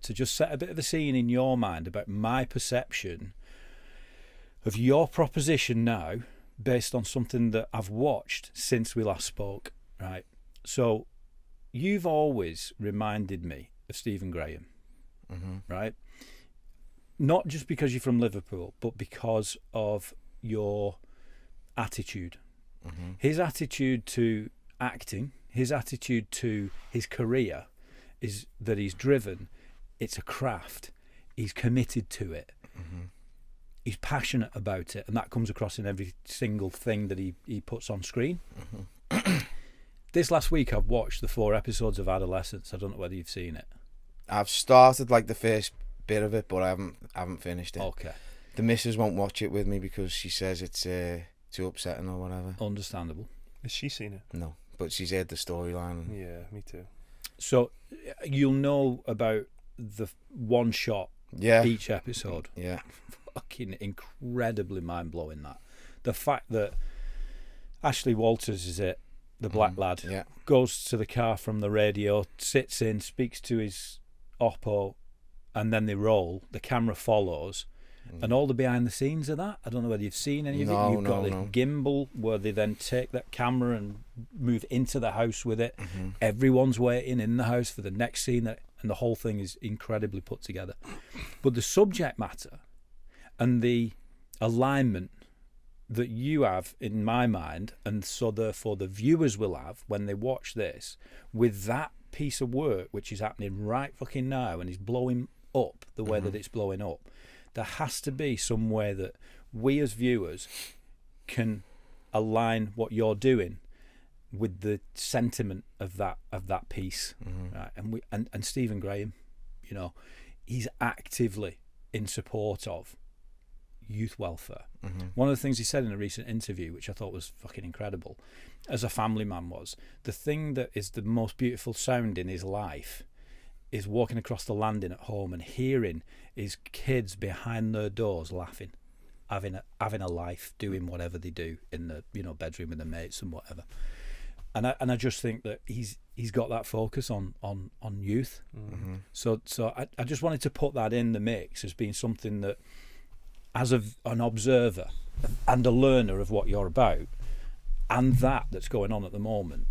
to just set a bit of a scene in your mind about my perception of your proposition now, based on something that I've watched since we last spoke, right? So you've always reminded me of Stephen Graham, right? Not just because you're from Liverpool, but because of your attitude. His attitude to acting, his attitude to his career is that he's driven. It's a craft. He's committed to it. He's passionate about it, and that comes across in every single thing that he puts on screen. This last week I've watched the 4 episodes of Adolescence. I don't know whether you've seen it. I've started like the first bit of it, but I haven't finished it. Okay. The missus won't watch it with me because she says it's too upsetting or whatever. Understandable. Has she seen it? No, but she's heard the storyline. Yeah, me too. So you'll know about the one shot each episode. Yeah. Fucking incredibly mind-blowing, that. The fact that Ashley Walters is it, the black lad, goes to the car from the radio, sits in, speaks to his oppo, and then they roll, the camera follows, and all the behind the scenes of that. I don't know whether you've seen any of it. You've got this gimbal where they then take that camera and move into the house with it. Everyone's waiting in the house for the next scene, and the whole thing is incredibly put together. But the subject matter and the alignment that you have in my mind, and so therefore the viewers will have when they watch this, with that piece of work which is happening right fucking now and is blowing up the way that it's blowing up, there has to be some way that we as viewers can align what you're doing with the sentiment of that piece, right? And Stephen Graham, you know, he's actively in support of youth welfare. One of the things he said in a recent interview, which I thought was fucking incredible, as a family man, was the thing that is the most beautiful sound in his life is walking across the landing at home and hearing his kids behind their doors laughing, having a life, doing whatever they do in the, you know, bedroom with their mates and whatever. And I just think that he's got that focus on youth. So I just wanted to put that in the mix as being something that, as an observer and a learner of what you're about, and that's going on at the moment,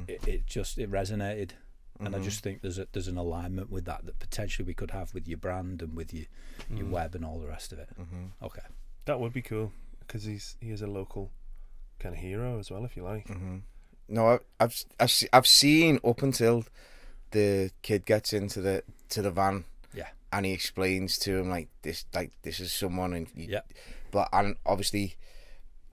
it resonated. And I just think there's an alignment with that potentially we could have with your brand and with your web and all the rest of it. Okay, that would be cool, because he is a local kind of hero as well, if you like. No, I've seen up until the kid gets into the van. And he explains to him this is someone, and and obviously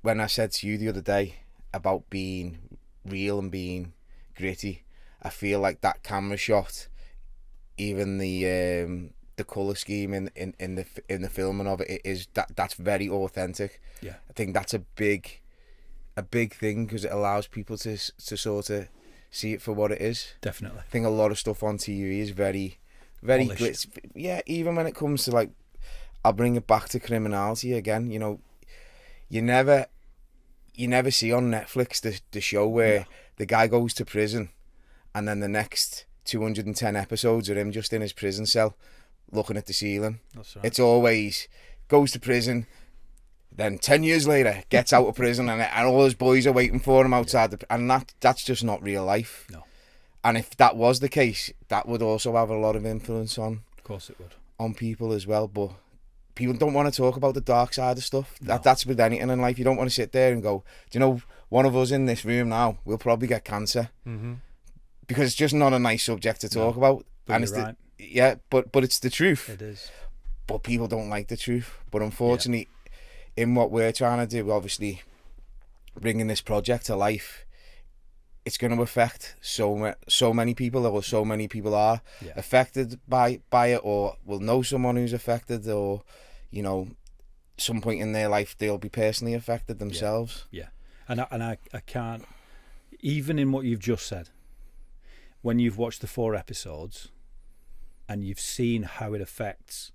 when I said to you the other day about being real and being gritty, I feel like that camera shot, even the colour scheme in the filming of it is that's very authentic. I think that's a big thing, because it allows people to sort of see it for what it is. Definitely. I think a lot of stuff on TV is very glitz. Yeah, even when it comes to I'll bring it back to criminality again. You know, you never see on Netflix the show where the guy goes to prison, and then the next 210 episodes are him just in his prison cell looking at the ceiling. That's right. It's always goes to prison, then 10 years later gets out of prison, and all his boys are waiting for him outside and that's just not real life. No. And if that was the case, that would also have a lot of influence on. Of course it would. On people as well. But people don't want to talk about the dark side of stuff. No. That's with anything in life. You don't want to sit there and go, do you know, one of us in this room now will probably get cancer. Because it's just not a nice subject to talk about. But and you're right. But it's the truth. It is. But people don't like the truth. But unfortunately, in what we're trying to do, obviously, bringing this project to life, it's going to affect so many people, or so many people are affected by it, or will know someone who's affected, or, you know, some point in their life they'll be personally affected themselves. And I can't, even in what you've just said, when you've watched the 4 episodes and you've seen how it affects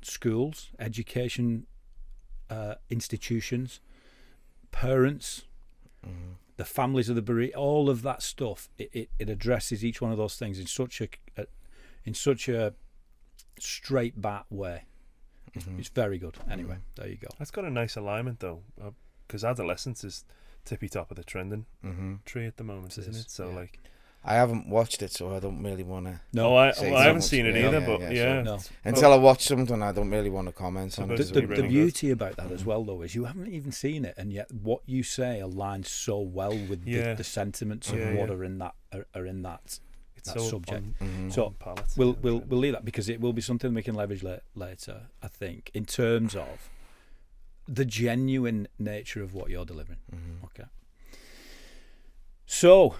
schools, education, institutions, parents, the families of the bereaved, all of that stuff, it addresses each one of those things in such in such a straight bat way. It's very good. Anyway, there you go. That's got a nice alignment though, because adolescence is tippy top of the trending tree at the moment, isn't it? So like, I haven't watched it, so I don't really want to. No, I haven't seen it either. But so until I watch something, I don't really want to comment on it. The beauty about that as well, though, is you haven't even seen it, and yet what you say aligns so well with the sentiments of what are in that subject. So we'll leave that, because it will be something we can leverage later, I think, in terms of the genuine nature of what you're delivering. Okay. So,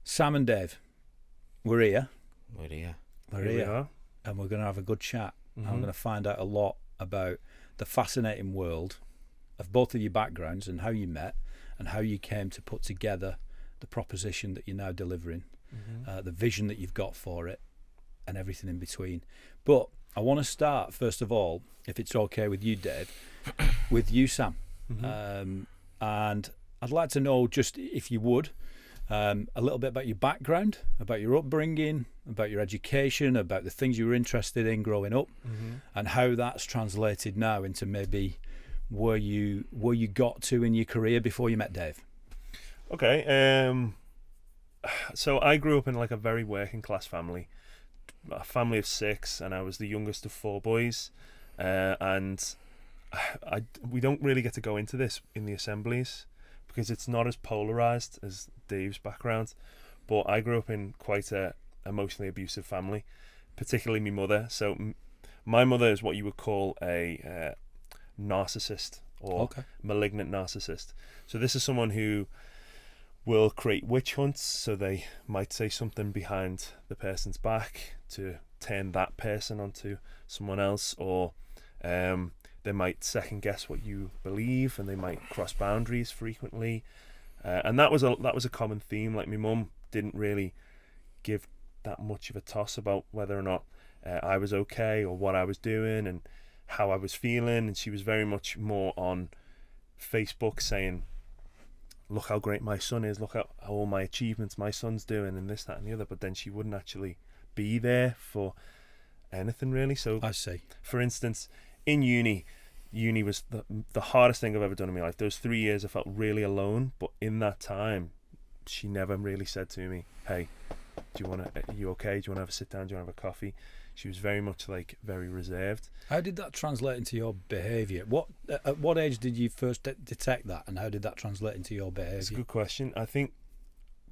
Sam and Dave, we're here. We're here. And we're going to have a good chat. I'm going to find out a lot about the fascinating world of both of your backgrounds and how you met and how you came to put together the proposition that you're now delivering, the vision that you've got for it, and everything in between. But I want to start, first of all, if it's okay with you, Dave, with you, Sam. And I'd like to know, just if you would, a little bit about your background, about your upbringing, about your education, about the things you were interested in growing up, and how that's translated now into maybe where you got to in your career before you met Dave. Okay. So I grew up in like a very working class family, a family of 6, and I was the youngest of 4 boys. And we don't really get to go into this in the assemblies, because it's not as polarized as Dave's background. But I grew up in quite a emotionally abusive family, particularly my mother. So my mother is what you would call a narcissist, or malignant narcissist. So this is someone who will create witch hunts. So they might say something behind the person's back to turn that person onto someone else, or they might second guess what you believe, and they might cross boundaries frequently. And that was a common theme. Like, my mum didn't really give that much of a toss about whether or not I was okay, or what I was doing and how I was feeling. And she was very much more on Facebook saying, look how great my son is, look how all my achievements my son's doing, and this, that and the other. But then she wouldn't actually be there for anything really. So I see. For instance, in uni was the hardest thing I've ever done in my life. Those 3 years I felt really alone, but in that time she never really said to me, hey, are you okay? Do you want to have a sit down? Do you want to have a coffee? She was very much like very reserved. How did that translate into your behaviour? At what age did you first detect that, and how did that translate into your behaviour? It's a good question. I think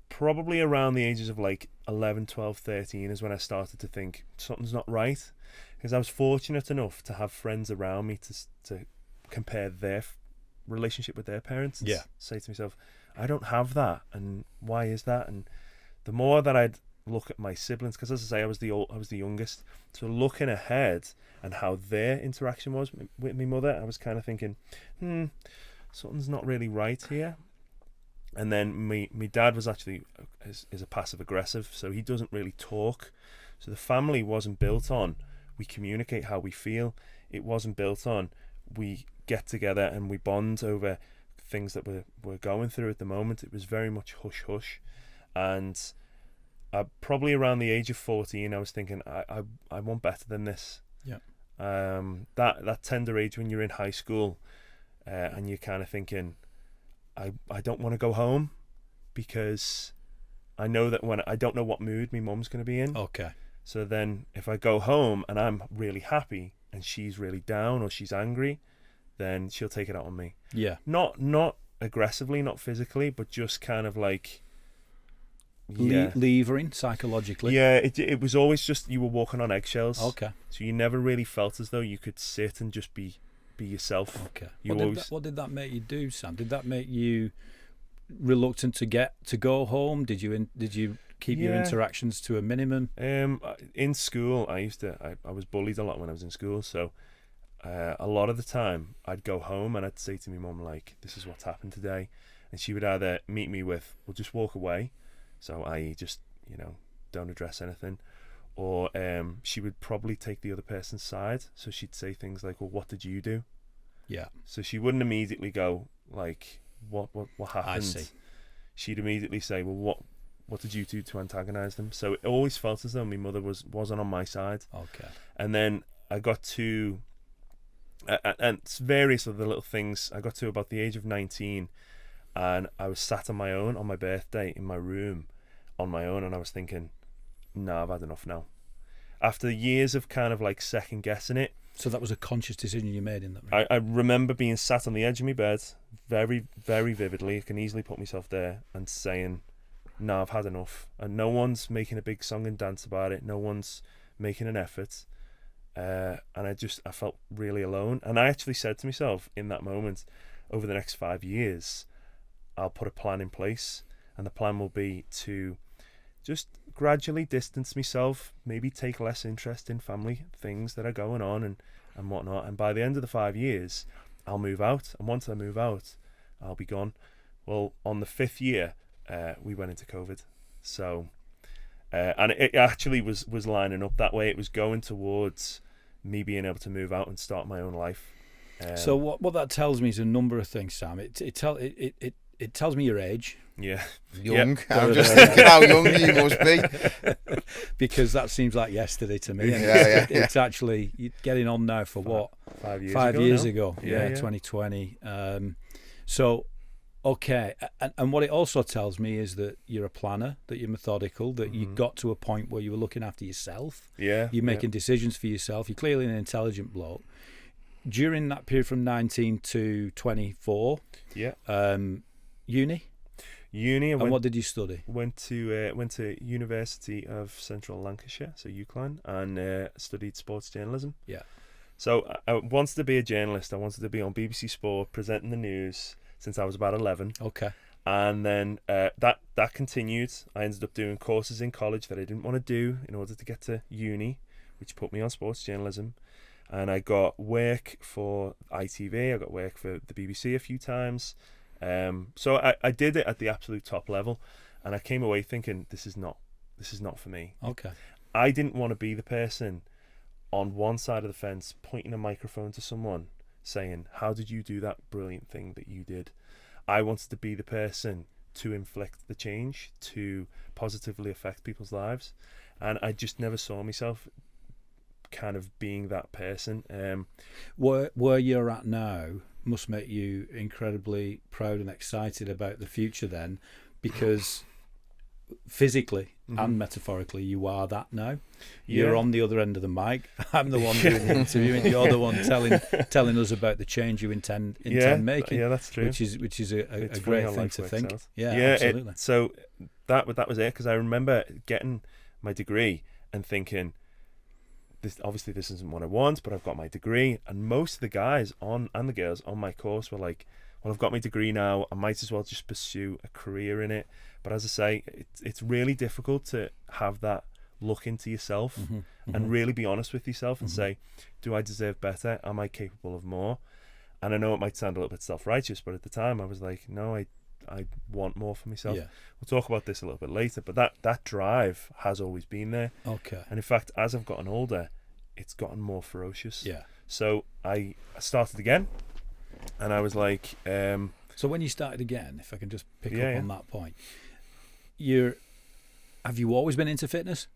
probably around the ages of like 11, 12, 13 is when I started to think something's not right, because I was fortunate enough to have friends around me to compare their relationship with their parents and say to myself, I don't have that, and why is that? And the more that I'd look at my siblings, because as I say, I was the youngest, so looking ahead and how their interaction was with my mother, I was kind of thinking, something's not really right here. And then my dad was actually is a passive aggressive, so he doesn't really talk. So the family wasn't built on we communicate how we feel. It wasn't built on we get together and we bond over things that we're going through at the moment. It was very much hush hush. And probably around the age of 14, I was thinking, I want better than this. Yeah. That tender age when you're in high school, and you're kind of thinking, I don't want to go home, because I know that when I don't know what mood my mum's going to be in. Okay. So then if I go home and I'm really happy and she's really down or she's angry, then she'll take it out on me. Yeah. Not aggressively, not physically, but just kind of like levering psychologically. Yeah, it was always just you were walking on eggshells. Okay. So you never really felt as though you could sit and just be yourself. Okay. What did that make you do, Sam? Did that make you reluctant to go home? Did you keep your interactions to a minimum? In school, I was bullied a lot when I was in school, so a lot of the time I'd go home and I'd say to my mum, like, this is what's happened today, and she would either meet me with, we'll just walk away, so i.e. just, don't address anything, or she would probably take the other person's side, so she'd say things like, well, what did you do? Yeah. So she wouldn't immediately go like, what happened? I see. She'd immediately say, well, what did you do to antagonize them? So it always felt as though my mother wasn't on my side. Okay. And then I got to, and various other little things. I got to about the age of 19, and I was sat on my own on my birthday in my room on my own, and I was thinking, no, I've had enough now. After years of kind of like second guessing it. So that was a conscious decision you made in that room? I remember being sat on the edge of my bed very, very vividly. I can easily put myself there and saying, no, I've had enough. And no one's making a big song and dance about it. No one's making an effort. And I felt really alone. And I actually said to myself in that moment, over the next 5 years, I'll put a plan in place. And the plan will be to just gradually distance myself, maybe take less interest in family things that are going on and whatnot. And by the end of the 5 years, I'll move out. And once I move out, I'll be gone. Well, on the 5th year, we went into COVID. So, and it actually was lining up that way. It was going towards me being able to move out and start my own life. So what that tells me is a number of things, Sam. It tells me your age. Yeah. Young. Yep. I'm just thinking how young you must be. Because that seems like yesterday to me. And it's actually getting on now for what? 5 years ago. Yeah, 2020. So, okay. And what it also tells me is that you're a planner, that you're methodical, that you got to a point where you were looking after yourself. Yeah. You're making decisions for yourself. You're clearly an intelligent bloke. During that period from 19 to 24, uni. And what did you study? Went to University of Central Lancashire, so UCLan, and studied sports journalism. Yeah. So I wanted to be a journalist. I wanted to be on BBC Sport presenting the news since I was about 11. Okay. And then that continued. I ended up doing courses in college that I didn't want to do in order to get to uni, which put me on sports journalism. And I got work for ITV. I got work for the BBC a few times. So I did it at the absolute top level, and I came away thinking this is not for me. Okay. I didn't want to be the person on one side of the fence pointing a microphone to someone saying, how did you do that brilliant thing that you did? I wanted to be the person to inflict the change, to positively affect people's lives, and I just never saw myself kind of being that person. Where you're at now must make you incredibly proud and excited about the future then, because physically and metaphorically you are that now. You're on the other end of the mic. I'm the one doing the interviewing. You're the one telling us about the change you intend making. Yeah, that's true. Which is a great thing to think. Yeah, absolutely. So that was it, because I remember getting my degree and thinking, this isn't what I want, but I've got my degree. And most of the guys and the girls on my course were like, well, I've got my degree now, I might as well just pursue a career in it. But as I say, it's really difficult to have that look into yourself and really be honest with yourself and say, do I deserve better? Am I capable of more? And I know it might sound a little bit self-righteous, but at the time I was like, no, I want more for myself. Yeah. We'll talk about this a little bit later, but that drive has always been there. Okay. And in fact, as I've gotten older, it's gotten more ferocious. Yeah. So I started again, and I was like... so when you started again, if I can just pick up on that point, have you always been into fitness?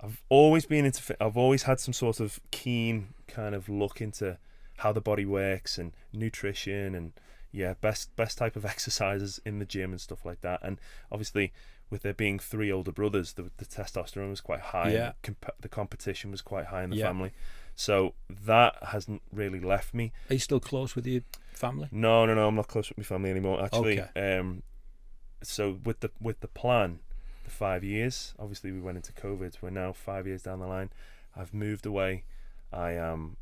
I've always been into I've always had some sort of keen kind of look into how the body works and nutrition and best type of exercises in the gym and stuff like that. And obviously, with there being 3 older brothers, the testosterone was quite high. Yeah. The competition was quite high in the family. So that hasn't really left me. Are you still close with your family? No, I'm not close with my family anymore. Actually, so with the plan, the 5 years. Obviously, we went into COVID. We're now 5 years down the line. I've moved away. I am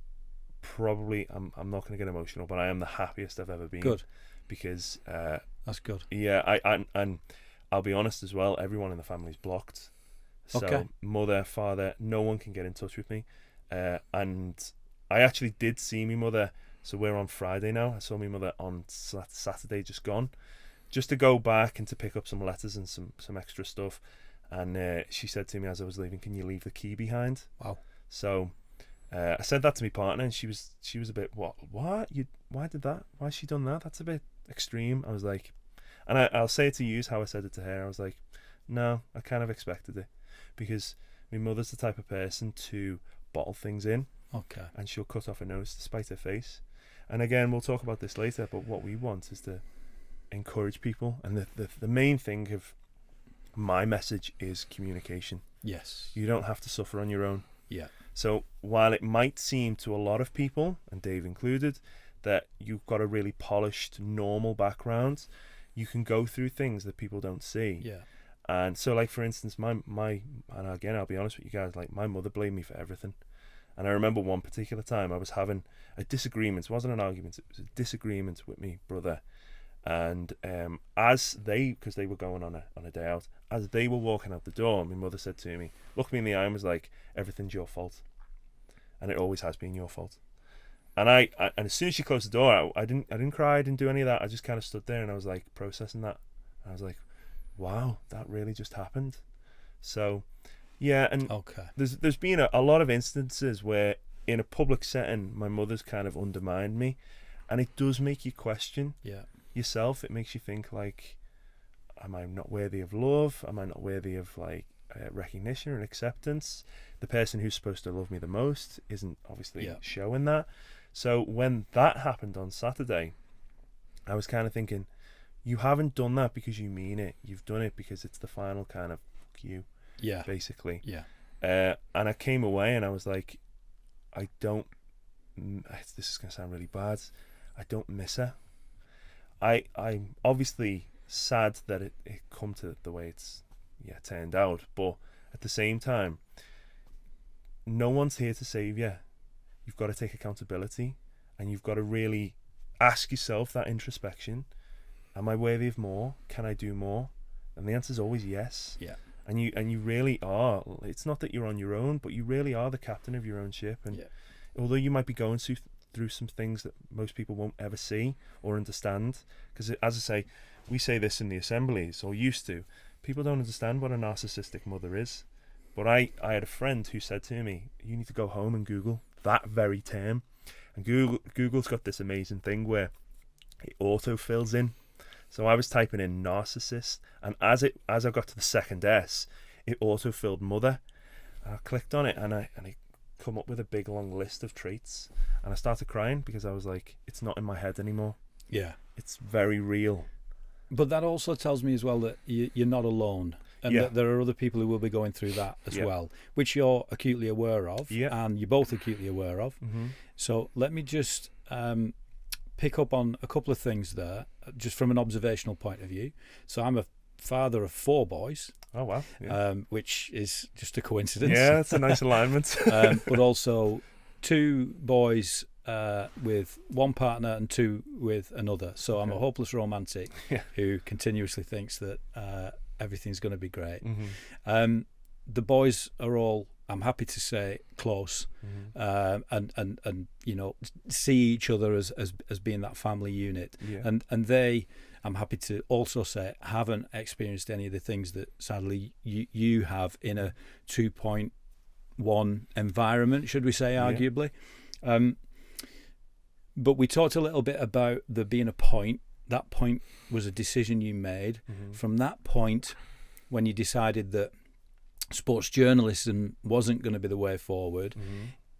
probably I'm not going to get emotional, but I am the happiest I've ever been. Good, because that's good. Yeah, and I'll be honest as well. Everyone in the family's blocked. So mother, father, no one can get in touch with me. And I actually did see my mother. So we're on Friday now. I saw my mother on Saturday, just gone, just to go back and to pick up some letters and some extra stuff. And she said to me as I was leaving, "Can you leave the key behind?" Wow. So I said that to my partner, and she was a bit, why did that? Why has she done that? That's a bit extreme. I was like, and I'll say it to you how I said it to her. I was like, No, I kind of expected it, because my mother's the type of person to bottle things in. Okay. And she'll cut off her nose to spite her face. And again, we'll talk about this later, but what we want is to encourage people. And the main thing of my message is communication. Yes. You don't have to suffer on your own. Yeah. So while it might seem to a lot of people, and Dave included, that you've got a really polished, normal background, you can go through things that people don't see. Yeah. And so, like, for instance, my and again, I'll be honest with you guys, like, my mother blamed me for everything. And I remember one particular time I was having a disagreement. It wasn't an argument, it was a disagreement with my brother. And because they were going on a day out, as they were walking out the door, my mother said to me, looked me in the eye and was like, everything's your fault. And it always has been your fault. And and as soon as she closed the door, I didn't cry, I didn't do any of that. I just kind of stood there and I was like processing that. And I was like, wow, that really just happened. So, yeah, and okay. There's been a lot of instances where in a public setting my mother's kind of undermined me, and it does make you question yourself. It makes you think, like, am I not worthy of love? Am I not worthy of, like, recognition and acceptance? The person who's supposed to love me the most isn't obviously showing that. So when that happened on Saturday, I was kind of thinking, you haven't done that because you mean it. You've done it because it's the final kind of fuck you. Yeah. Basically. Yeah. And I came away and I was like, I don't. This is gonna sound really bad. I don't miss her. I'm obviously sad that it come to the way it's turned out, but at the same time, no one's here to save you. You've got to take accountability, and you've got to really ask yourself that introspection. Am I worthy of more? Can I do more? And the answer is always yes. Yeah. And you really are. It's not that you're on your own, but you really are the captain of your own ship. And although you might be going through some things that most people won't ever see or understand, because as I say, we say this in the assemblies, or used to, people don't understand what a narcissistic mother is. But I had a friend who said to me, you need to go home and Google that very term. And Google's got this amazing thing where it auto-fills in. So I was typing in narcissist, and as I got to the second S, it auto-filled mother. And I clicked on it, and it come up with a big long list of traits. And I started crying because I was like, it's not in my head anymore. Yeah. It's very real. But that also tells me as well that you're not alone. And that there are other people who will be going through that as well, which you're acutely aware of, and you're both acutely aware of. Mm-hmm. So let me just pick up on a couple of things there, just from an observational point of view. So I'm a father of 4 boys. Oh, wow. Yeah. Which is just a coincidence. Yeah, it's a nice alignment. But also 2 boys with one partner and 2 with another. So I'm a hopeless romantic who continuously thinks that everything's going to be great. Mm-hmm. The boys are all, I'm happy to say, close, and you know, see each other as being that family unit. Yeah. And they, I'm happy to also say, haven't experienced any of the things that sadly you have in a 2.1 environment, should we say, arguably. But we talked a little bit about there being a point. That point was a decision you made. Mm-hmm. From that point, when you decided that sports journalism wasn't going to be the way forward,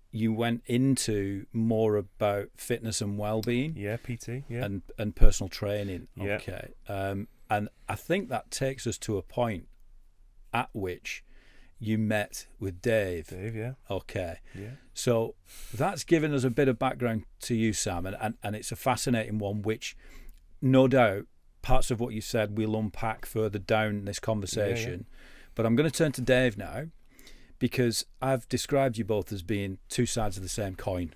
you went into more about fitness and well-being. Yeah, PT. Yeah, and personal training. Yeah. Okay. And I think that takes us to a point at which you met with Dave. Dave, yeah. Okay. Yeah. So that's given us a bit of background to you, Sam, and it's a fascinating one, which no doubt parts of what you said we'll unpack further down this conversation. Yeah. But I'm going to turn to Dave now, because I've described you both as being 2 sides of the same coin.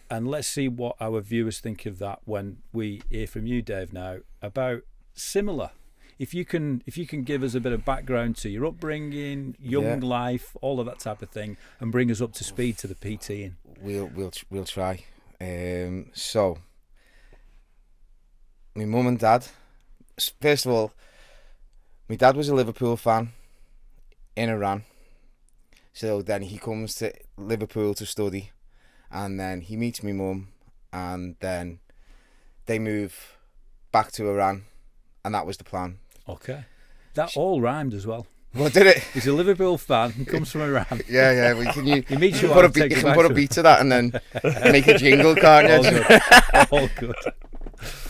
And let's see what our viewers think of that when we hear from you, Dave, now about similar. If you can give us a bit of background to your upbringing, young life, all of that type of thing, and bring us up to speed to the PTing. We'll try. So, my mum and dad. First of all, my dad was a Liverpool fan in Iran. So then he comes to Liverpool to study, and then he meets my mum, and then they move back to Iran, and that was the plan. Okay. That all rhymed as well. What did it? He's a Liverpool fan. He comes from Iran. Yeah. He meets you. Put a beat to that and then make a jingle, can't you? All good.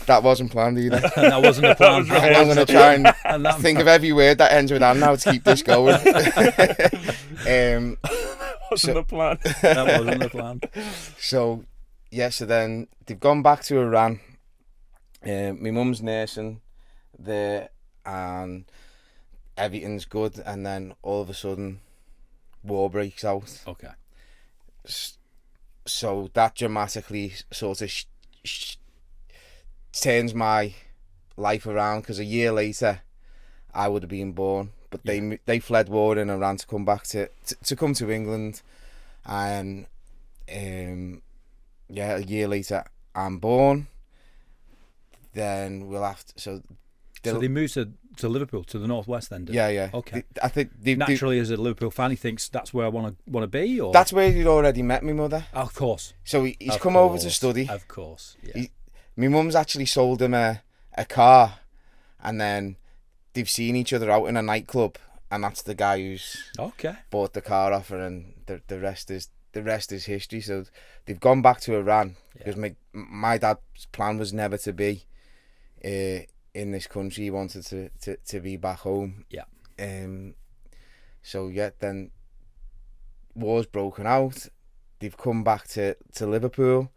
That wasn't planned either. That wasn't a plan. I'm going to try and think of every word that ends with "and" now to keep this going. Wasn't the plan. That wasn't the plan. So then they've gone back to Iran. My mum's nursing there, and everything's good. And then all of a sudden, war breaks out. Okay. So that dramatically sort of turns my life around, because a year later I would have been born, but they fled war in Iran to come back to come to England, and a year later I'm born. Then we'll have to, so they moved to Liverpool, to the northwest then. Yeah. Okay. I think naturally, as a Liverpool fan, he thinks that's where I want to be. Or that's where he'd already met my mother. Oh, of course. So he's come over to study. Of course. Yeah. My mum's actually sold him a car, and then they've seen each other out in a nightclub, and that's the guy who's bought the car off her, and the rest is history. So they've gone back to Iran, because my dad's plan was never to be in this country. He wanted to be back home. Then war's broken out. They've come back to Liverpool,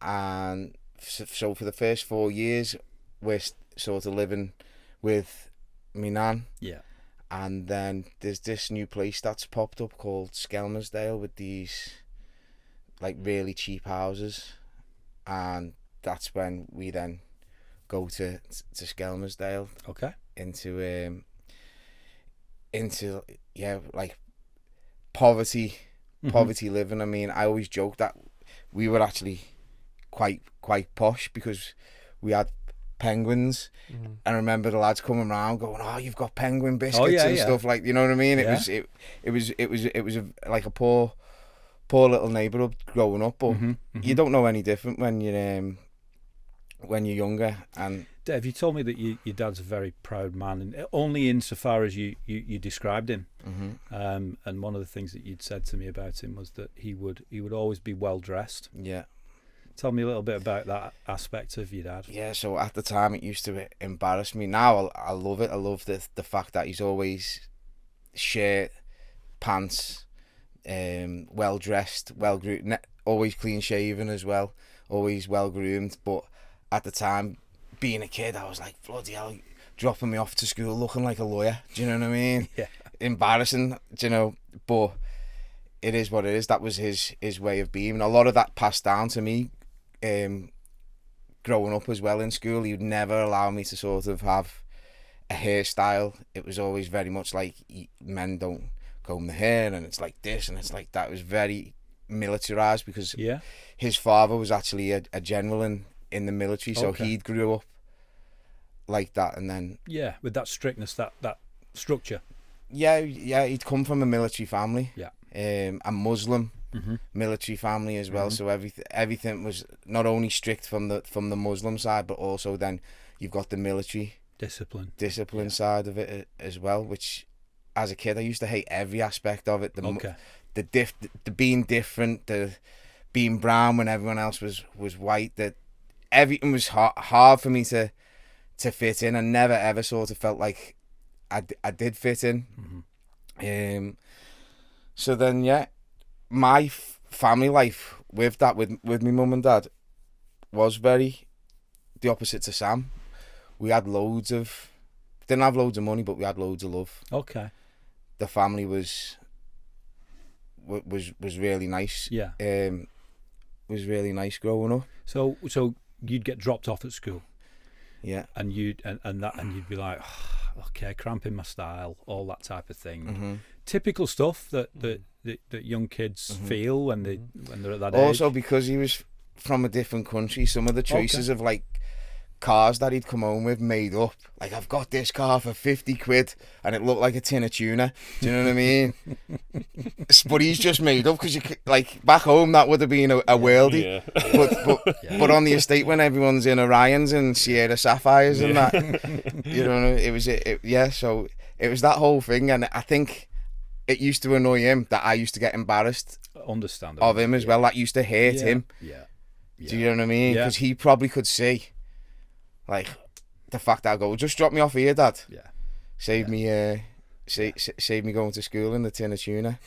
and so for the first 4 years we're sort of living with me nan. And then there's this new place that's popped up called Skelmersdale, with these like really cheap houses, and that's when we then go to Skelmersdale. Okay. Into like poverty living. I mean, I always joke that we were actually quite posh, because we had penguins. I remember the lads coming around going, "Oh, you've got penguin biscuits and stuff," like, you know what I mean? It was like a poor little neighbourhood growing up, but you don't know any different when you're younger. And Dave, you told me that your dad's a very proud man, and only insofar as you described him. And one of the things that you'd said to me about him was that he would always be well dressed. Yeah. Tell me a little bit about that aspect of your dad. Yeah, so at the time it used to embarrass me. Now I love it. I love the fact that he's always shirt, pants, well dressed, well groomed, always clean shaven as well, always well groomed. But at the time, being a kid, I was like, bloody hell, dropping me off to school looking like a lawyer. Do you know what I mean? Yeah. Embarrassing, do you know, but it is what it is. That was his way of being. And a lot of that passed down to me. Growing up as well in school, he would never allow me to sort of have a hairstyle. It was always very much like, men don't comb the hair, and it's like this and it's like that. It was very militarized, because his father was actually a general in the military, so he grew up like that. And then with that strictness, that structure. He'd come from a military family, a Muslim military family as well. So everything was not only strict from the Muslim side, but also then you've got the military discipline side of it as well, which as a kid I used to hate every aspect of it. The being different, the being brown when everyone else was white, that everything was hard for me to fit in. I never ever sort of felt like I did fit in. So then my family life with my mum and dad was very the opposite to Sam. We had didn't have loads of money, but we had loads of love. Okay. The family was really nice. Was really nice growing up. So you'd get dropped off at school. Yeah. And you'd be like, okay, cramping my style, all that type of thing. Typical stuff that young kids feel when they're at that age. Also, because he was from a different country, some of the choices of like cars that he'd come home with made up. Like, I've got this car for 50 quid and it looked like a tin of tuna. Do you know what I mean? But he's just made up, because like back home that would have been a worldie. But on the estate, when everyone's in Orions and Sierra Sapphires and that, you know, it was. So it was that whole thing, and I think it used to annoy him that I used to get embarrassed of him as well. That used to hurt him. Yeah. Do you know what I mean? Because he probably could see, like, the fact that I go, just drop me off here, Dad. Yeah. Save me going to school in the tin of tuna.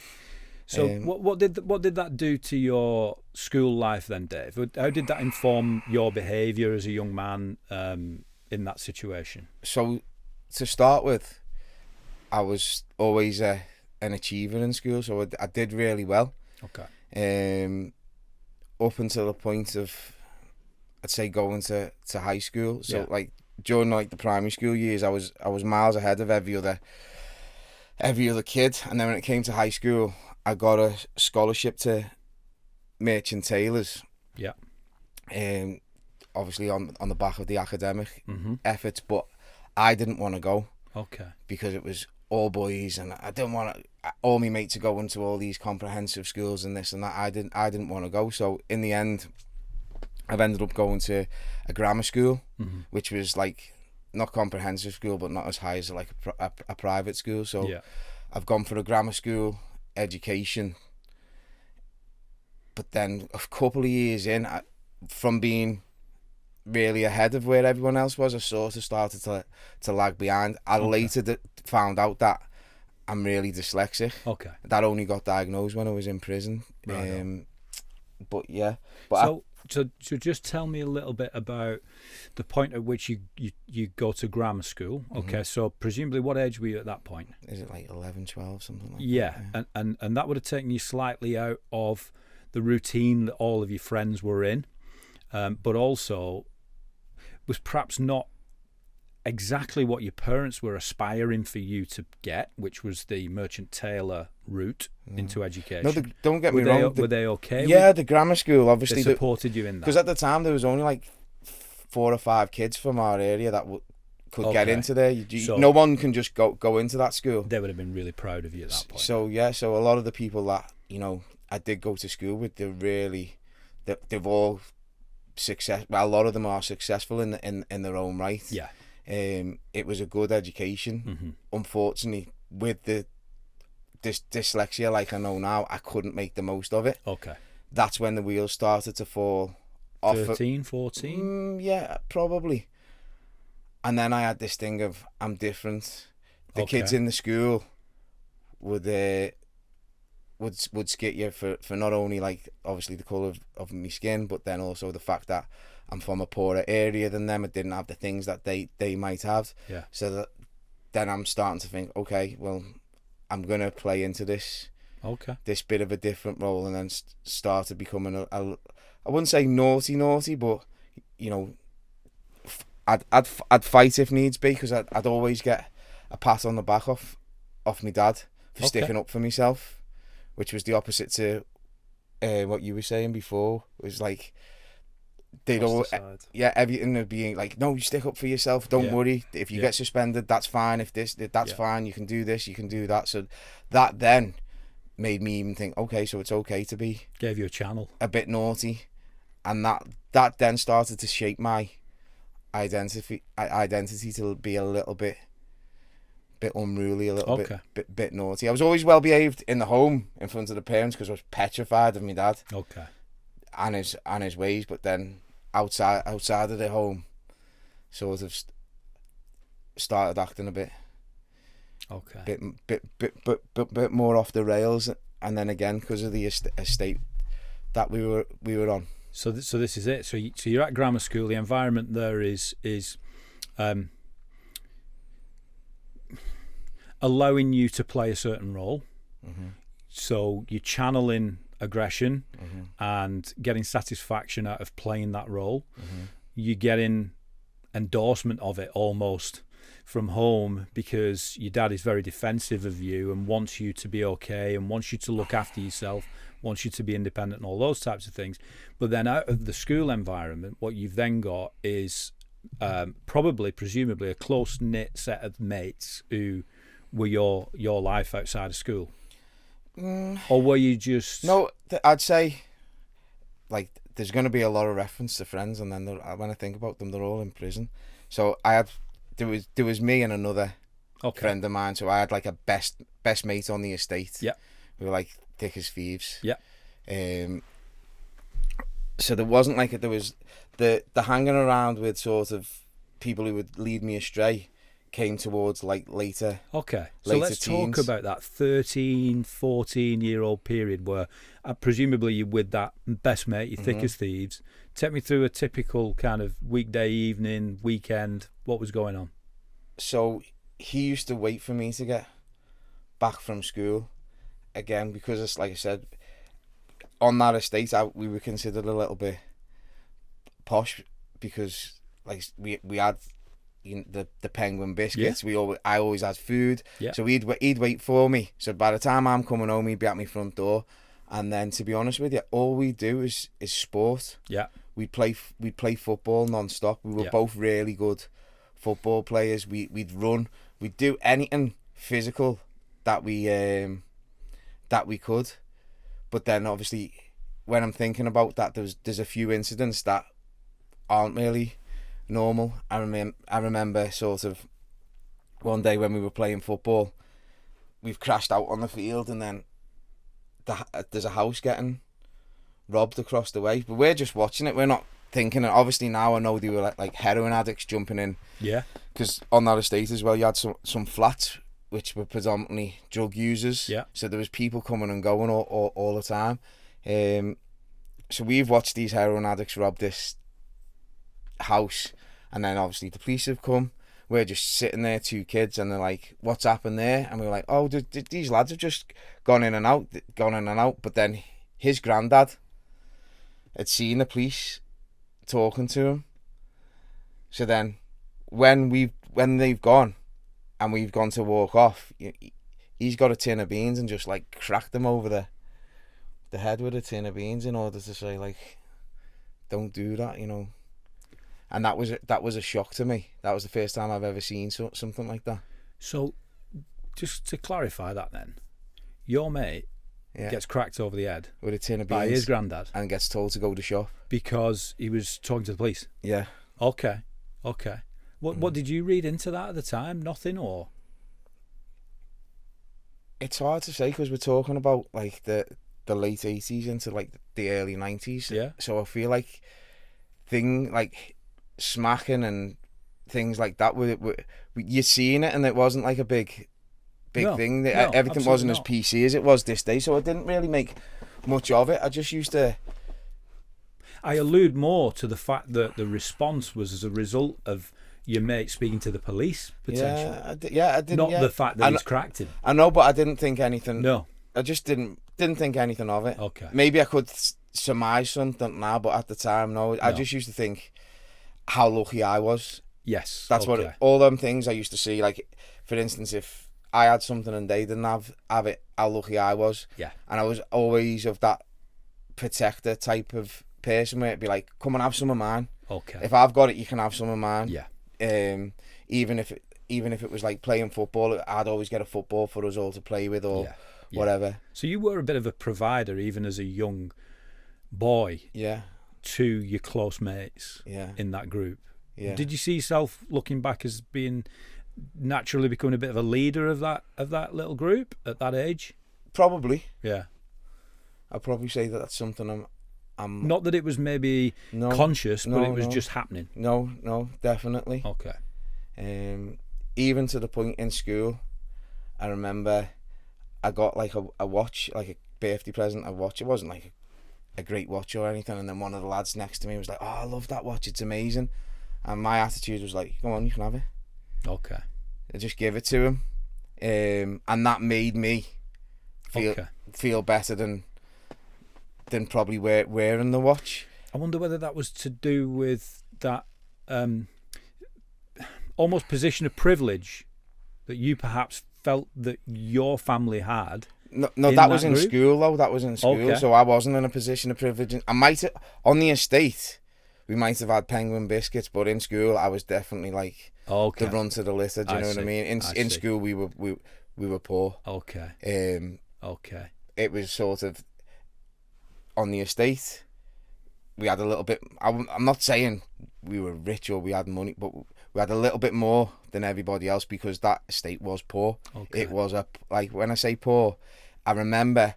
So what did that do to your school life then, Dave? How did that inform your behaviour as a young man in that situation? So to start with, I was always an achiever in school, so I did really well. Okay. Up until the point of, I'd say, going to high school. So like during like the primary school years, I was miles ahead of every other kid, and then when it came to high school, I got a scholarship to Merchant Taylors. Yeah. Obviously on the back of the academic efforts, but I didn't want to go. Okay. Because it was all boys, and I didn't want all my mates to go into all these comprehensive schools and this and that. I didn't want to go. So in the end, I've ended up going to a grammar school, which was like not comprehensive school, but not as high as like a private school. So I've gone for a grammar school education, but then a couple of years in, from being really ahead of where everyone else was, I sort of started to lag behind. I later found out that I'm really dyslexic. Okay. That only got diagnosed when I was in prison. Right. But yeah. So just tell me a little bit about the point at which you go to grammar school. Okay, so presumably what age were you at that point? Is it like 11, 12, something like that? Yeah, and that would have taken you slightly out of the routine that all of your friends were in, but also was perhaps not exactly what your parents were aspiring for you to get, which was the merchant tailor route into education. No, don't get me wrong. Were they okay? Yeah, the grammar school, obviously. They supported you in that? Because at the time, there was only like 4 or 5 kids from our area that could get into there. So no one can just go into that school. They would have been really proud of you at that point. So, yeah, so a lot of the people that, I did go to school with, they've all a lot of them are successful in their own right. Yeah. It was a good education. Unfortunately, with this dyslexia, like I know now, I couldn't make the most of it. Okay. That's when the wheels started to fall off. 13, 14? Yeah, probably. And then I had this thing of, I'm different. The kids in the school would skit you for not only like obviously the colour of my skin, but then also the fact that I'm from a poorer area than them. I didn't have the things that they might have. Yeah. So that then I'm starting to think, okay, well, I'm gonna play into this bit of a different role, and then started becoming I wouldn't say naughty, but I'd fight if needs be, because I'd always get a pat on the back off my dad for sticking up for myself, which was the opposite to what you were saying before. It was like they'd all everything would be like, no, you stick up for yourself, don't worry, if you get suspended, that's fine, if that's fine, you can do this, you can do that. So that then made me even think, okay, so it's okay to be, gave you a channel, a bit naughty, and that then started to shape my identity to be a little bit unruly, a little bit naughty. I was always well behaved in the home in front of the parents because I was petrified of my dad and his ways, but then outside of the home sort of started acting a bit bit more off the rails, and then again because of the estate that we were on. So this is it. So you're at grammar school. The environment there is allowing you to play a certain role. So you're channeling aggression and getting satisfaction out of playing that role. You're getting endorsement of it almost from home because your dad is very defensive of you and wants you to be okay and wants you to look after yourself, wants you to be independent and all those types of things. But then out of the school environment, what you've then got is presumably a close-knit set of mates who were your life outside of school. Or were you just... No, I'd say like there's going to be a lot of reference to friends, and then when I think about them, they're all in prison. So there was me and another friend of mine. So I had like a best mate on the estate. Yeah. We were like thick as thieves. Yeah. So there wasn't like there was the hanging around with sort of people who would lead me astray came towards like later. Okay. So let's teens. talk about that 13, 14-year-old period where presumably you're with that best mate, you're thick as thieves. Take me through a typical kind of weekday, evening, weekend. What was going on? So he used to wait for me to get back from school. Again, because it's like I said, on that estate, we were considered a little bit posh because like we had the penguin biscuits. Yeah. I always had food. Yeah. So he'd wait for me. So by the time I'm coming home, he'd be at my front door. And then, to be honest with you, all we do is sport. Yeah. We play football non-stop. We were both really good football players. We'd run. We'd do anything physical that we could. But then, obviously, when I'm thinking about that, there's a few incidents that aren't really normal. I remember sort of one day when we were playing football, we've crashed out on the field, and then there's a house getting robbed across the way, but we're just watching it. We're not thinking. Obviously now I know they were like heroin addicts jumping in. Yeah. Because on that estate as well, you had some flats which were predominantly drug users. Yeah. So there was people coming and going all the time. So we've watched these heroin addicts rob this house, and then obviously the police have come. We're just sitting there, two kids, and they're like, "What's happened there?" And we're like, "Oh, these lads have just gone in and out." But then his granddad had seen the police talking to him. So then, when they've gone, and we've gone to walk off, he's got a tin of beans and just like cracked them over the head with a tin of beans in order to say like, "Don't do that," you know. And that was a shock to me. That was the first time I've ever seen something like that. So, just to clarify that then, your mate gets cracked over the head with a tin of beans by his granddad and gets told to go to shop because he was talking to the police. Yeah. Okay. What did you read into that at the time? Nothing, or? It's hard to say because we're talking about like the late 80s into like the early 90s. Yeah. So I feel like like smacking and things like that you're seeing it, and it wasn't like a big thing. Everything wasn't as PC as it was this day, so I didn't really make much of it. I just used to. I allude more to the fact that the response was as a result of your mate speaking to the police potentially. I didn't. Not the fact that he's cracked him. I know, but I didn't think anything. No, I just didn't think anything of it. Okay. Maybe I could surmise something now, but at the time, no. I just used to think how lucky I was. Yes. That's what all them things I used to see. Like, for instance, if I had something and they didn't have it, how lucky I was. Yeah. And I was always of that protector type of person where it'd be like, come and have some of mine. Okay. If I've got it, you can have some of mine. Yeah. Even if it was like playing football, I'd always get a football for us all to play with or whatever. So you were a bit of a provider even as a young boy. Yeah. To your close mates. Yeah. In that group. Yeah. Did you see yourself looking back as being naturally becoming a bit of a leader of that little group at that age? Probably. Yeah. I'd probably say that's something I'm not that it was maybe conscious, but it was just happening. No, definitely. Okay. Even to the point in school, I remember I got like a watch, like a birthday present, a watch. It wasn't like a great watch or anything, and then one of the lads next to me was like, "Oh, I love that watch, it's amazing." And my attitude was like, "Go on, you can have it." Okay. I just give it to him, and that made me feel better than probably wearing the watch. I wonder whether that was to do with that almost position of privilege that you perhaps felt that your family had. No, that was in school though. That was in school, okay. So I wasn't in a position of privilege. I might have, on the estate, we might have had penguin biscuits, but in school I was definitely like the run to the litter. Do you know what I mean? In school we were poor. Okay. Okay. It was sort of on the estate. we had a little bit. I'm not saying we were rich or we had money, but we had a little bit more than everybody else because that estate was poor. Okay. It was like when I say poor, I remember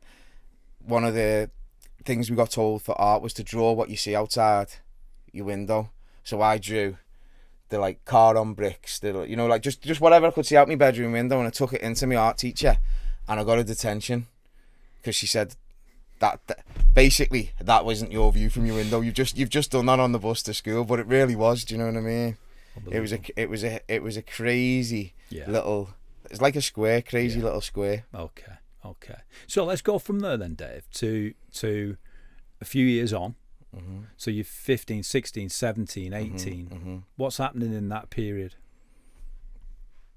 one of the things we got told for art was to draw what you see outside your window. So I drew the like car on bricks, like just whatever I could see out my bedroom window, and I took it into my art teacher, and I got a detention because she said that basically that wasn't your view from your window. You've just done that on the bus to school, but it really was. Do you know what I mean? It was a crazy little. It's like a square, crazy little square. Okay. So let's go from there then, Dave, to a few years on. Mm-hmm. So you're 15, 16, 17, 18. Mm-hmm. What's happening in that period?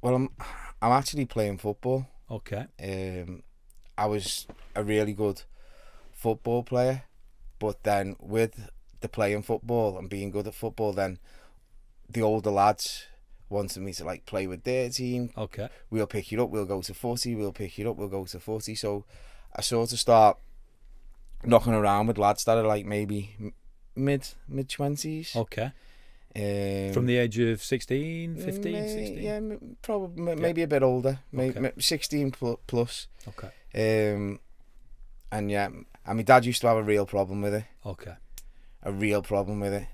Well, I'm actually playing football. Okay. I was a really good football player, but then with the playing football and being good at football, then the older lads wanted me to like play with their team. Okay. We'll pick you up, we'll go to footy, we'll pick you up, we'll go to footy. So I sort of start knocking around with lads that are like maybe mid-20s. Okay. From the age of 16, 15, 16? Yeah, probably maybe a bit older, maybe 16 plus. Okay. And yeah, and my dad used to have a real problem with it. Okay. A real problem with it.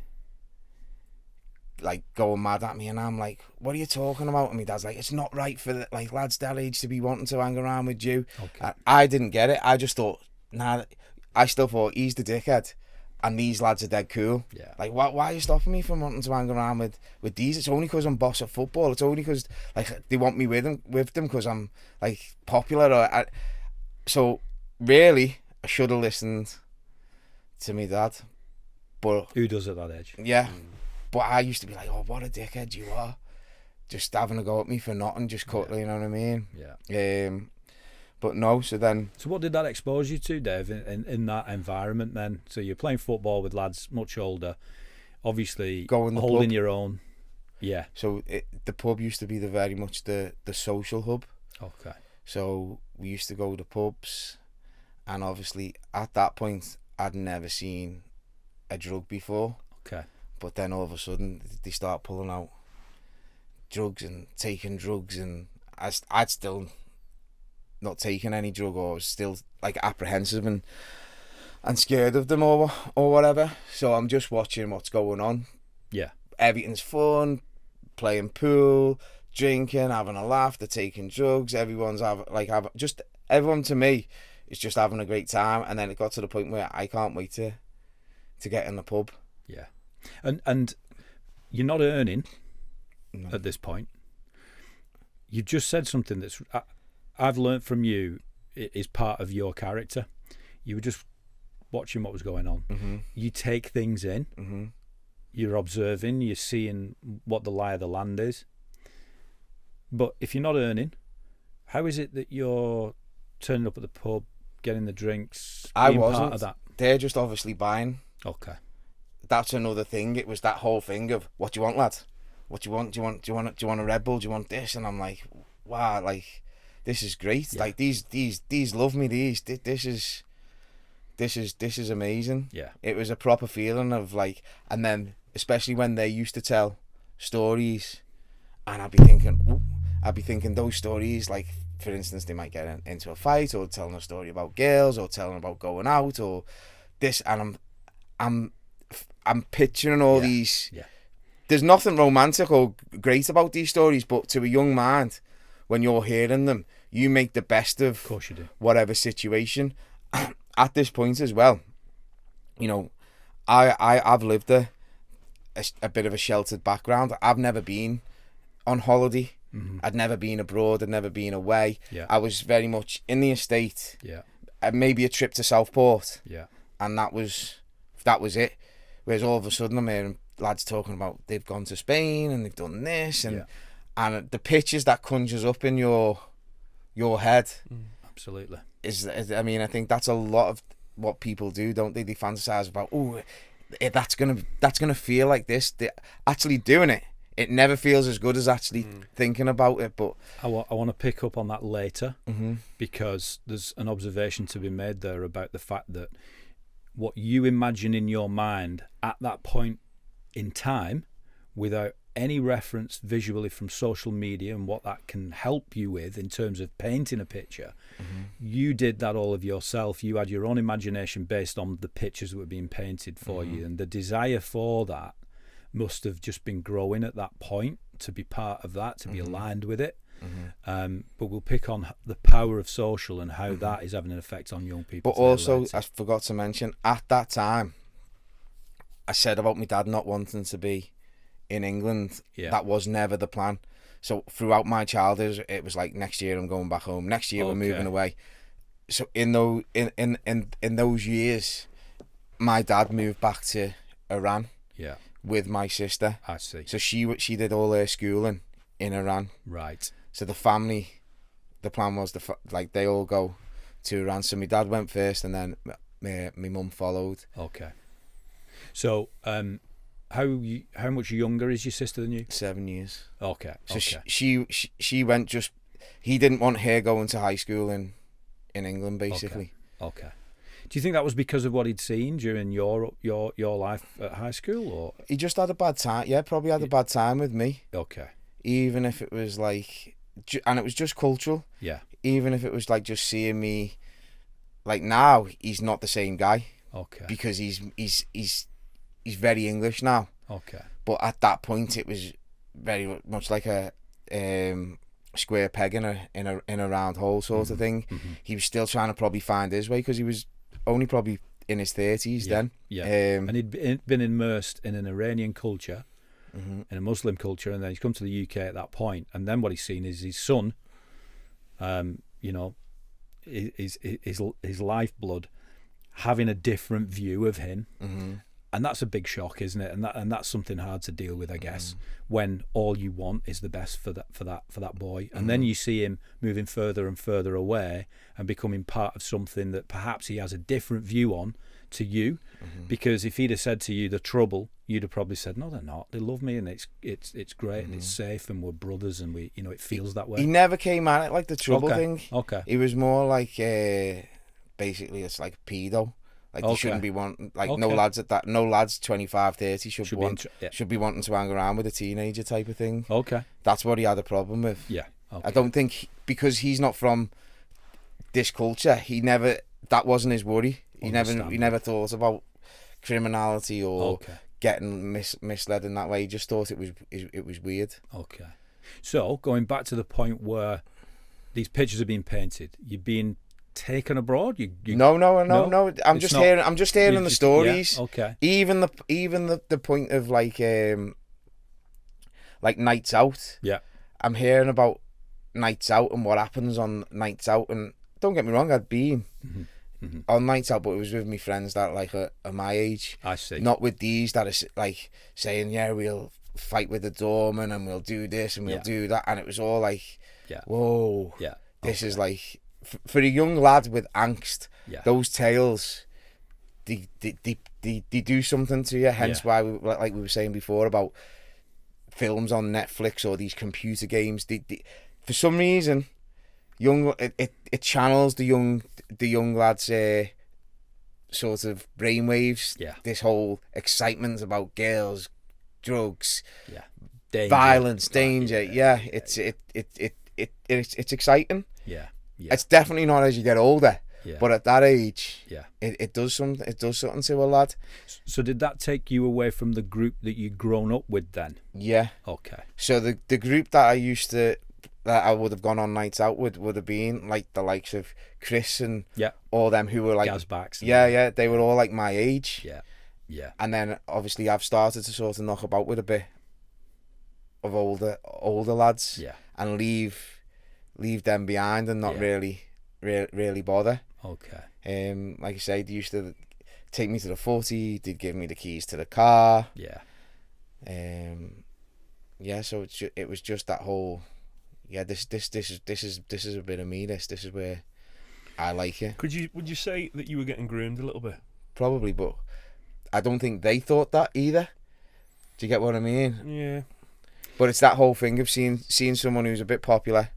Like going mad at me, and I'm like, what are you talking about? And my dad's like, it's not right for like lads that age to be wanting to hang around with you. Okay. I didn't get it. I just thought, I still thought he's the dickhead and these lads are dead cool. Yeah. Like, why are you stopping me from wanting to hang around with these? It's only because I'm boss at football. It's only because like they want me with them because I'm like popular. So really, I should have listened to me dad. But who does at that age? Yeah. But I used to be like, oh, what a dickhead you are. Just having a go at me for nothing, just cut, you know what I mean? Yeah. But no, so then... So what did that expose you to, Dave, in that environment then? So you're playing football with lads much older, obviously holding your own. Yeah. So the pub used to be very much the social hub. Okay. So we used to go to pubs, and obviously at that point, I'd never seen a drug before. Okay. But then all of a sudden, they start pulling out drugs and taking drugs, and I'd still not taken any drug, or was still like apprehensive and scared of them or whatever. So I'm just watching what's going on. Yeah. Everything's fun, playing pool, drinking, having a laugh. They're taking drugs. Everyone to me is just having a great time. And then it got to the point where I can't wait to get in the pub. Yeah. And you're not earning at this point. You just said something that's I've learnt from you is part of your character. You were just watching what was going on. Mm-hmm. You take things in. Mm-hmm. You're observing. You're seeing what the lie of the land is. But if you're not earning, how is it that you're turning up at the pub, getting the drinks? I wasn't. Part of that? They're just obviously buying. Okay. That's another thing. It was that whole thing of, what do you want, lad? What do you want? Do you want a Red Bull? Do you want this? And I'm like, wow, like this is great. Yeah. Like these love me. This is amazing. Yeah. It was a proper feeling of like, and then especially when they used to tell stories, and I'd be thinking those stories, like for instance, they might get into a fight, or telling a story about girls, or telling about going out, or this, and I'm picturing all these. Yeah. There's nothing romantic or great about these stories, but to a young mind, when you're hearing them, you make the best of course you do. Whatever situation. At this point as well, you know, I've lived a bit of a sheltered background. I've never been on holiday. Mm-hmm. I'd never been abroad. I'd never been away. Yeah. I was very much in the estate. Yeah. Maybe a trip to Southport. Yeah. And that was it. Whereas all of a sudden I'm hearing lads talking about they've gone to Spain and they've done this, and the pictures that conjures up in your head. Absolutely. I mean, I think that's a lot of what people do, don't they? They fantasize about, that's gonna feel like this. They're actually doing it. It never feels as good as actually thinking about it. But I want to pick up on that later, because there's an observation to be made there about the fact that what you imagine in your mind at that point in time, without any reference visually from social media and what that can help you with in terms of painting a picture. You did that all of yourself. You had your own imagination based on the pictures that were being painted for you, and the desire for that must have just been growing at that point, to be part of that, to be aligned with it. But we'll pick on the power of social and how that is having an effect on young people. But also, I forgot to mention, at that time, I said about my dad not wanting to be in England. That was never the plan. So throughout my childhood, it was like, next year I'm going back home. Next year we're moving away. So in those years, my dad moved back to Iran. With my sister. I see. So she did all her schooling in Iran. Right. So the family, the plan was they all go to Iran. So my dad went first, and then my mum followed. Okay. So how much younger is your sister than you? 7 years. Okay. So she went just. He didn't want her going to high school in England, basically. Okay. Do you think that was because of what he'd seen during your life at high school, or he just had a bad time? Yeah, probably had a bad time with me. Okay. Even if it was like, and it was just cultural. Yeah. Even if it was like just seeing me, like now he's not the same guy. Okay. Because he's very English now. Okay. But at that point, it was very much like a square peg in a round hole sort of thing. He was still trying to probably find his way, because he was only probably in his 30s then. Yeah. And he'd been immersed in an Iranian culture, in a Muslim culture, and then he's come to the UK at that point. And then what he's seen is his son, his lifeblood, having a different view of him. And that's a big shock, isn't it? And that's something hard to deal with, I guess, when all you want is the best for that boy. And then you see him moving further and further away and becoming part of something that perhaps he has a different view on to you. Because if he'd have said to you the trouble, you'd have probably said, no, they're not. They love me, and it's great, and it's safe, and we're brothers, and we, it feels that way. He never came at it like the trouble thing. Okay. He was more like basically it's like pedo. Like you shouldn't be wanting, like no lads 25, 30 should be wanting to hang around with a teenager type of thing. Okay. That's what he had a problem with. Yeah. Okay. I don't think, because he's not from this culture, that wasn't his worry. He never thought about criminality or getting misled in that way. He just thought it was weird. Okay. So going back to the point where these pictures are being painted, you're being taken abroad? No. I'm just hearing the stories. Yeah, okay. Even the point of like nights out. Yeah. I'm hearing about nights out and what happens on nights out, and don't get me wrong, I'd been on nights out, but it was with my friends that like are my age. I see. Not with these that are like saying, yeah, we'll fight with the doorman and we'll do this and we'll do that, and it was all like, whoa, this is like, for a young lad with angst, those tales, they do something to you. Hence why, like we were saying before about films on Netflix or these computer games, they for some reason, it channels the young lad's sort of brainwaves. Yeah. This whole excitement about girls, drugs, danger. Violence, danger. It's exciting. Yeah. It's definitely not as you get older, but at that age, Yeah. it does something. It does something to a lad. So did that take you away from the group that you'd grown up with then? Yeah. Okay. So the group that I would have gone on nights out with would have been like the likes of Chris and all them who were like Gazbacks. They were all like my age. Yeah. And then obviously I've started to sort of knock about with a bit of older lads. Yeah. And leave them behind and not really bother. Okay. Like I say, they used to take me to the footy. They'd give me the keys to the car. Yeah. So it was just that whole. Yeah, this is a bit of me. This is where I like it. Would you say that you were getting groomed a little bit? Probably, but I don't think they thought that either. Do you get what I mean? Yeah. But it's that whole thing of seeing someone who's a bit popular.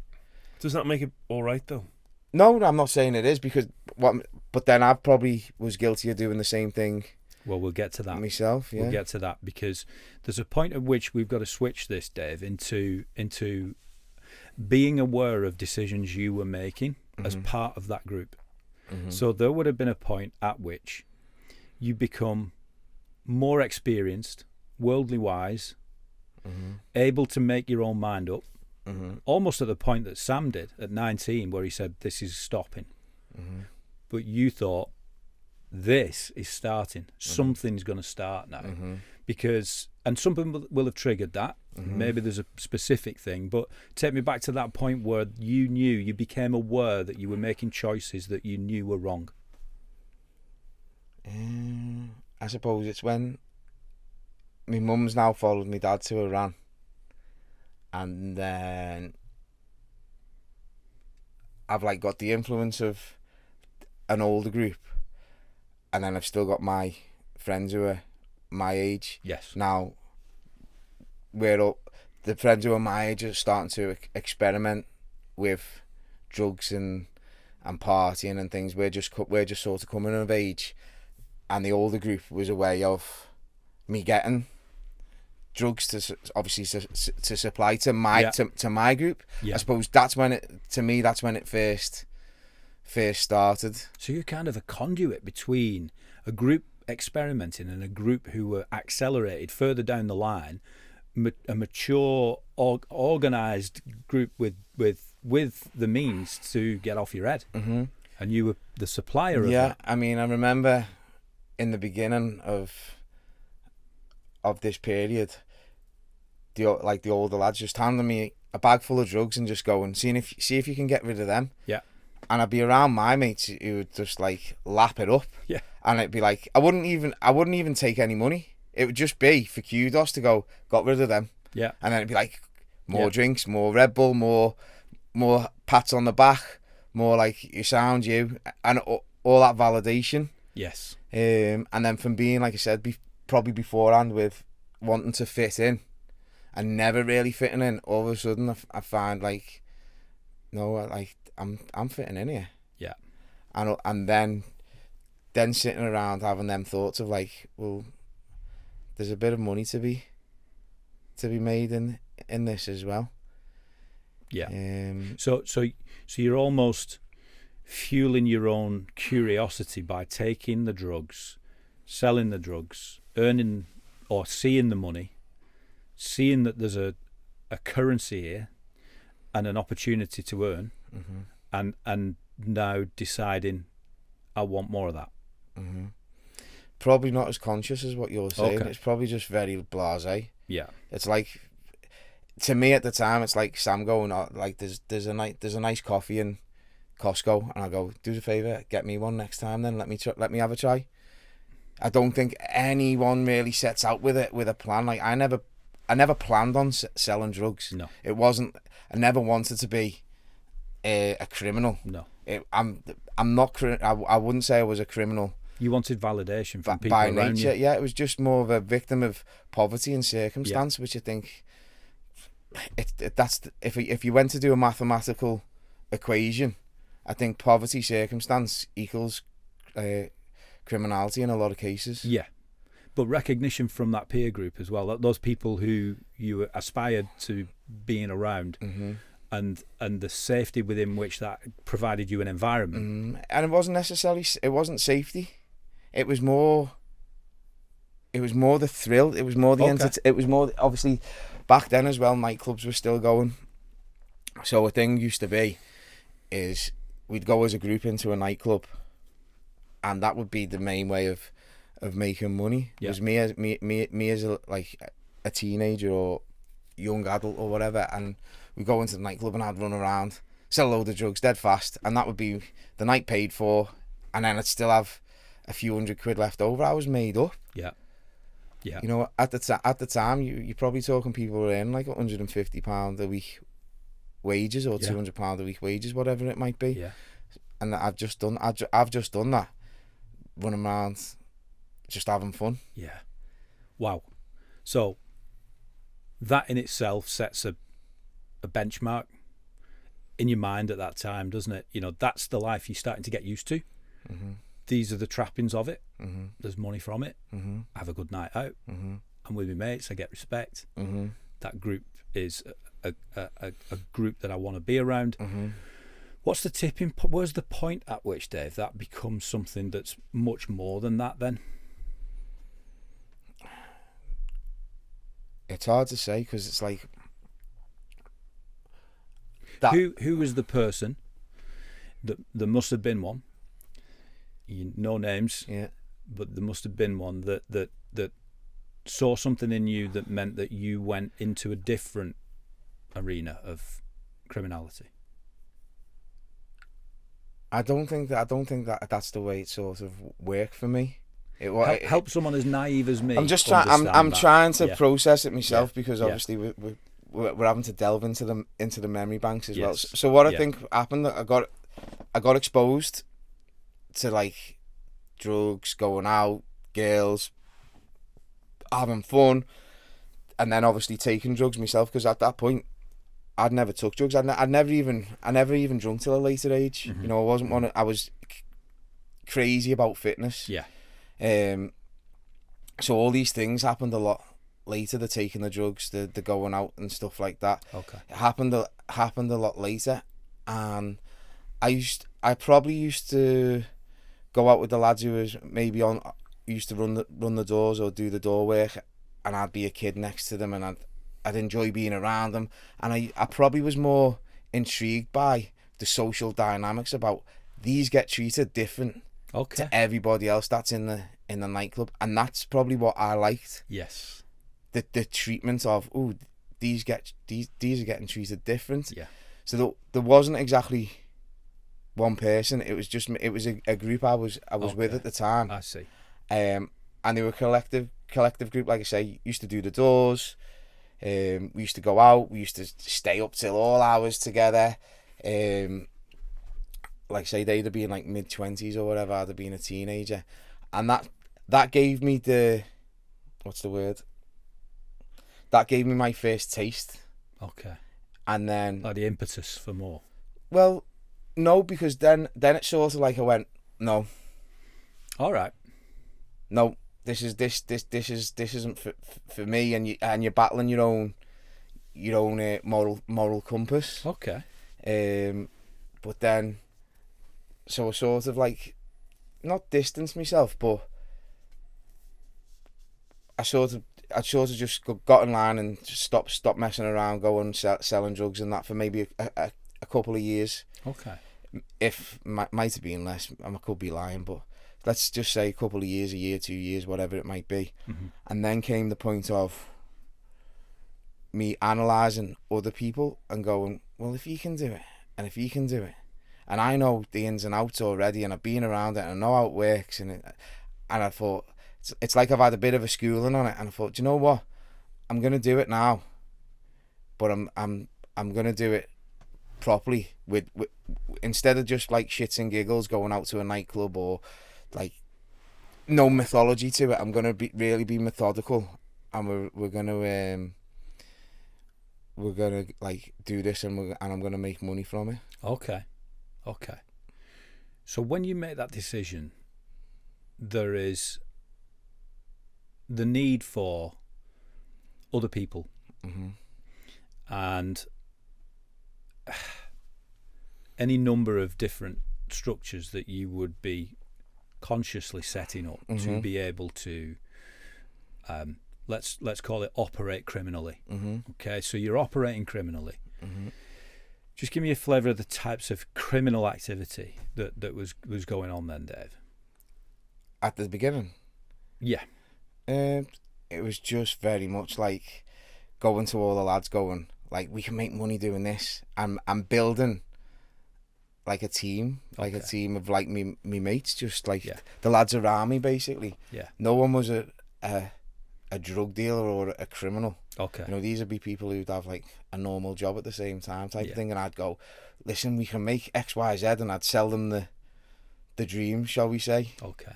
Does that make it all right though? No, I'm not saying it is, because But then I probably was guilty of doing the same thing. Well, we'll get to that myself. Yeah, we'll get to that, because there's a point at which we've got to switch this, Dave, into being aware of decisions you were making as part of that group. So there would have been a point at which you become more experienced, worldly wise, able to make your own mind up, almost at the point that Sam did at 19, where he said, this is stopping. But you thought, this is starting. Something's going to start now. Because, and some people will have triggered that. Maybe there's a specific thing, but take me back to that point where you became aware that you were making choices that you knew were wrong. I suppose it's when my mum's now followed my dad to Iran, and then I've like got the influence of an older group, and then I've still got my friends who are my age. Yes. Now, the friends who are my age are starting to experiment with drugs and partying and things. We're just sort of coming of age, and the older group was a way of me getting drugs to supply to my to my group. I suppose that's when it first started. So you're kind of a conduit between a group experimenting and a group who were accelerated further down the line, a mature, organised group with the means to get off your head. And you were the supplier of that. I mean, I remember in the beginning of this period, the older lads just handing me a bag full of drugs and just going, see if you can get rid of them. Yeah. And I'd be around my mates who would just like lap it up. Yeah. And it'd be like, I wouldn't even take any money. It would just be for kudos to go, got rid of them. Yeah. And then it'd be like more drinks, more Red Bull, more pats on the back, more like you sound you, and all that validation. Yes. And then from being, like I said, probably beforehand with wanting to fit in and never really fitting in, all of a sudden I find like, no, like I'm fitting in here. Yeah. And then sitting around having them thoughts of like, well, there's a bit of money to be made in this as well. Yeah. So you're almost fueling your own curiosity by taking the drugs, selling the drugs, earning or seeing the money, seeing that there's a currency here and an opportunity to earn, and now deciding I want more of that. Probably not as conscious as what you're saying. Okay. It's probably just very blasé. Yeah. It's like, to me at the time, it's like Sam going, like there's a nice coffee in Costco, and I go, do us a favour, get me one next time, then let me have a try. I don't think anyone really sets out with a plan. Like I never planned on selling drugs. No, it wasn't. I never wanted to be a criminal. No, I'm not. I wouldn't say I was a criminal. You wanted validation from people by around nature. you. Yeah, it was just more of a victim of poverty and circumstance, which I think if you went to do a mathematical equation, I think poverty circumstance equals criminality in a lot of cases. Yeah, but recognition from that peer group as well, those people who you aspired to being around, and the safety within which that provided you an environment. And it wasn't safety. It was more the thrill. It was more the it was more, obviously back then as well, nightclubs were still going. So a thing used to be is we'd go as a group into a nightclub, and that would be the main way of making money. Yeah. It was me as a teenager or young adult or whatever, and we'd go into the nightclub and I'd run around, sell a load of drugs dead fast, and that would be the night paid for, and then I'd still have a few £100 left over. I was made up. Yeah. Yeah. You know, at the time, you're probably talking people who earn like £150 a week wages or £200 a week wages, whatever it might be. Yeah. And I've just done that, running around, just having fun. Yeah. Wow. So that in itself sets a benchmark in your mind at that time, doesn't it? You know, that's the life you're starting to get used to. these are the trappings of it. Mm-hmm. There's money from it. Mm-hmm. I have a good night out. Mm-hmm. I'm with my mates. I get respect. Mm-hmm. That group is a group that I want to be around. Mm-hmm. What's the tipping? Where's the point at which, Dave, that becomes something that's much more than that? Then it's hard to say, because it's like that. Who was the person that there must have been one? No names. Yeah. But there must have been one that saw something in you that meant that you went into a different arena of criminality. I don't think that that's the way it sort of worked for me. Help someone as naive as me. I'm just trying. I'm trying to process it myself, because obviously we're having to delve into the memory banks as well. So what I think happened, I got exposed to like drugs, going out, girls, having fun, and then obviously taking drugs myself, because at that point I'd never took drugs. I never even drunk till a later age. Mm-hmm. You know, I wasn't one. I was crazy about fitness. Yeah. So all these things happened a lot later. The taking the drugs, the going out and stuff like that. Okay. It happened a lot later, and I probably used to go out with the lads who was maybe used to run the doors or do the door work, and I'd be a kid next to them, and I'd enjoy being around them, and I probably was more intrigued by the social dynamics about these get treated different to everybody else that's in the nightclub, and that's probably what I liked. Yes. The treatment of these are getting treated different. Yeah. So there wasn't exactly one person. It was a group I was with at the time. I see. And they were a collective group, like I say. Used to do the doors. We used to go out. We used to stay up till all hours together. Like I say, they'd have been like mid-20s or whatever. I'd have been a teenager, and that gave me what's the word? That gave me my first taste. Okay. And then like the impetus for more. Well, no, because then it sort of like I went, no. All right. No, this isn't for me, and you're battling your own moral compass. Okay. But then, so I sort of like, not distanced myself, but I sort of just got in line and just stopped messing around, going selling drugs and that for maybe a couple of years. Okay. If might have been less, I could be lying, but let's just say a couple of years, a year, 2 years, whatever it might be. Mm-hmm. And then came the point of me analysing other people and going, well, if you can do it, and if you can do it, and I know the ins and outs already, and I've been around it, and I know how it works, and I thought, it's like I've had a bit of a schooling on it, and I thought, do you know what? I'm gonna do it now, but I'm gonna do it properly with instead of just like shits and giggles going out to a nightclub or like no mythology to it. I'm gonna really be methodical, and we're gonna like do this, and I'm gonna make money from it. Okay. So when you make that decision, there is the need for other people, mm-hmm. and any number of different structures that you would be consciously setting up mm-hmm. to be able to let's call it operate criminally. Mm-hmm. Okay, so you're operating criminally. Mm-hmm. Just give me a flavour of the types of criminal activity that was going on then, Dave. At the beginning? Yeah. It was just very much like going to all the lads going, like, we can make money doing this. I'm building like a team, like a team of like me mates, just like the lads around me basically. Yeah. No one was a drug dealer or a criminal. Okay. You know, these would be people who'd have like a normal job at the same time type of thing, and I'd go, listen, we can make X, Y, Z, and I'd sell them the dream, shall we say. Okay.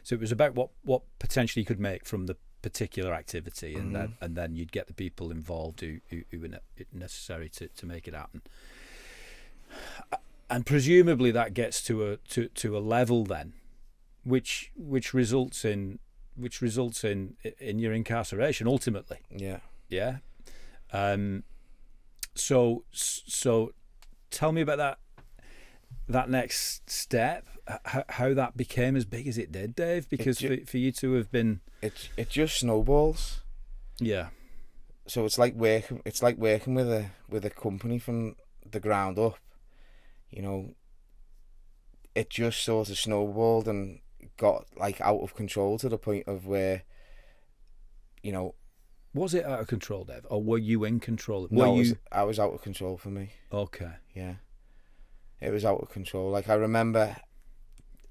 So it was about what potentially you could make from the particular activity, and then you'd get the people involved who were necessary to make it happen. and presumably that gets to a level then, which results in your incarceration ultimately. Yeah. So tell me about that next step, how that became as big as it did, Dave, because for you to have been, it just snowballs. Yeah. So it's like working with a company from the ground up. You know, it just sort of snowballed and got like out of control to the point of where, you know. Was it out of control, Dave, or were you in control? I was out of control for me. Okay. Yeah. It was out of control. Like, I remember,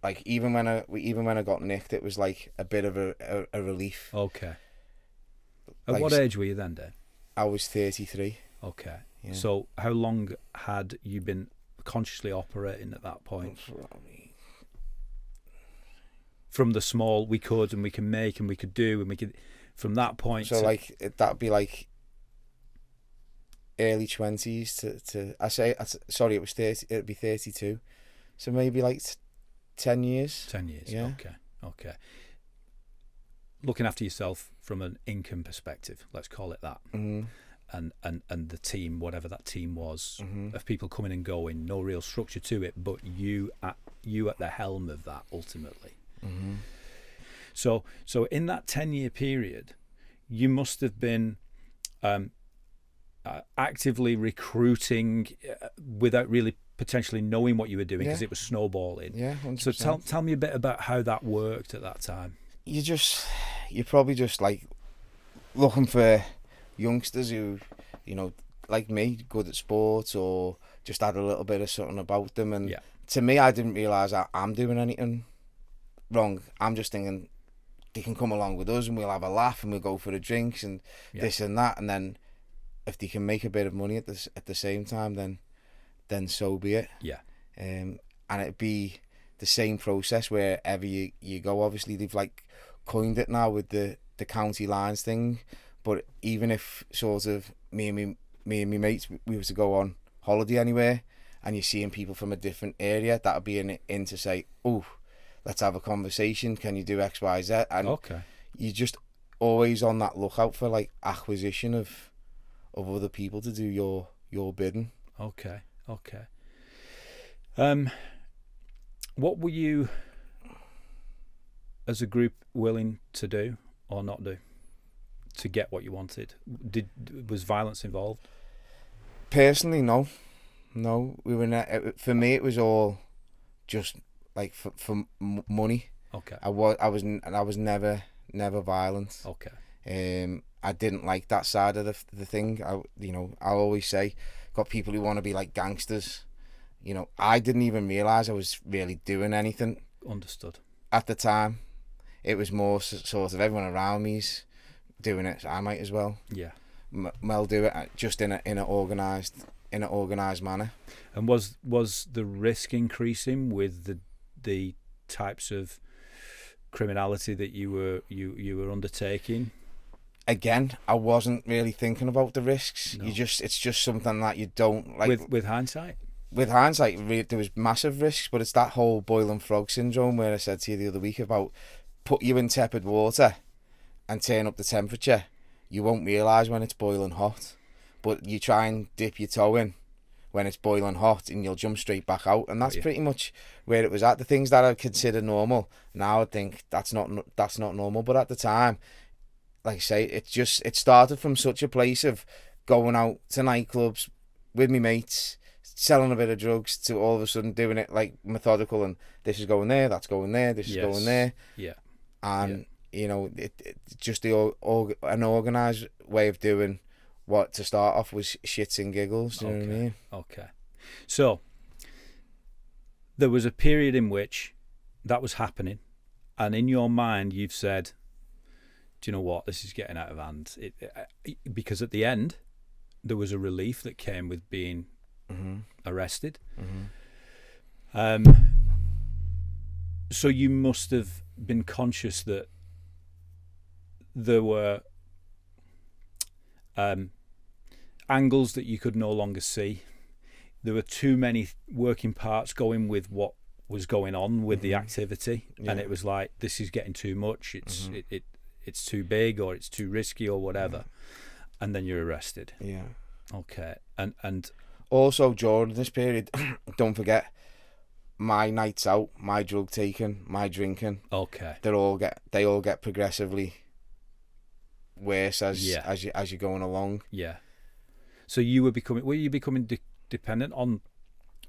like, even when I got nicked, it was like a bit of a relief. Okay. At what age were you then, Dave? I was 33. Okay. Yeah. So how long had you been consciously operating at that point? From the small, we could make and we could do and we could, from that point. So like that'd be like early 20s to sorry, it was 30. It'd be 32. So maybe like 10 years. 10 years. Yeah. Okay. Looking after yourself from an income perspective, let's call it that. Mm-hmm. And the team, whatever that team was, mm-hmm. of people coming and going, no real structure to it, but you at the helm of that ultimately. Mm-hmm. So in that 10-year period, you must have been actively recruiting without really potentially knowing what you were doing, because it was snowballing. Yeah, 100%. So tell me a bit about how that worked at that time. You're probably just like looking for youngsters who, you know, like me, good at sports or just had a little bit of something about them. And to me, I didn't realise I'm doing anything wrong. I'm just thinking they can come along with us and we'll have a laugh and we'll go for the drinks and this and that. And then if they can make a bit of money at the same time, then so be it. Yeah. And it'd be the same process wherever you go. Obviously, they've like coined it now with the county lines thing. But even if sort of me and my mates, we were to go on holiday anywhere and you're seeing people from a different area, that would be in to say, oh, let's have a conversation. Can you do X, Y, Z? And you're just always on that lookout for like acquisition of other people to do your bidding. Okay. What were you, as a group, willing to do or not do to get what you wanted? Was violence involved? Personally, no. We were for me, it was all just like for money. Okay. I was never violent. Okay. I didn't like that side of the thing. I'll always say, got people who want to be like gangsters. You know, I didn't even realise I was really doing anything. Understood. At the time, it was more sort of everyone around me's doing it, so I might as well. Yeah. Well, do it just in an organised manner. And was the risk increasing with the types of criminality that you were undertaking? Again, I wasn't really thinking about the risks. No. It's just something that you don't like. With hindsight. With hindsight, there was massive risks, but it's that whole boiling frog syndrome where I said to you the other week about put you in tepid water and turn up the temperature. You won't realise when it's boiling hot, but you try and dip your toe in when it's boiling hot and you'll jump straight back out. And that's pretty much where it was at. The things that I consider normal now, I think that's not normal. But at the time, like I say, it started from such a place of going out to nightclubs with me mates, selling a bit of drugs, to all of a sudden doing it like methodical, and this is going there, that's going there, this is going there. Yeah. And you know, it just an organised way of doing what to start off was shits and giggles. You know what I mean? Okay. So there was a period in which that was happening, and in your mind you've said, do you know what, this is getting out of hand. Because at the end there was a relief that came with being arrested. So you must have been conscious that there were angles that you could no longer see. there were too many working parts going with what was going on with the activity, and it was like, this is getting too much. It's it's too big, or it's too risky, or whatever, and then you're arrested. Yeah. Okay. And also during this period, don't forget, my nights out, my drug taking, my drinking. Okay. They all get progressively worse as you're going along. Yeah. So were you becoming dependent on?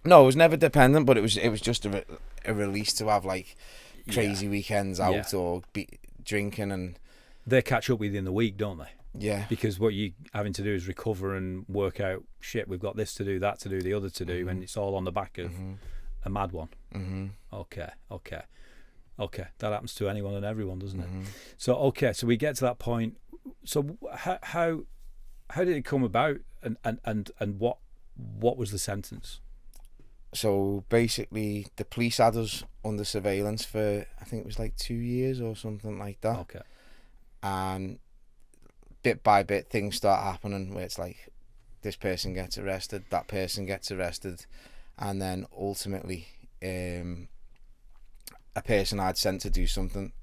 No, it was never dependent, but it was just a release to have like crazy weekends out or be drinking, and they catch up with you in the week, don't they? Yeah. Because what you having to do is recover and work out, shit, we've got this to do, that to do, the other to do, and it's all on the back of a mad one. Okay. That happens to anyone and everyone, doesn't it? So so we get to that point. So how did it come about, and what was the sentence? So basically, the police had us under surveillance for, I think it was like 2 years or something like that. Okay. And bit by bit, things start happening where it's like, this person gets arrested, that person gets arrested, and then ultimately, a person I'd sent to do something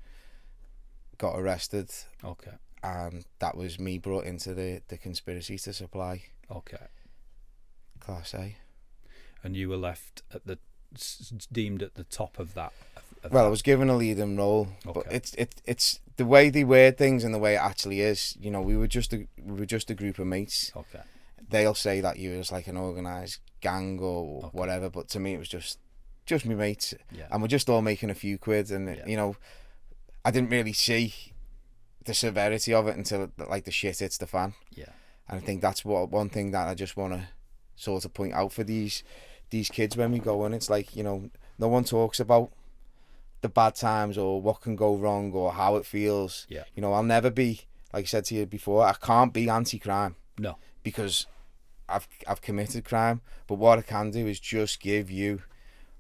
got arrested. Okay. And that was me brought into the conspiracy to supply. Okay. Class A. And you were left deemed at the top of that. Well, I was given a leading role, but Okay. it's the way they word things and the way it actually is. You know, we were just a group of mates. Okay. They'll say that you was like an organised gang or whatever, but to me it was just me mates, and we're just all making a few quid, and you know, I didn't really see the severity of it until like the shit hits the fan. Yeah. And I think that's one thing that I just want to sort of point out for these kids when we go in. It's like, you know, no one talks about the bad times or what can go wrong or how it feels. Yeah. You know, I'll never be, like I said to you before, I can't be anti-crime. No. Because I've committed crime. But what I can do is just give you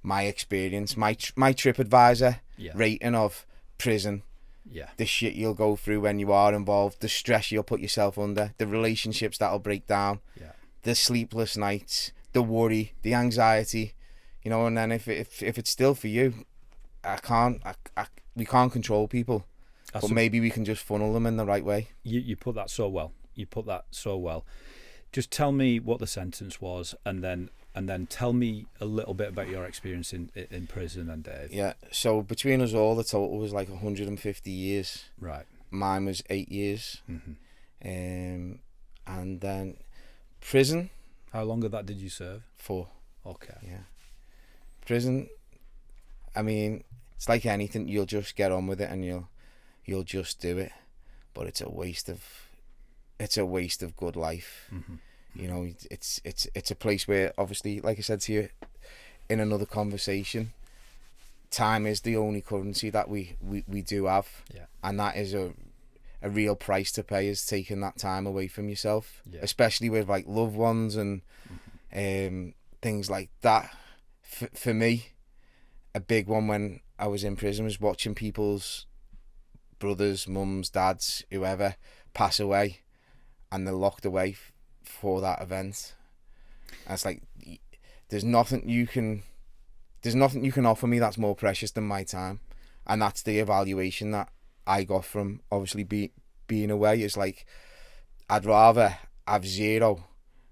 my experience, my TripAdvisor rating of prison. Yeah. The shit you'll go through when you are involved, the stress you'll put yourself under, the relationships that'll break down, the sleepless nights, the worry, the anxiety, you know. And then if it's still for you, we can't control people, but maybe we can just funnel them in the right way. You put that so well. Just tell me what the sentence was, and then tell me a little bit about your experience in prison then, Dave. Yeah, so between us all, the total was like 150 years. Right. Mine was 8 years. And then prison. How long of that did you serve? 4. Okay. Yeah. Prison, I mean, it's like anything, you'll just get on with it and you'll just do it. But it's a waste of good life. You know, it's a place where, obviously, like I said to you in another conversation, time is the only currency that we do have. Yeah. And that is a real price to pay, is taking that time away from yourself, especially with like loved ones and things like that. For me, a big one when I was in prison was watching people's brothers, mums, dads, whoever pass away, and they're locked away for that event. And it's like, there's nothing you can offer me that's more precious than my time. And that's the evaluation that I got from obviously being away. Is like, I'd rather have 0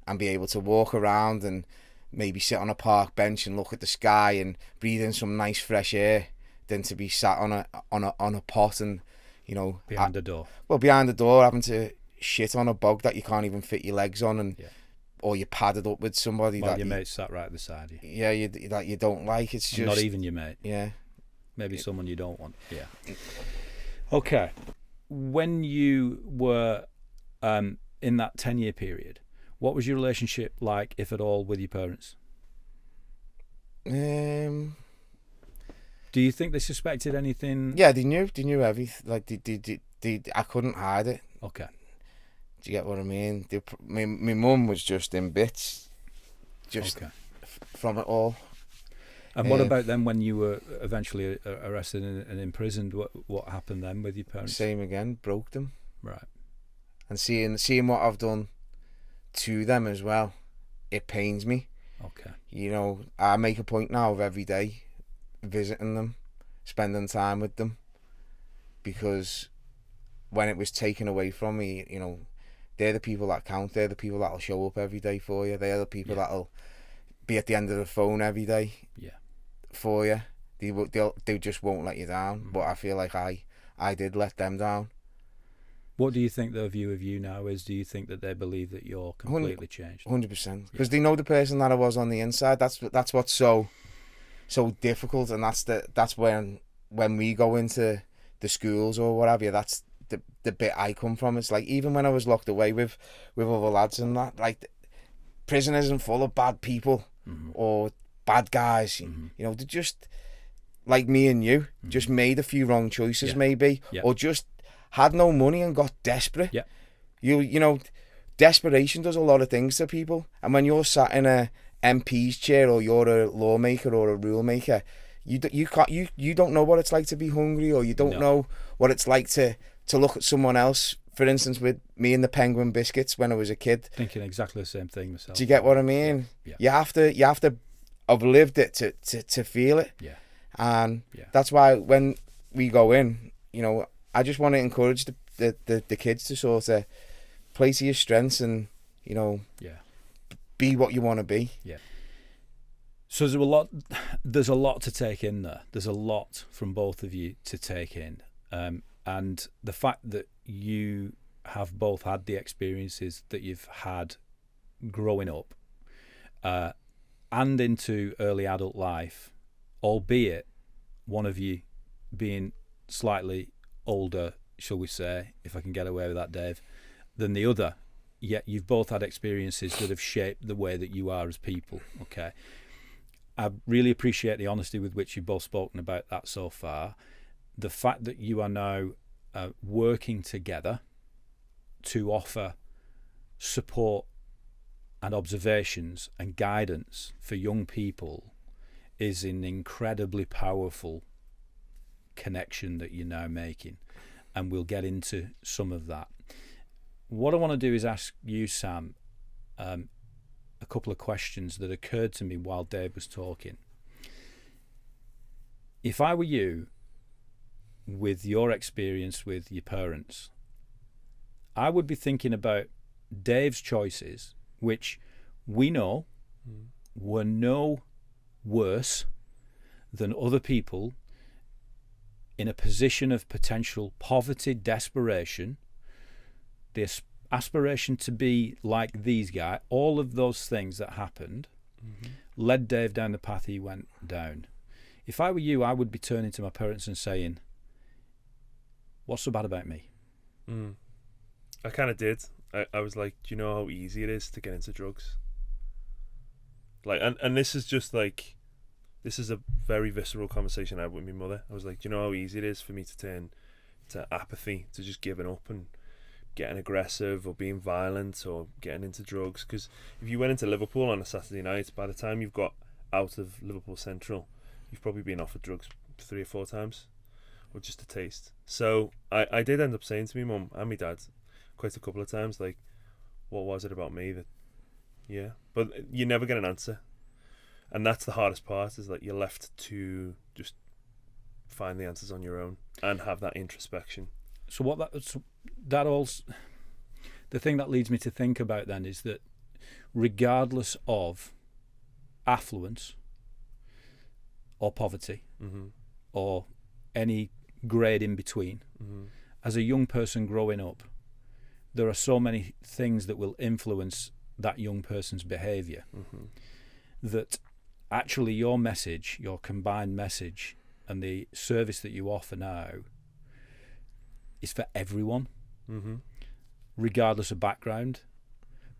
and be able to walk around and maybe sit on a park bench and look at the sky and breathe in some nice fresh air than to be sat on a pot and, you know, behind the door. Well, behind the door, having to shit on a bog that you can't even fit your legs on, and or you're padded up with somebody that your mate sat right at the side of you. Yeah, that you don't like. It's just not even your mate. Yeah, maybe someone you don't want. Yeah. Okay. When you were in that 10-year period, what was your relationship like, if at all, with your parents? Do you think they suspected anything? Yeah, they knew everything. Like they I couldn't hide it. Okay. Do you get what I mean? My mum was just in bits, from it all. And what about then when you were eventually arrested and imprisoned? What happened then with your parents? Same again, broke them. Right. And seeing what I've done to them as well, it pains me. Okay. You know, I make a point now of every day visiting them, spending time with them, because when it was taken away from me, you know, they're the people that count. They're the people that'll show up every day for you. They're the people that'll be at the end of the phone every day for you. They just won't let you down. But I feel like I did let them down. What do you think their view of you now is? Do you think that they believe that you're completely changed? 100%. Because they know the person that I was on the inside. That's what's so difficult, and that's when we go into the schools or what have you. That's the bit I come from. It's like, even when I was locked away with other lads and that, like, prison isn't full of bad people or bad guys. You know, they're just like me and you, just made a few wrong choices maybe, or just had no money and got desperate. You know, desperation does a lot of things to people, and when you're sat in a MP's chair, or you're a lawmaker or a rule maker, you don't know what it's like to be hungry, or you don't know what it's like to look at someone else. For instance, with me and the Penguin biscuits when I was a kid, thinking exactly the same thing myself. Do you get what I mean? You have to have lived it to feel it. And that's why when we go in, you know, I just want to encourage the kids to sort of play to your strengths and, you know, be what you want to be. So there's a lot to take in there. There's a lot from both of you to take in. And the fact that you have both had the experiences that you've had growing up and into early adult life, albeit one of you being slightly older, shall we say, if I can get away with that, Dave, than the other, yet you've both had experiences that have shaped the way that you are as people. Okay, I really appreciate the honesty with which you've both spoken about that so far. The fact that you are now working together to offer support and observations and guidance for young people is an incredibly powerful connection that you're now making, and we'll get into some of that. What I want to do is ask you, Sam, a couple of questions that occurred to me while Dave was talking. If I were you, with your experience with your parents, I would be thinking about Dave's choices, which we know were no worse than other people in a position of potential poverty, desperation, the aspiration to be like these guys. All of those things that happened led Dave down the path he went down. If I were you, I would be turning to my parents and saying, what's so bad about me? I kind of did. I was like, do you know how easy it is to get into drugs? Like, and this is just like, this is a very visceral conversation I had with my mother. I was like, do you know how easy it is for me to turn to apathy, to just giving up and getting aggressive or being violent or getting into drugs? Because if you went into Liverpool on a Saturday night, by the time you've got out of Liverpool Central, you've probably been offered drugs 3 or 4 times, or just a taste. So I did end up saying to my mum and my dad quite a couple of times, like, what was it about me that, but you never get an answer. And that's the hardest part, is that you're left to just find the answers on your own and have that introspection. So the thing that leads me to think about then is that regardless of affluence or poverty or any grade in between, as a young person growing up, there are so many things that will influence that young person's behaviour that actually your message, your combined message, and the service that you offer now is for everyone, regardless of background,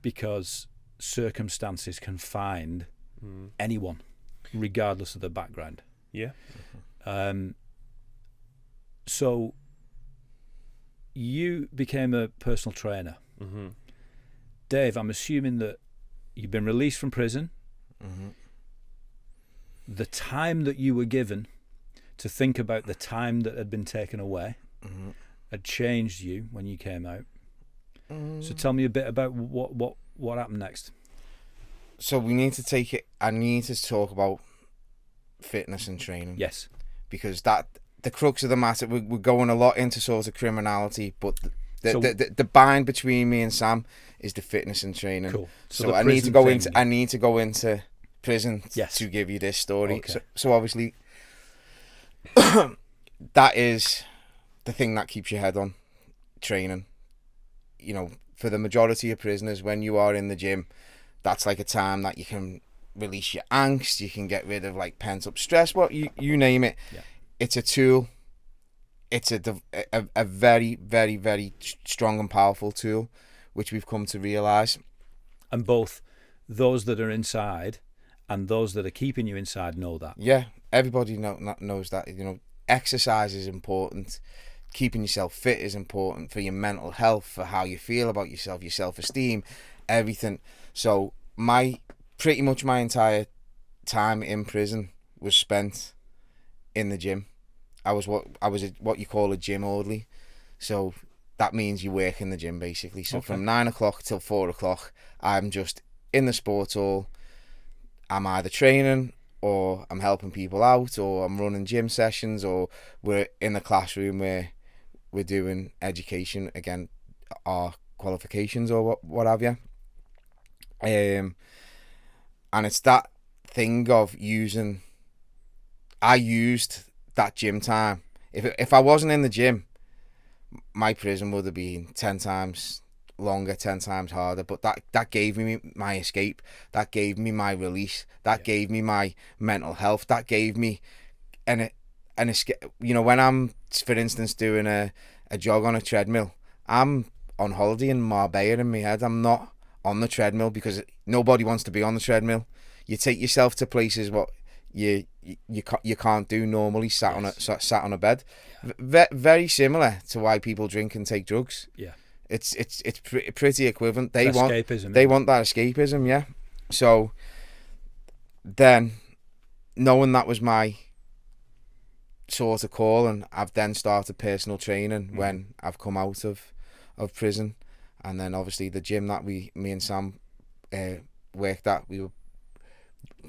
because circumstances can find anyone, regardless of their background. So you became a personal trainer. Dave, I'm assuming that you've been released from prison. The time that you were given to think about the time that had been taken away had changed you when you came out. So tell me a bit about what happened next. So we need to take it. I need to talk about fitness and training. Yes, because that the crux of the matter. We're going a lot into sort of criminality, but the bind between me and Sam is the fitness and training. Cool. So I need to go into. I need to go into prison to give you this story. Okay. So obviously, that is the thing that keeps your head on. Training. You know, for the majority of prisoners, when you are in the gym, that's like a time that you can release your angst, you can get rid of like pent up stress, you name it. Yeah. It's a tool. It's a very, very, very strong and powerful tool, which we've come to realise. And both those that are inside and those that are keeping you inside know that. Yeah, everybody knows that. You know, exercise is important. Keeping yourself fit is important for your mental health, for how you feel about yourself, your self-esteem, everything. So pretty much my entire time in prison was spent in the gym. I was what you call a gym orderly. So that means you work in the gym basically. So from 9 o'clock till 4 o'clock, I'm just in the sports hall. I'm either training or I'm helping people out or I'm running gym sessions or we're in the classroom where we're doing education, again, our qualifications or what have you. And it's that thing of I used that gym time. If I wasn't in the gym, my prison would have been 10 times longer, 10 times harder. But that gave me my escape. That gave me my release. That gave me my mental health. That gave me an escape. You know, when I'm, for instance, doing a jog on a treadmill, I'm on holiday in Marbella in my head. I'm not on the treadmill because nobody wants to be on the treadmill. You take yourself to places what you can't do normally sat on a bed. Very similar to why people drink and take drugs. Yeah, it's pretty equivalent. They want that escapism. Yeah. So then, knowing that was my sort of call, and I've then started personal training when I've come out of prison, and then obviously the gym that me and Sam worked at, we were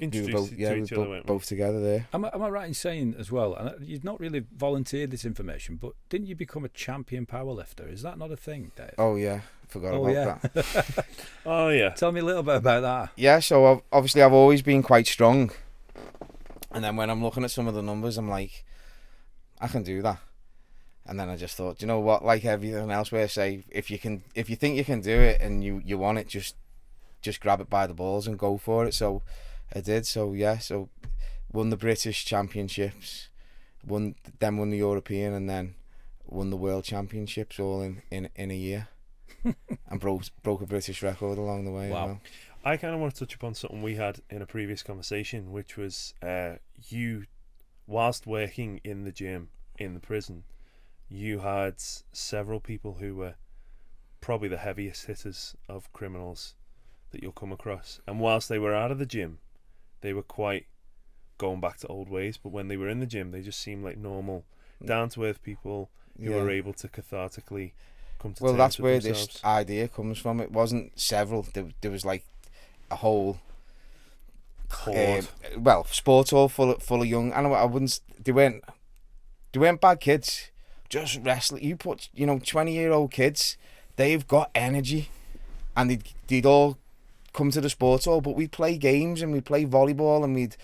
both together there. Am I right in saying as well, and you've not really volunteered this information, but didn't you become a champion powerlifter? Is that not a thing, Dave? Oh yeah, forgot about that. Oh yeah. Tell me a little bit about that. Yeah, so obviously I've always been quite strong, and then when I'm looking at some of the numbers, I'm like, I can do that. And then I just thought, you know what, like everything else where I say, if you think you can do it and you want it, just grab it by the balls and go for it. So I did. So yeah, so won the British Championships, won the European, and then won the World Championships all in a year. And broke a British record along the way. Wow. You know? I kind of want to touch upon something we had in a previous conversation, which was you, whilst working in the gym in the prison, you had several people who were probably the heaviest hitters of criminals that you'll come across. And whilst they were out of the gym, they were quite going back to old ways. But when they were in the gym, they just seemed like normal, down-to-earth people who were able to cathartically come to terms with themselves. Well, that's where this idea comes from. It wasn't several. There was like a whole sports hall full of young. I wouldn't. They weren't bad kids. Just wrestling. You put 20-year-old kids. They've got energy, and they'd all come to the sports hall. But we'd play games and we'd play volleyball and we'd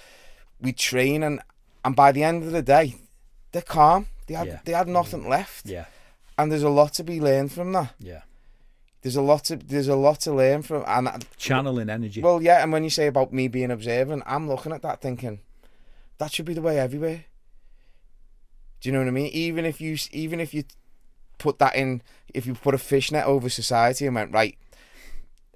train and by the end of the day, they're calm. They had nothing left. Yeah. And there's a lot to be learned from that. Yeah. There's a lot to learn from, and channeling energy. Well, yeah, and when you say about me being observant, I'm looking at that thinking that should be the way everywhere. Do you know what I mean? Even if you put that in, if you put a fishnet over society and went, right,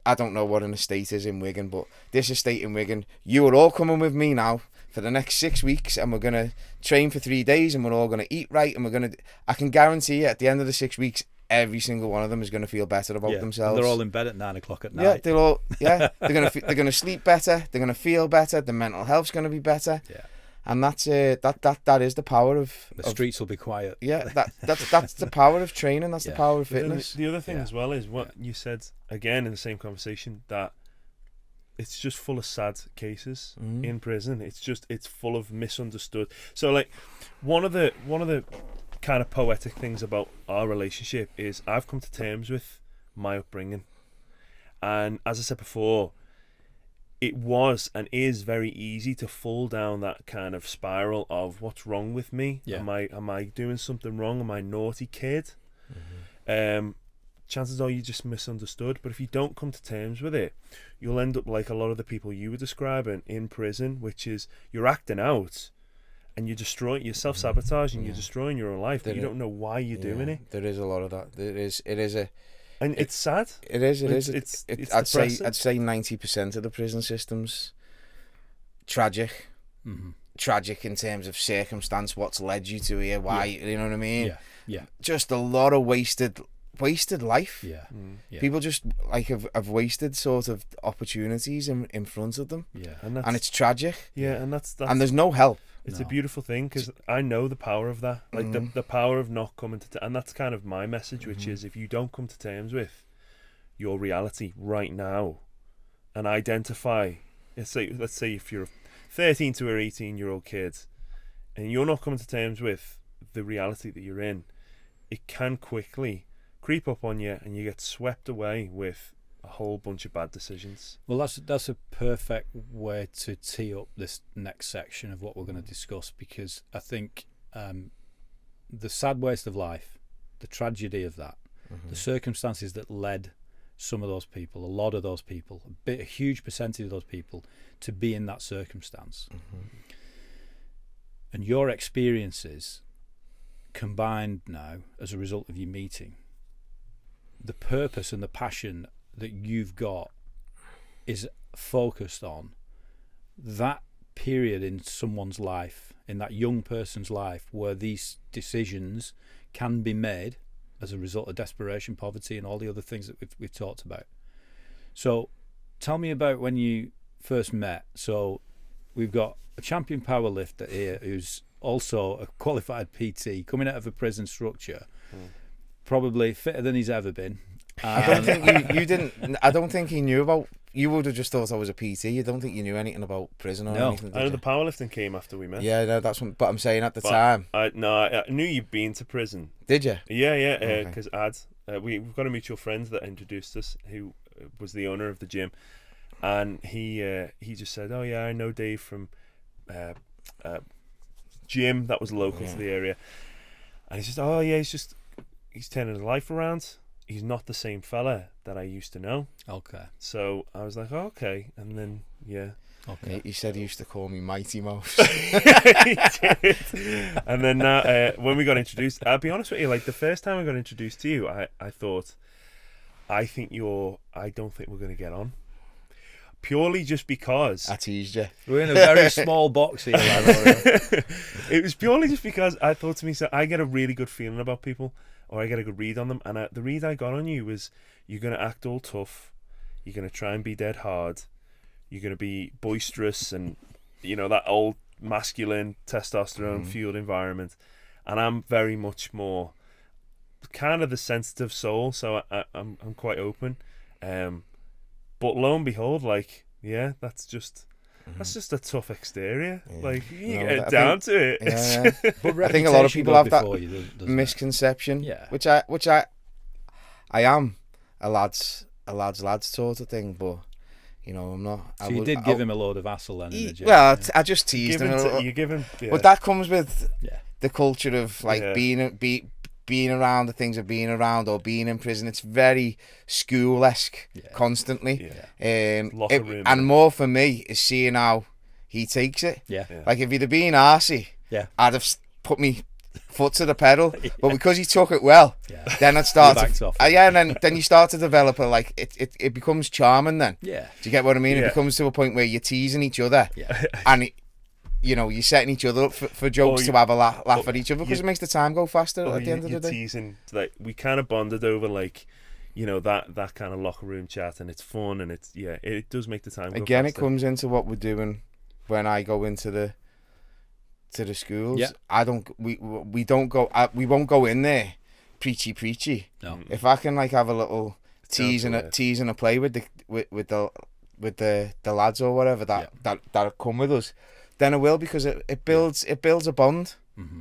I don't know what an estate is in Wigan, but this estate in Wigan, you are all coming with me now for the next 6 weeks, and we're going to train for 3 days, and we're all going to eat right, and I can guarantee you at the end of the 6 weeks, every single one of them is going to feel better about themselves. And they're all in bed at 9 o'clock at night. They're going to sleep better, they're going to feel better, the mental health's going to be better. Yeah. And that's that is the power of the streets will be quiet. Yeah, that's the power of training. That's the power of fitness. The other thing as well is what you said again in the same conversation, that it's just full of sad cases in prison. It's full of misunderstood. So like one of the kind of poetic things about our relationship is I've come to terms with my upbringing, and as I said before, it was and is very easy to fall down that kind of spiral of what's wrong with me. Am I doing something wrong? Am I a naughty kid? Chances are you just misunderstood. But if you don't come to terms with it, you'll end up like a lot of the people you were describing in prison, which is you're acting out and you're self-sabotaging, you're destroying your own life, but you don't know why you're doing it. There is a lot of that. It's sad. It is. It's I'd say 90% of the prison system's tragic. Tragic in terms of circumstance, what's led you to here, why, you know what I mean? Yeah. Just a lot of wasted life. Yeah. People just like have wasted sort of opportunities in front of them. Yeah. And it's tragic. Yeah, and that's and there's no help. It's a beautiful thing because I know the power of that, like the power of not coming to and that's kind of my message, which is if you don't come to terms with your reality right now and identify, let's say if you're a 13 to an 18-year-old kid and you're not coming to terms with the reality that you're in, it can quickly creep up on you and you get swept away with a whole bunch of bad decisions. Well, that's a perfect way to tee up this next section of what we're going to discuss, because I think the sad waste of life, the tragedy of that, the circumstances that led some of those people, a lot of those people, a huge percentage of those people to be in that circumstance, and your experiences combined now as a result of your meeting, the purpose and the passion that you've got is focused on that period in someone's life, in that young person's life, where these decisions can be made as a result of desperation, poverty, and all the other things that we've talked about. So tell me about when you first met. So we've got a champion powerlifter here who's also a qualified PT coming out of a prison structure, probably fitter than he's ever been. I don't think you didn't. I don't think he knew about. You would have just thought I was a PT. You don't think you knew anything about prison or anything? I know the powerlifting came after we met. Yeah, no, that's what. But I'm saying at the time. I knew you'd been to prison. Did you? Yeah. Because we've got a mutual friend that introduced us, who was the owner of the gym, and he just said, "Oh yeah, I know Dave from gym that was local to the area," and he says, "Oh yeah, he's turning his life around. He's not the same fella that I used to know." Okay. So I was like, oh, okay. And then, Okay. He said he used to call me Mighty Mouse. He did. And then when we got introduced, I'll be honest with you, like the first time I got introduced to you, I thought, I don't think we're going to get on. Purely just because... I teased you. We're in a very small box here. It was purely just because I thought to myself, I get a really good feeling about people, or I get a good read on them, and the read I got on you was you're going to act all tough, you're going to try and be dead hard, you're going to be boisterous and, that old masculine testosterone-fueled environment, and I'm very much more kind of the sensitive soul, so I'm quite open, but lo and behold, that's just a tough exterior. Yeah. Like you get down to it. Yeah. But I think a lot of people have that misconception. Yeah. Which I am a lads sort of thing, but I'm not. So you did give him a load of hassle then in the gym. Well, I just teased him. You give him, but that comes with the culture of being around the things of being around or being in prison. It's very school-esque constantly. And more for me is seeing how he takes it. Like if he'd have been arsey, I'd have put me foot to the pedal. But because he took it well, then I'd start and then you start to develop it becomes charming then. Do you get what I mean? It becomes to a point where you're teasing each other and you're setting each other up for jokes to have a laugh at each other because it makes the time go faster at the end of the day. Teasing, we kind of bonded over that kind of locker room chat, and it's fun, and it's it does make the time go again faster. It comes into what we're doing when I go into the schools. We won't go in there preachy. No. If I can have a little tease and a play with the the lads or whatever that come with us, then I will, because it builds a bond. Mm-hmm.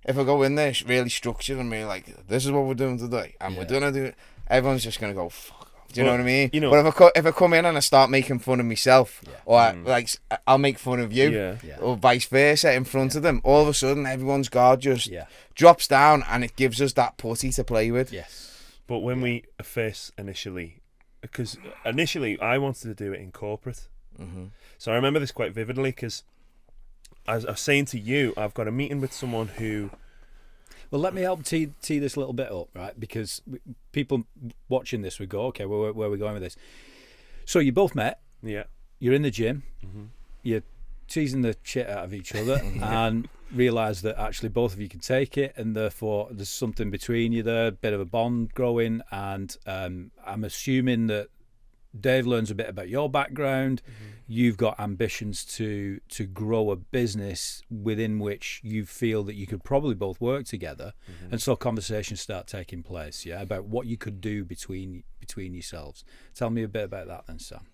If I go in there really structured and be like, this is what we're doing today, and we're gonna do it, everyone's just gonna go, fuck off. Do you know what I mean? You know, but if I come in and I start making fun of myself, or I'll make fun of you, or vice versa in front of them, all of a sudden everyone's guard just drops down, and it gives us that putty to play with. Yes. But when we first because initially I wanted to do it in corporate. Mm-hmm. So I remember this quite vividly, because as I was saying to you, I've got a meeting with someone who... Well, let me help tee this a little bit up, right? Because people watching this would go, okay, where are we going with this? So you both met. Yeah. You're in the gym. Mm-hmm. You're teasing the shit out of each other and realise that actually both of you can take it, and therefore there's something between you there, a bit of a bond growing. And I'm assuming that Dave learns a bit about your background. Mm-hmm. You've got ambitions to grow a business within which you feel that you could probably both work together. Mm-hmm. And so conversations start taking place, about what you could do between yourselves. Tell me a bit about that then, Sam.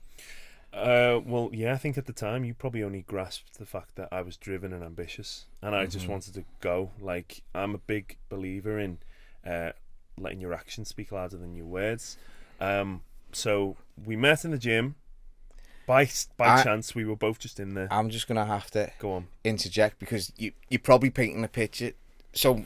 Well, yeah, I think at the time you probably only grasped the fact that I was driven and ambitious, and I just wanted to go. Like, I'm a big believer in letting your actions speak louder than your words. So we met in the gym. By chance, we were both just in there. I'm just gonna have to go on interject, because you're probably painting a picture. So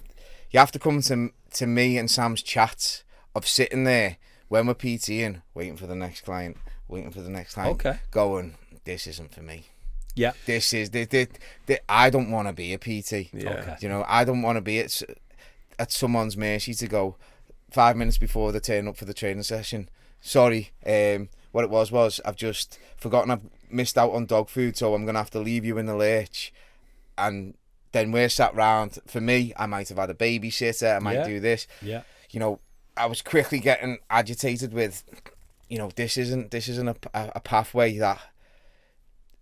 you have to come to me and Sam's chats of sitting there when we're PTing, waiting for the next client, Okay. going, this isn't for me. Yeah. This is I don't want to be a PT. Yeah. Okay. You know, I don't want to be at someone's mercy to go 5 minutes before they turn up for the training session. Sorry, what it was I've just forgotten, I've missed out on dog food, so I'm gonna have to leave you in the lurch. And then we're sat round. For me, I might have had a babysitter, I might do this. Yeah. You know, I was quickly getting agitated with, you know, this isn't a pathway that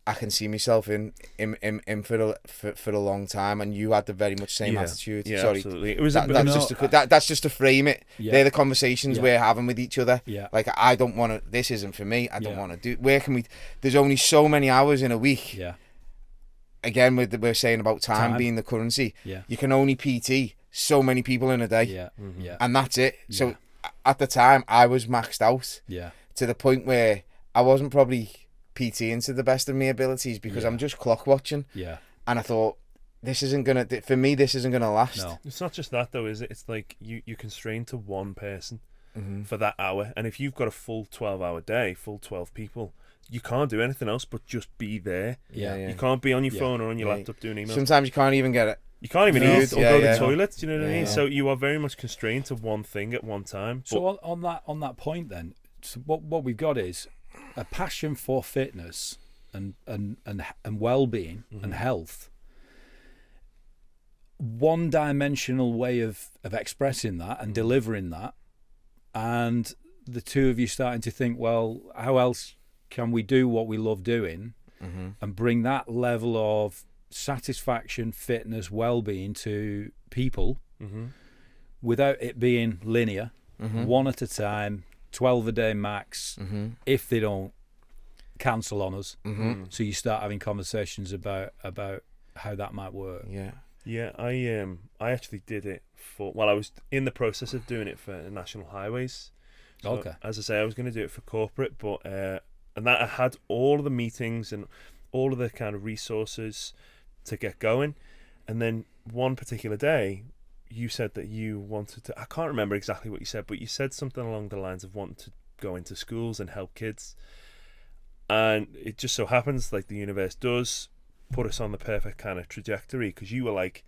I can see myself in for a long time. And you had the very much same attitude. Yeah, Sorry, absolutely. It was that's just to frame it. Yeah. They're the conversations we're having with each other. Yeah. Like, I don't want to. This isn't for me. I don't want to do. Where can we? There's only so many hours in a week. Yeah. Again, we're saying about time being the currency. Yeah. You can only PT so many people in a day. Yeah. Mm-hmm. Yeah. And that's it. So at the time, I was maxed out. Yeah. To the point where I wasn't probably PTing to the best of my abilities, because I'm just clock watching. Yeah. And I thought, this isn't gonna last. No. It's not just that though, is it? It's like you're constrained to one person for that hour, and if you've got a full 12-hour day, full 12 people, you can't do anything else but just be there. Yeah. You can't be on your phone or on your laptop doing emails. Sometimes you can't even get it. You can't even eat or go to the toilet. Do you know what I mean? Yeah. So you are very much constrained to one thing at one time. So on that point then, so what we've got is a passion for fitness and well-being and health. One-dimensional way of expressing that and delivering that, and the two of you starting to think, well, how else can we do what we love doing and bring that level of satisfaction, fitness, well-being to people without it being linear, one at a time, 12 a day max, if they don't cancel on us. So you start having conversations about how that might work. Yeah, I actually did it I was in the process of doing it for National Highways. So, okay. As I say, I was going to do it for corporate, but and that I had all of the meetings and all of the kind of resources to get going. And then one particular day, you said that you wanted to, I can't remember exactly what you said, but you said something along the lines of wanting to go into schools and help kids. And it just so happens, like the universe does, put us on the perfect kind of trajectory, because you were like,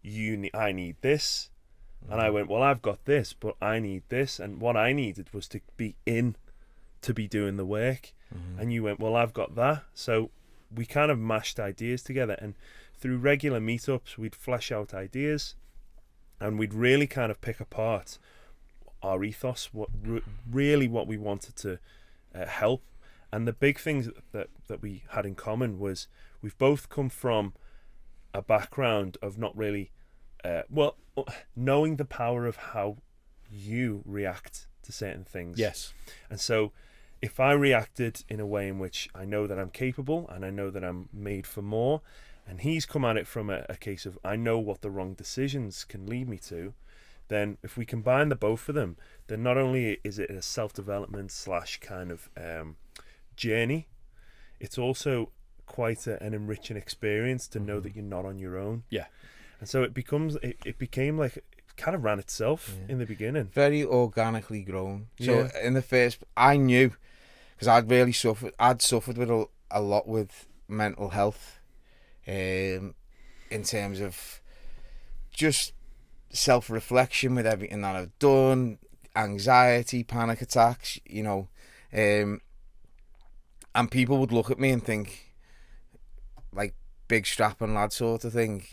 I need this. And I went, well, I've got this, but I need this. And what I needed was to be doing the work. And you went, well, I've got that. So we kind of mashed ideas together, and through regular meetups, we'd flesh out ideas, and we'd really kind of pick apart our ethos, what we wanted to help. And the big things that we had in common was we've both come from a background of not really, knowing the power of how you react to certain things. Yes. And so if I reacted in a way in which I know that I'm capable and I know that I'm made for more, and he's come at it from a case of I know what the wrong decisions can lead me to, then if we combine the both of them, then not only is it a self-development / kind of journey, it's also quite an enriching experience to know that you're not on your own. Yeah. And so it became like, it kind of ran itself in the beginning. Very organically grown. So in the first, I knew, because I'd suffered with a lot with mental health, in terms of just self-reflection with everything that I've done, anxiety, panic attacks, you know, and people would look at me and think, like, big strapping lad sort of thing,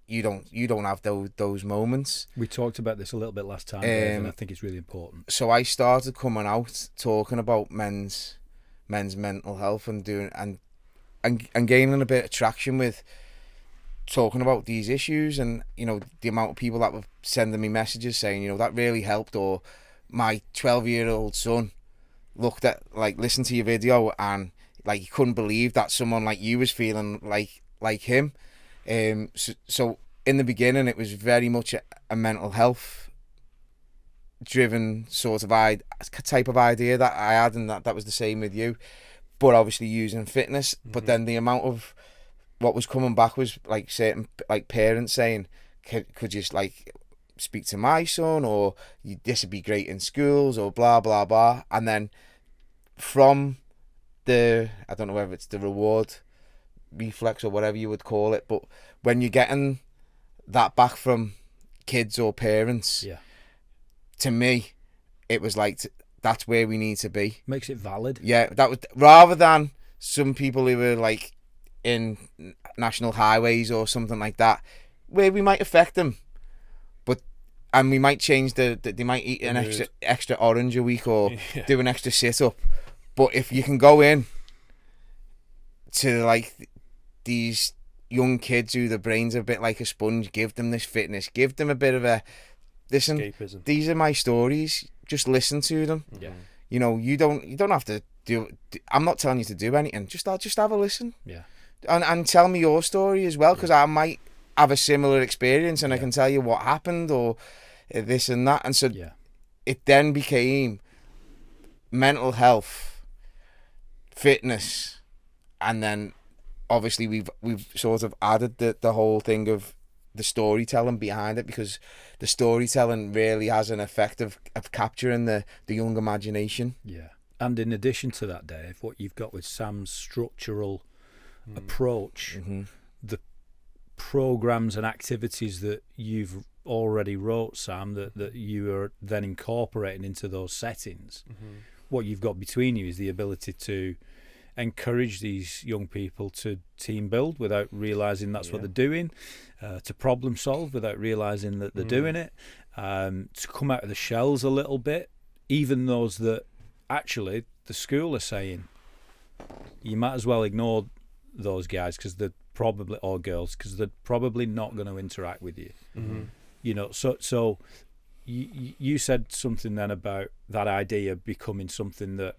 you don't have those moments. We talked about this a little bit last time, Dave, and I think it's really important. So I started coming out talking about men's mental health and gaining a bit of traction with talking about these issues, and you know, the amount of people that were sending me messages saying, you know, that really helped, or my 12-year-old son listened to your video and like he couldn't believe that someone like you was feeling like him. So in the beginning it was very much a mental health driven sort of type of idea that I had, and that was the same with you, but obviously using fitness. But then the amount of what was coming back was like certain like parents saying, could you like speak to my son, or this would be great in schools, or blah blah blah. And then from I don't know whether it's the reward reflex or whatever you would call it, but when you're getting that back from kids or parents, to me it was like, that's where we need to be. Makes it valid. Yeah, that was, rather than some people who were like in national highways or something like that, where we might affect them, and we might change they might eat an extra orange a week, or do an extra sit up. But if you can go in to like these young kids who the brains are a bit like a sponge, give them this fitness, give them a bit of a listen. Escapism. These are my stories. Just listen to them. Yeah. You know, you don't have to do. I'm not telling you to do anything. Just have a listen. Yeah. And tell me your story as well, because I might have a similar experience, and I can tell you what happened, or this and that. And so it then became mental health, fitness, and then obviously we've sort of added the whole thing of the storytelling behind it, because the storytelling really has an effect of capturing the young imagination. Yeah. And in addition to that, Dave, what you've got with Sam's structural approach, the programs and activities that you've already wrote, Sam, that you are then incorporating into those settings, what you've got between you is the ability to encourage these young people to team build without realising that's what they're doing, to problem solve without realising that they're doing it, to come out of the shells a little bit, even those that actually the school are saying you might as well ignore those guys because they're probably, or girls, because they're probably not going to interact with you. You know, so you said something then about that idea becoming something that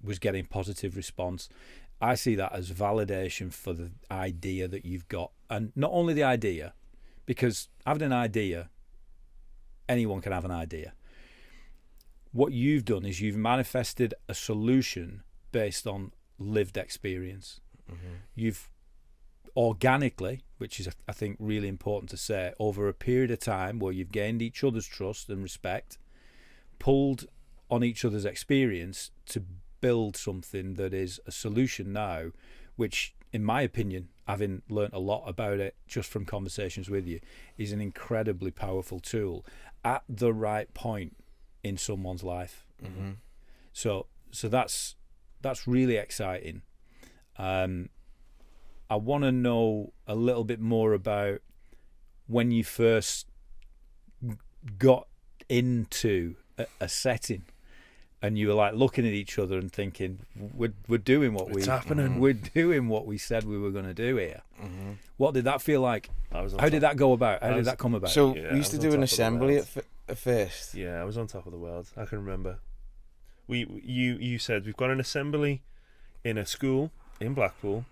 was getting positive response. I see that as validation for the idea that you've got, and not only the idea, because having an idea, anyone can have an idea. What you've done is you've manifested a solution based on lived experience. You've organically, which is I think really important to say, over a period of time where you've gained each other's trust and respect, pulled on each other's experience to build something that is a solution now, which in my opinion, having learnt a lot about it just from conversations with you, is an incredibly powerful tool at the right point in someone's life. So that's really exciting. I want to know a little bit more about when you first got into a setting and you were like looking at each other and thinking, we're doing what we're doing what we said we were going to do here. What did that feel like? How did that go about? How did that come about? So we used to do an assembly at first. Yeah, I was on top of the world. I can remember. You said we've got an assembly in a school in Blackpool.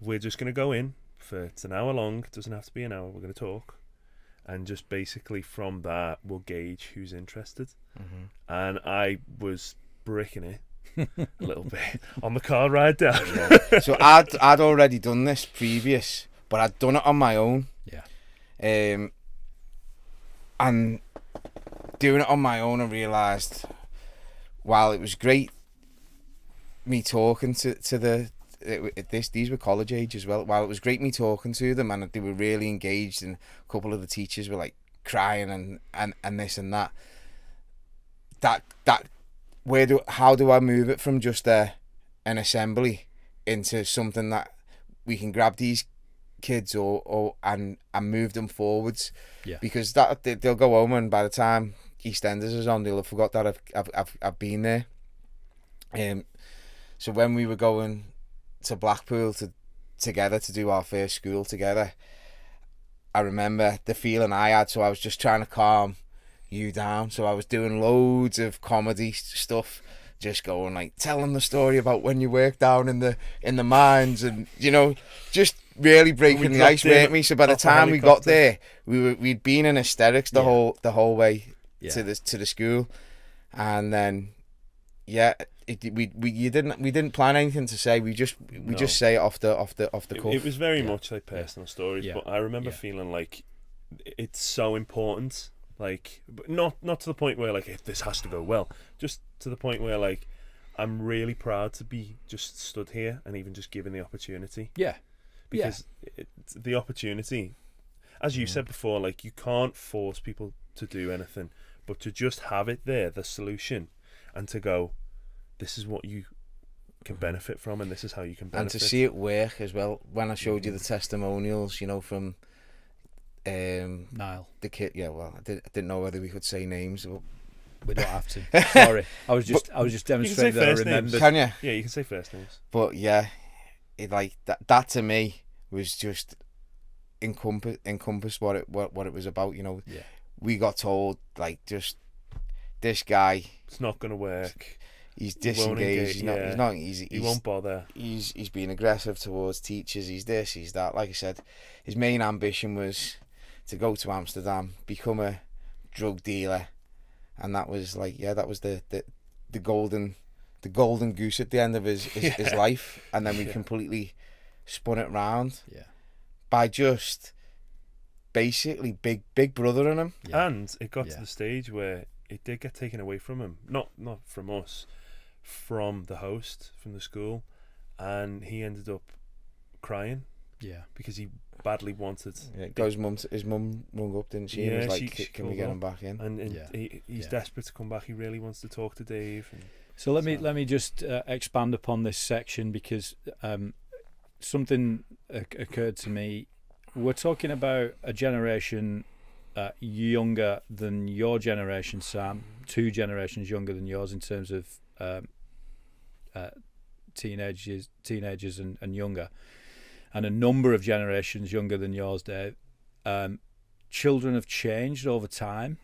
We're just going to go in it's an hour long. It doesn't have to be an hour. We're going to talk, and just basically from that we'll gauge who's interested. And I was bricking it a little bit on the car ride down. So I'd already done this previous, but I'd done it on my own. And doing it on my own, I realised, while it was great me talking to these were college age as well, while it was great me talking to them and they were really engaged, and a couple of the teachers were like crying and this and that how do I move it from just an assembly into something that we can grab these kids and move them forwards? Because that they'll go home, and by the time EastEnders is on, they'll have forgot that I've been there. So when we were going to Blackpool together to do our first school together, I remember the feeling I had. So I was just trying to calm you down. So I was doing loads of comedy stuff, just going like telling the story about when you work down in the mines, and just really breaking the ice, weren't we? So by the time we got there, we'd been in hysterics the whole way to the school, and then we didn't plan anything to say. We just say it off the cuff. It was very much like personal stories, but I remember feeling like it's so important. Like, but not to the point where like if this has to go well, just to the point where like I'm really proud to be just stood here and even just given the opportunity. Because the opportunity, as you said before, like you can't force people to do anything, but to just have it there, the solution, and to go, this is what you can benefit from, and this is how you can benefit. And to see it work as well. When I showed you the testimonials, from Niall, the kid. I didn't know whether we could say names. We don't have to. Sorry, I was just demonstrating that I remembered. Can you? Yeah, you can say first names. But it like that to me was just encompassed what it was about. We got told like just this guy. It's not going to work. He's disengaged. He won't bother. He's been aggressive towards teachers. He's this. He's that. Like I said, his main ambition was to go to Amsterdam, become a drug dealer, and that was like that was the golden goose at the end of his life. And then we completely spun it round by just basically big brothering him. And it got to the stage where it did get taken away from him, not from us, from the host, from the school, and he ended up crying. Because he badly wanted. His mum rung up, didn't she? And was like, "Can we get him back in?" And he's desperate to come back. He really wants to talk to Dave. So let me just expand upon this section, because something occurred to me. We're talking about a generation younger than your generation, Sam. 2 generations younger than yours in terms of teenagers and younger, and a number of generations younger than yours, Dave. Children have changed over time.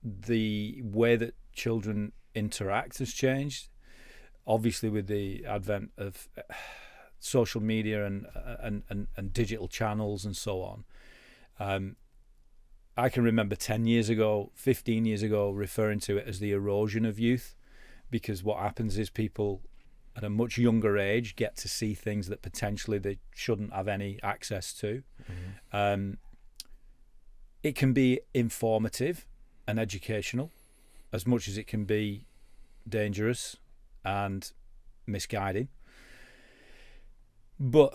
The way that children interact has changed, obviously with the advent of social media and digital channels and so on. I can remember 10 years ago, 15 years ago, referring to it as the erosion of youth, because what happens is people at a much younger age get to see things that potentially they shouldn't have any access to. It can be informative and educational as much as it can be dangerous and misguiding. But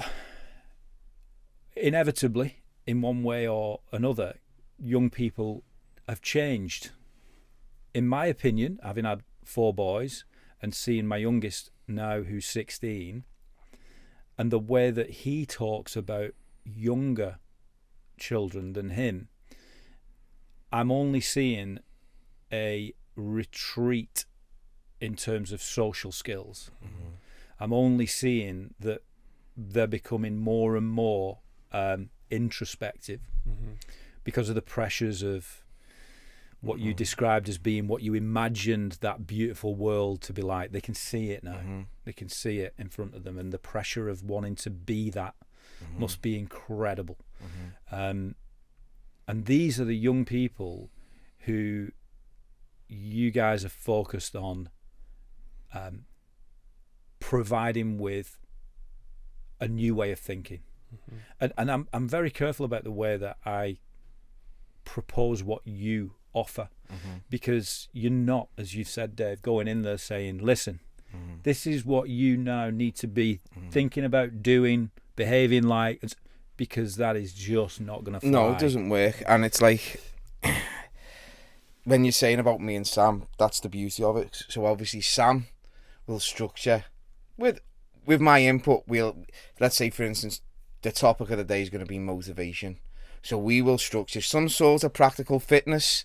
inevitably, in one way or another, young people have changed. In my opinion, having had 4 boys and seeing my youngest now, who's 16, and the way that he talks about younger children than him, I'm only seeing a retreat in terms of social skills. I'm only seeing that they're becoming more and more introspective because of the pressures of what you described as being what you imagined that beautiful world to be like. They can see it now. They can see it in front of them, and the pressure of wanting to be that must be incredible. And these are the young people who you guys are focused on providing with a new way of thinking. And I'm very careful about the way that I propose what you offer, because you're not, as you've said, Dave, going in there saying, listen, this is what you now need to be thinking about, doing, behaving like, because that is just not going to fly. No, it doesn't work. And it's like, when you're saying about me and Sam, that's the beauty of it. So obviously Sam will structure with my input. Let's say, for instance, the topic of the day is going to be motivation. So we will structure some sort of practical fitness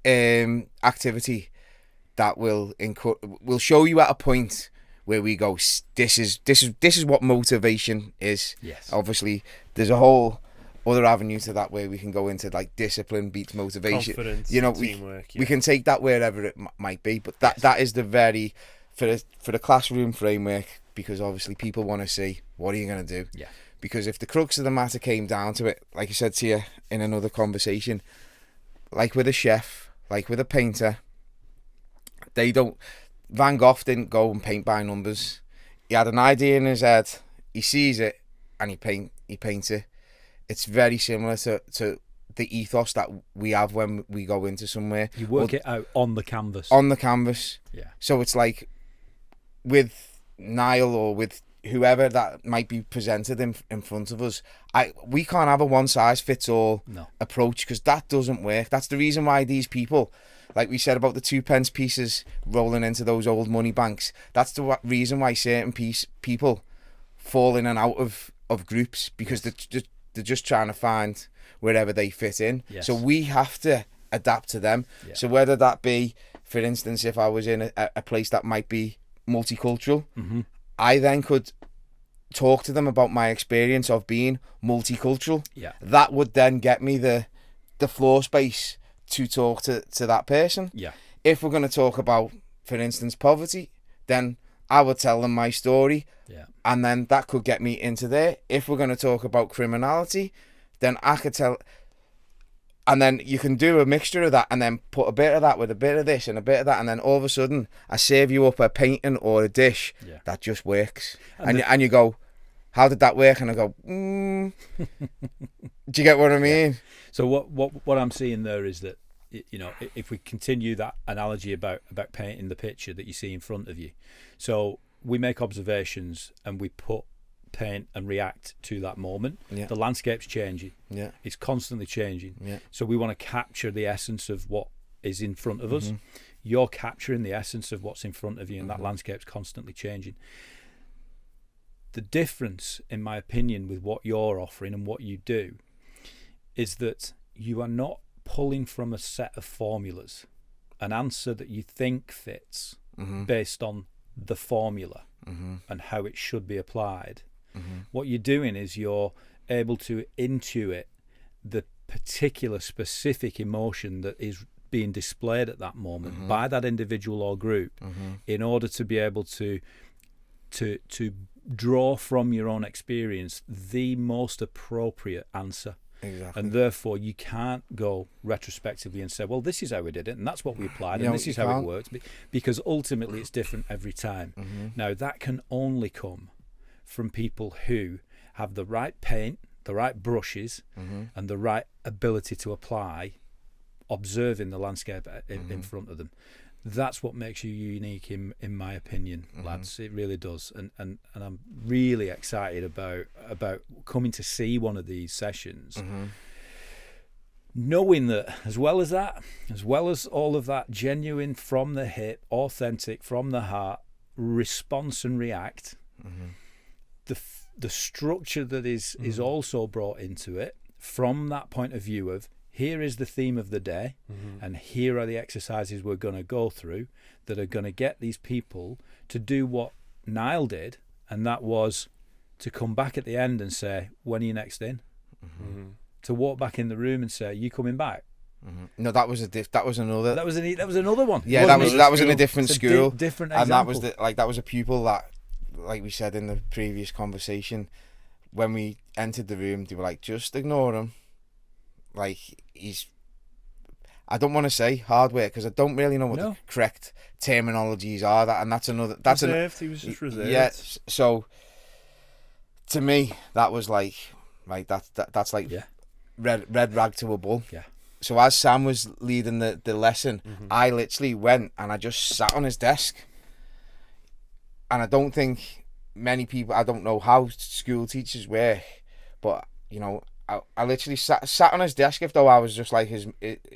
activity that will show you at a point where we go, this is what motivation is. Yes. Obviously, there's a whole other avenue to that where we can go into like discipline beats motivation. Confidence, teamwork. We can take that wherever it might be, but that is the very for the classroom framework, because obviously people want to see what are you going to do. Yeah. Because if the crux of the matter came down to it, like I said to you in another conversation, like with a chef, like with a painter, Van Gogh didn't go and paint by numbers. He had an idea in his head, he sees it, and he paints it. It's very similar to the ethos that we have when we go into somewhere. You work it out on the canvas. On the canvas. Yeah. So it's like with Niall or with whoever that might be presented in front of us, we can't have a one-size-fits-all approach, because that doesn't work. That's the reason why these people, like we said about the 2p pieces rolling into those old money banks, that's the reason why certain people fall in and out of groups, because they're just trying to find wherever they fit in. Yes. So we have to adapt to them. Yeah. So whether that be, for instance, if I was in a place that might be multicultural, I then could talk to them about my experience of being multicultural. Yeah. That would then get me the floor space to talk to that person. Yeah. If we're going to talk about, for instance, poverty, then I would tell them my story. Yeah. And then that could get me into there. If we're going to talk about criminality, then I could tell. And then you can do a mixture of that and then put a bit of that with a bit of this and a bit of that. And then all of a sudden, I serve you up a painting or a dish that just works. And you go, how did that work? And I go, do you get what I mean? Yeah. So what I'm seeing there is that, you know, if we continue that analogy about painting the picture that you see in front of you. So we make observations and we put paint and react to that moment. The landscape's changing. It's constantly changing. So we want to capture the essence of what is in front of us. You're capturing the essence of what's in front of you, and that landscape's constantly changing. The difference, in my opinion, with what you're offering and what you do is that you are not pulling from a set of formulas, an answer that you think fits based on the formula and how it should be applied. What you're doing is you're able to intuit the particular specific emotion that is being displayed at that moment by that individual or group in order to be able to draw from your own experience the most appropriate answer. Exactly. And therefore you can't go retrospectively and say, well, this is how we did it and that's what we applied and this is how it works, because ultimately it's different every time. Now that can only come from people who have the right paint, the right brushes and the right ability to apply, observing the landscape in front of them. That's what makes you unique in my opinion, lads. It really does. And I'm really excited about coming to see one of these sessions, knowing that as well as all of that genuine, from the hip, authentic, from the heart, response and react, the structure that is also brought into it from that point of view of, here is the theme of the day, and here are the exercises we're going to go through that are going to get these people to do what Niall did, and that was to come back at the end and say, when are you next in? To walk back in the room and say, you coming back? No, that was another. That was another one. Yeah, that was in a different school. Different example. And that was a pupil that, like we said in the previous conversation, when we entered the room, they were like, just ignore him. Like, I don't want to say hard work because I don't really know what the correct terminologies are. Reserved. He was just reserved. Yeah. So to me, that was like that's like red rag to a bull. Yeah. So as Sam was leading the lesson, I literally went and I just sat on his desk. And I don't think many people, I don't know how school teachers work, but you know, I literally sat on his desk if though I was just like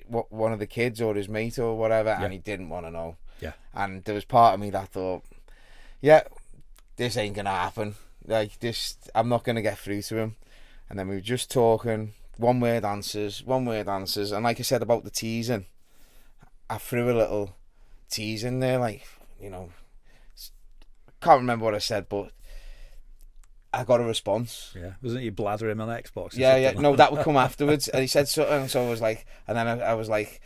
one of the kids or his mate or whatever, and he didn't want to know. Yeah. And there was part of me that thought, yeah, this ain't gonna happen. Like this, I'm not gonna get through to him. And then we were just talking, one word answers. And like I said about the teasing, I threw a little tease in there, like, you know, can't remember what I said, but I got a response. Yeah, wasn't you blather him on Xbox? Yeah. No, that would come afterwards. And he said something, so I was like, and then I was like,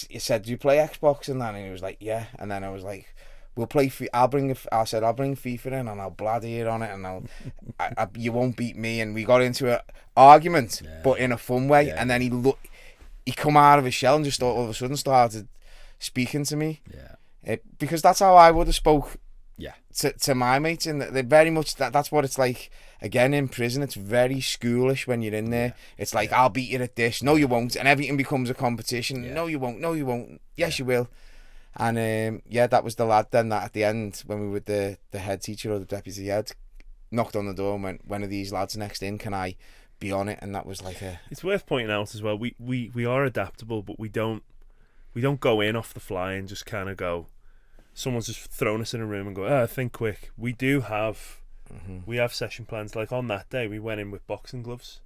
he said, "Do you play Xbox?" And then he was like, "Yeah." And then I was like, "We'll play. I'll bring FIFA in, and I'll blather you on it, and you won't beat me." And we got into an argument, but in a fun way. Yeah. And then he come out of his shell and just all of a sudden started speaking to me. Yeah, because that's how I would have spoke. Yeah, to my mates, and they're very much that's what it's like. Again, in prison, it's very schoolish when you're in there. Yeah. It's like, I'll beat you at this. No, you won't. And everything becomes a competition. Yeah. No, you won't. No, you won't. Yes, you will. And that was the lad then that at the end, when we were the head teacher or the deputy head, knocked on the door and went, "When are these lads next in? Can I be on it?" And that was like It's worth pointing out as well. We are adaptable, but we don't go in off the fly and just kind of go. Someone's just thrown us in a room and go, think quick. We do have we have session plans. Like on that day, we went in with boxing gloves,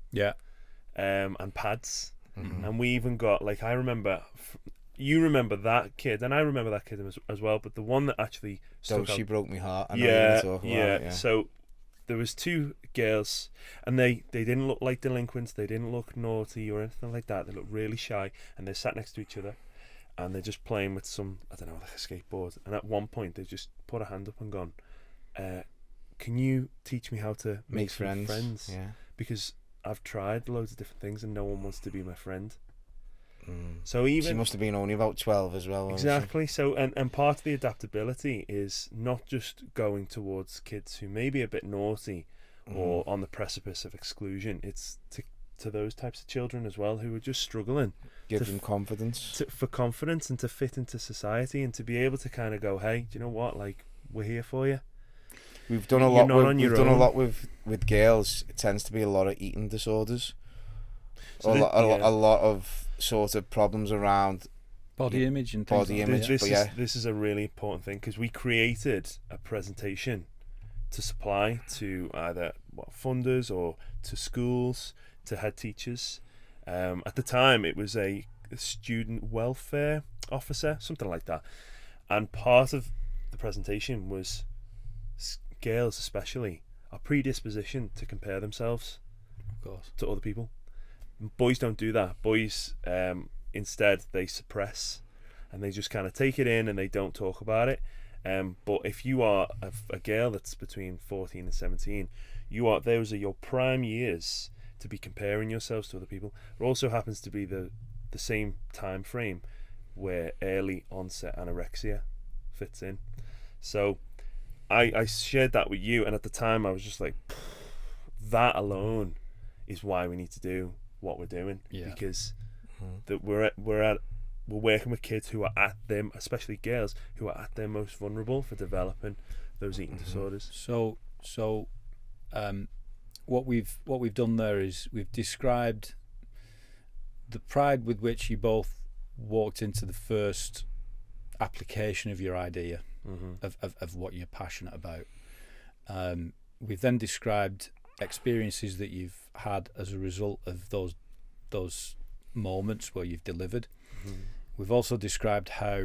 and pads, and we even got, like, I remember, you remember that kid, and I remember that kid as well. But the one that actually she broke my heart. I know yeah. So there was two girls, and they didn't look like delinquents. They didn't look naughty or anything like that. They looked really shy, and they sat next to each other. And they're just playing with some, I don't know, like a skateboard. And at one point, they just put a hand up and gone, "Can you teach me how to make friends? Yeah. Because I've tried loads of different things and no one wants to be my friend." So even... She must have been only about 12 as well. Exactly. So, and part of the adaptability is not just going towards kids who may be a bit naughty or on the precipice of exclusion. It's to those types of children as well who are just struggling. Give them confidence. For confidence and to fit into society and to be able to kind of go, "Hey, do you know what? Like, we're here for you." We've done a lot. We've done a lot with girls. It tends to be a lot of eating disorders. So a lot of sort of problems around body image and things body image. This is a really important thing because we created a presentation to supply to either funders or to schools, to head teachers. At the time, it was a student welfare officer, something like that. And part of the presentation was girls, especially, are predisposition to compare themselves, of course, to other people. Boys don't do that. Boys, instead, they suppress and they just kind of take it in and they don't talk about it. But if you are a girl that's between 14 and 17, those are your prime years to be comparing yourselves to other people. It also happens to be the same time frame where early onset anorexia fits in. So I shared that with you, and at the time I was just like, that alone is why we need to do what we're doing, because that we're working with kids who are at them, especially girls who are at their most vulnerable for developing those eating disorders. So what we've done there is we've described the pride with which you both walked into the first application of your idea of what you're passionate about. We've then described experiences that you've had as a result of those moments where you've delivered. We've also described how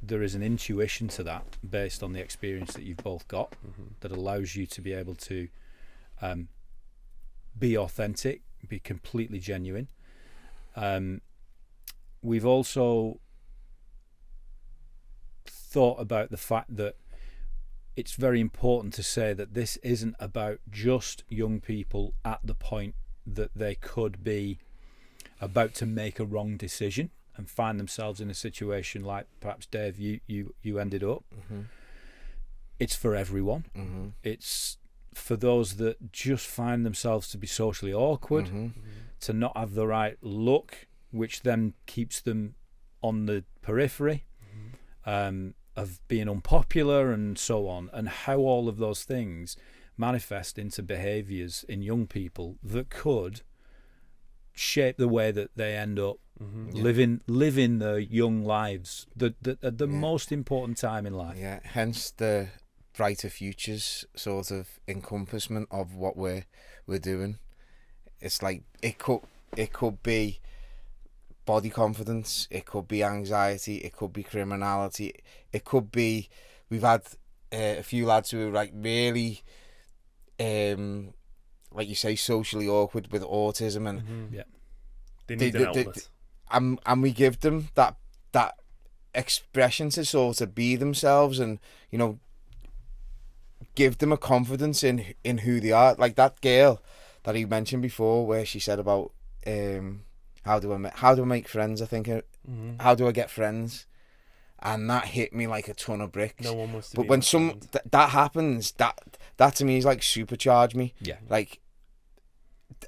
there is an intuition to that based on the experience that you've both got that allows you to be able to be authentic, be completely genuine. we've also thought about the fact that it's very important to say that this isn't about just young people at the point that they could be about to make a wrong decision and find themselves in a situation like perhaps Dave you ended up. Mm-hmm. It's for everyone. Mm-hmm. It's for those that just find themselves to be socially awkward, Mm-hmm. to not have the right look, which then keeps them on the periphery, of being unpopular and so on, and how all of those things manifest into behaviours in young people that could shape the way that they end up living their young lives at the most important time in life. Yeah, hence the brighter futures sort of encompassment of what we're doing. It's like it could be body confidence, it could be anxiety, it could be criminality, it could be we've had a few lads who are like really like you say, socially awkward with autism, and they need an outlet. And we give them that expression to sort of be themselves, and you know, give them a confidence in who they are. Like that girl that he mentioned before, where she said about how do I make friends? I think how do I get friends? And that hit me like a ton of bricks. No one wants to. But when that happens, that to me is like supercharge me. Yeah. Like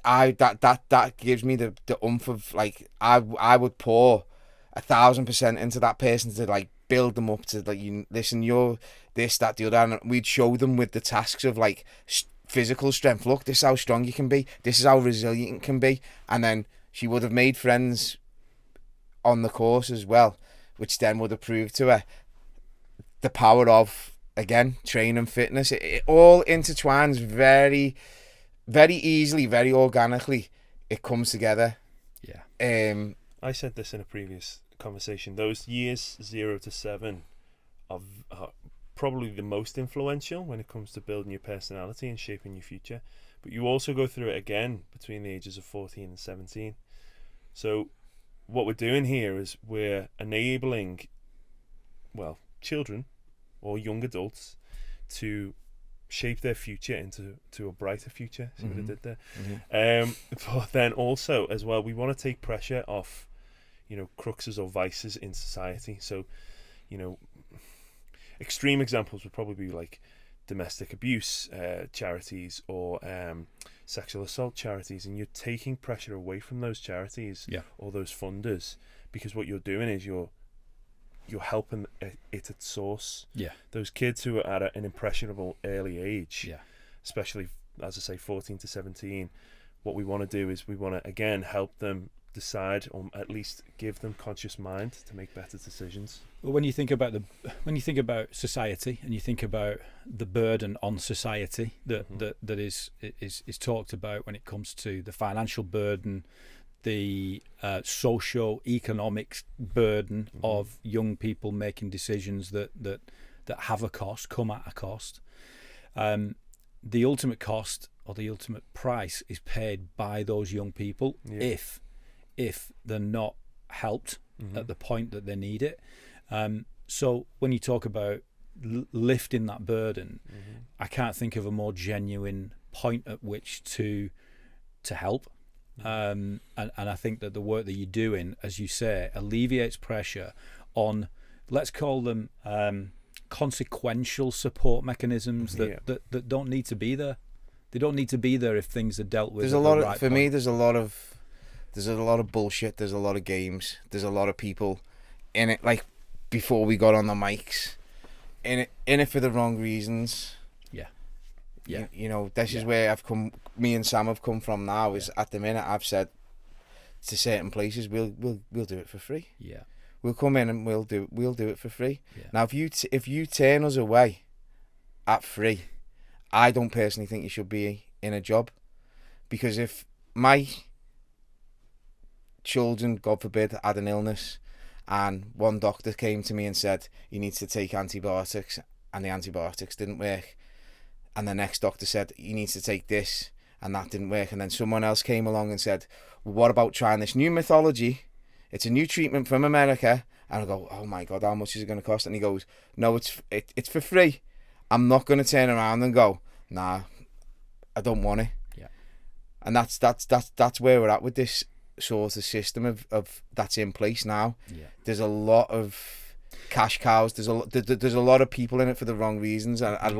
that gives me the oomph of like I would pour 1,000% into that person to like build them up to like, you listen, you're this, that, the other, and we'd show them with the tasks of like physical strength. Look, this is how strong you can be. This is how resilient you can be. And then she would have made friends on the course as well, which then would have proved to her the power of, again, training, fitness. It all intertwines very, very easily, very organically. It comes together. Yeah. I said this in a previous conversation. Those years 0 to 7 are probably the most influential when it comes to building your personality and shaping your future. But you also go through it again between the ages of 14 and 17. So what we're doing here is we're enabling, well, children or young adults to shape their future into a brighter future. See what I did there? But then also as well, we want to take pressure off, you know, cruxes or vices in society. So, you know, extreme examples would probably be like domestic abuse charities or sexual assault charities, and you're taking pressure away from those charities or those funders, because what you're doing is you're helping it at source. Those kids who are at an impressionable early age, especially as I say 14 to 17, what we want to do is we want to again help them decide, or at least give them conscious mind to make better decisions. Well, when you think about society and you think about the burden on society that is talked about when it comes to the financial burden, the socio-economic burden of young people making decisions that have a cost, come at a cost. The ultimate cost or the ultimate price is paid by those young people if they're not helped at the point that they need it. So when you talk about lifting that burden, I can't think of a more genuine point at which to help. And I think that the work that you're doing, as you say, alleviates pressure on, let's call them consequential support mechanisms that don't need to be there. They don't need to be there if things are dealt with. There's a lot of, for me, there's a lot of bullshit. There's a lot of games. There's a lot of people in it. Like before we got on the mics, in it for the wrong reasons. You know, this is where me and Sam have come from now. Is at the minute I've said to certain places we'll do it for free. We'll come in and we'll do it for free. Now if you turn us away at free, I don't personally think you should be in a job, because if my children, God forbid, had an illness and one doctor came to me and said you need to take antibiotics and the antibiotics didn't work, and the next doctor said you need to take this and that didn't work, and then someone else came along and said, well, what about trying this new methodology it's a new treatment from America. And I go, oh my God, how much is it going to cost? And he goes, no, it's for free. I'm not going to turn around and go, nah, I don't want it. Yeah. And that's where we're at with this sort of system of that's in place now. Yeah. There's a lot of cash cows. There's a lot of people in it for the wrong reasons. And I'd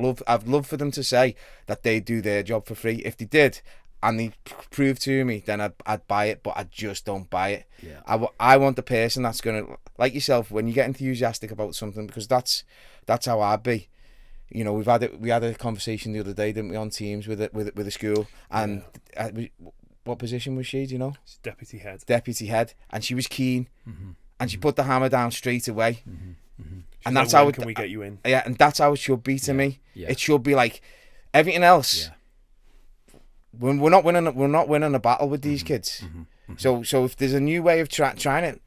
love for them to say that they do their job for free. If they did, and they prove to me, then I'd buy it, but I just don't buy it. Yeah. I want the person that's going to, like yourself, when you get enthusiastic about something, because that's how I'd be. You know, we had a conversation the other day, didn't we, on Teams with a school, and what position was she, do you know? She's deputy head, and she was keen, mm-hmm. and she put the hammer down straight away. Mm-hmm. Mm-hmm. And that's how can we get you in? Yeah, and that's how it should be to me. Yeah. It should be like everything else. Yeah. When we're not winning a battle with these kids. Mm-hmm. Mm-hmm. So if there's a new way of trying it,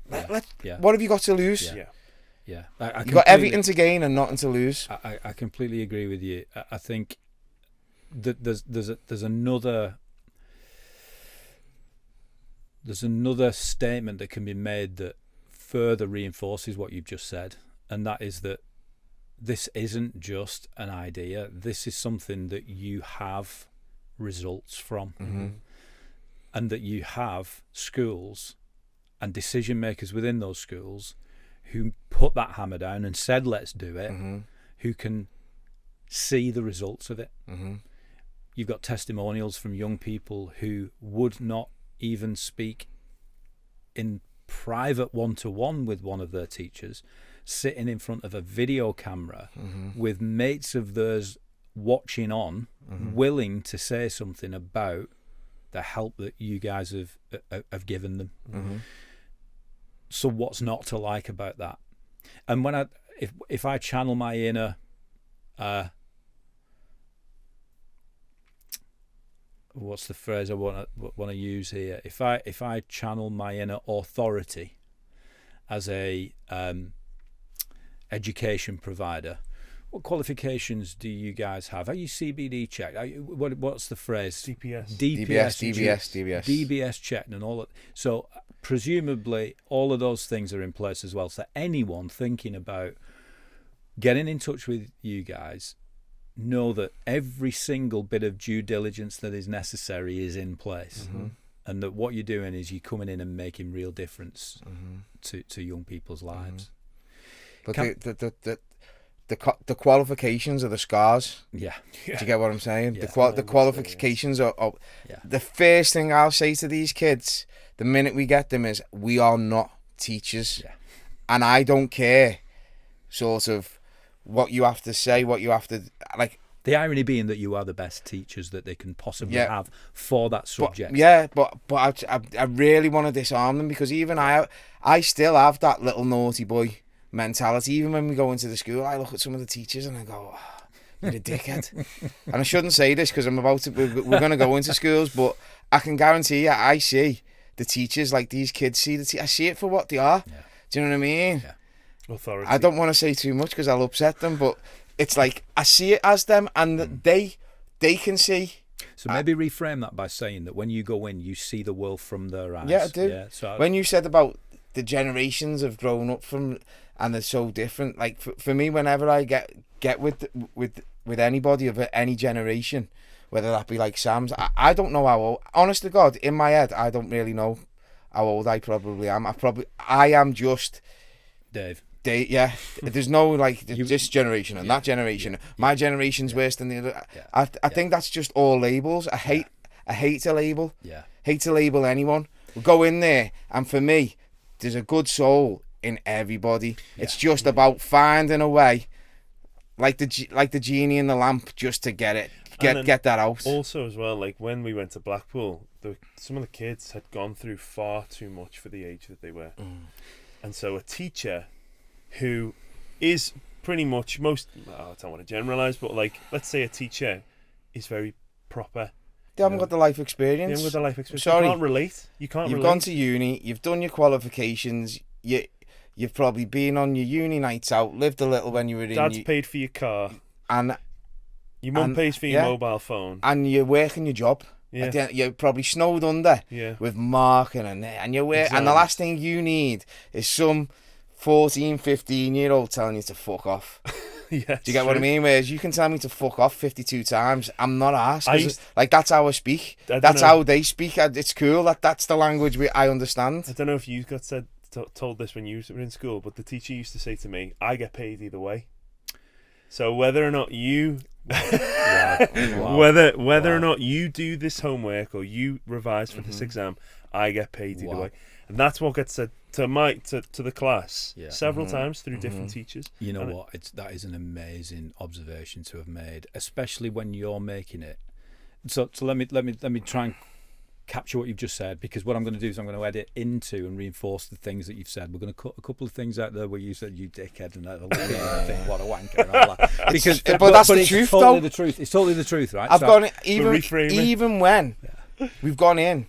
what have you got to lose? Yeah. You've got everything to gain and nothing to lose. I completely agree with you. I think that there's another statement that can be made that further reinforces what you've just said, and that is that this isn't just an idea. This is something that you have results from, mm-hmm. and that you have schools and decision makers within those schools who put that hammer down and said, let's do it, mm-hmm. who can see the results of it. Mm-hmm. You've got testimonials from young people who would not even speak in private one-to-one with one of their teachers, sitting in front of a video camera mm-hmm. with mates of theirs watching on, mm-hmm. willing to say something about the help that you guys have given them. Mm-hmm. So what's not to like about that? And when if I channel my inner what's the phrase I want to use here? If I channel my inner authority as a education provider, what qualifications do you guys have? Are you CBD checked? What's the phrase? DBS checked and all that. So presumably all of those things are in place as well. So anyone thinking about getting in touch with you guys, know that every single bit of due diligence that is necessary is in place, mm-hmm. and that what you're doing is you're coming in and making real difference mm-hmm. to young people's lives. Mm-hmm. But the qualifications are the scars. Yeah. Do you get what I'm saying? Yeah. The qualifications are the first thing I'll say to these kids the minute we get them is, we are not teachers. Yeah. And I don't care sort of what you have to say, what you have to, like. The irony being that you are the best teachers that they can possibly have for that subject. But I really want to disarm them, because even I still have that little naughty boy mentality. Even when we go into the school, I look at some of the teachers and I go, oh, you're a dickhead. And I shouldn't say this because we're going to go into schools, but I can guarantee you, I see the teachers like these kids I see it for what they are. Yeah. Do you know what I mean? Yeah. Authority. I don't want to say too much because I'll upset them, but it's like I see it as them, and they can see. So maybe reframe that by saying that when you go in, you see the world from their eyes. Yeah, I do. Yeah, so when you said about the generations have grown up from, and they're so different. Like for me, whenever I get with anybody of any generation, whether that be like Sam's, I don't know how old. Honest to God, in my head, I don't really know how old I probably am. I am just Dave. Yeah, there's no like this generation and that generation. My generation's worse than the other. I think that's just all labels. I hate to label. Yeah. Hate to label anyone. We go in there, and for me, there's a good soul in everybody. Yeah. It's just about finding a way, like the genie in the lamp, just to get that out. Also, as well, like when we went to Blackpool, some of the kids had gone through far too much for the age that they were, and so a teacher who is pretty much I don't want to generalise, but like, let's say a teacher is very proper. They haven't got the life experience. Sorry. You can't relate. You've gone to uni, you've done your qualifications, you've probably been on your uni nights out, lived a little when you were in. Dad's paid for your car. And your mum pays for your mobile phone. And you're working your job. Yeah. You're probably snowed under with marking and you're wearing, and the last thing you need is some 14, 15-year-old telling you to fuck off. Do you get what I mean? Whereas you can tell me to fuck off 52 times. I'm not arsed. Like, that's how I speak. That's how they speak. It's cool. That's the language I understand. I don't know if you got told this when you were in school, but the teacher used to say to me, I get paid either way. So whether or not you... Whether or not you do this homework or you revise for this exam, I get paid either way. And that's what gets said to the class several times through different teachers. You know what? That is an amazing observation to have made, especially when you're making it. So let me try and capture what you've just said, because what I'm going to do is I'm going to edit into and reinforce the things that you've said. We're going to cut a couple of things out there where you said you dickhead and what a wanker and all that. Because but that's the truth, totally though. The truth. It's totally the truth, right? I've gone even when we've gone in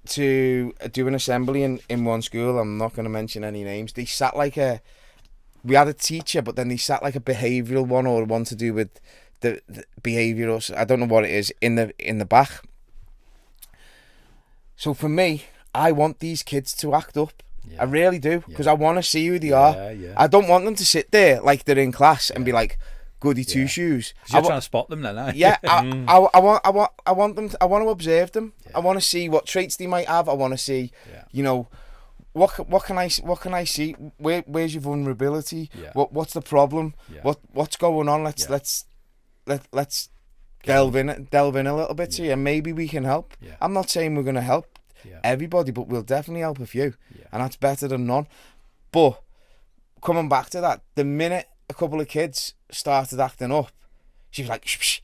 to do an assembly in one school. I'm not going to mention any names. They sat we had a teacher, but then they sat like a behavioural one or one to do with the behavioural. I don't know what it is in the back. So for me, I want these kids to act up. Yeah. I really do, because I want to see who they are. Yeah. I don't want them to sit there like they're in class and be like goody two shoes. You're trying to spot them then, aren't you? Yeah, I want them. I want to observe them. I want to see what traits they might have. I want to see, what can I see? Where's your vulnerability? Yeah. What's the problem? Yeah. What's going on? Let's delve in a little bit, and maybe we can help. Yeah. I'm not saying we're going to help everybody, but we'll definitely help a few, and that's better than none. But coming back to that, the minute a couple of kids started acting up, she was like, shh,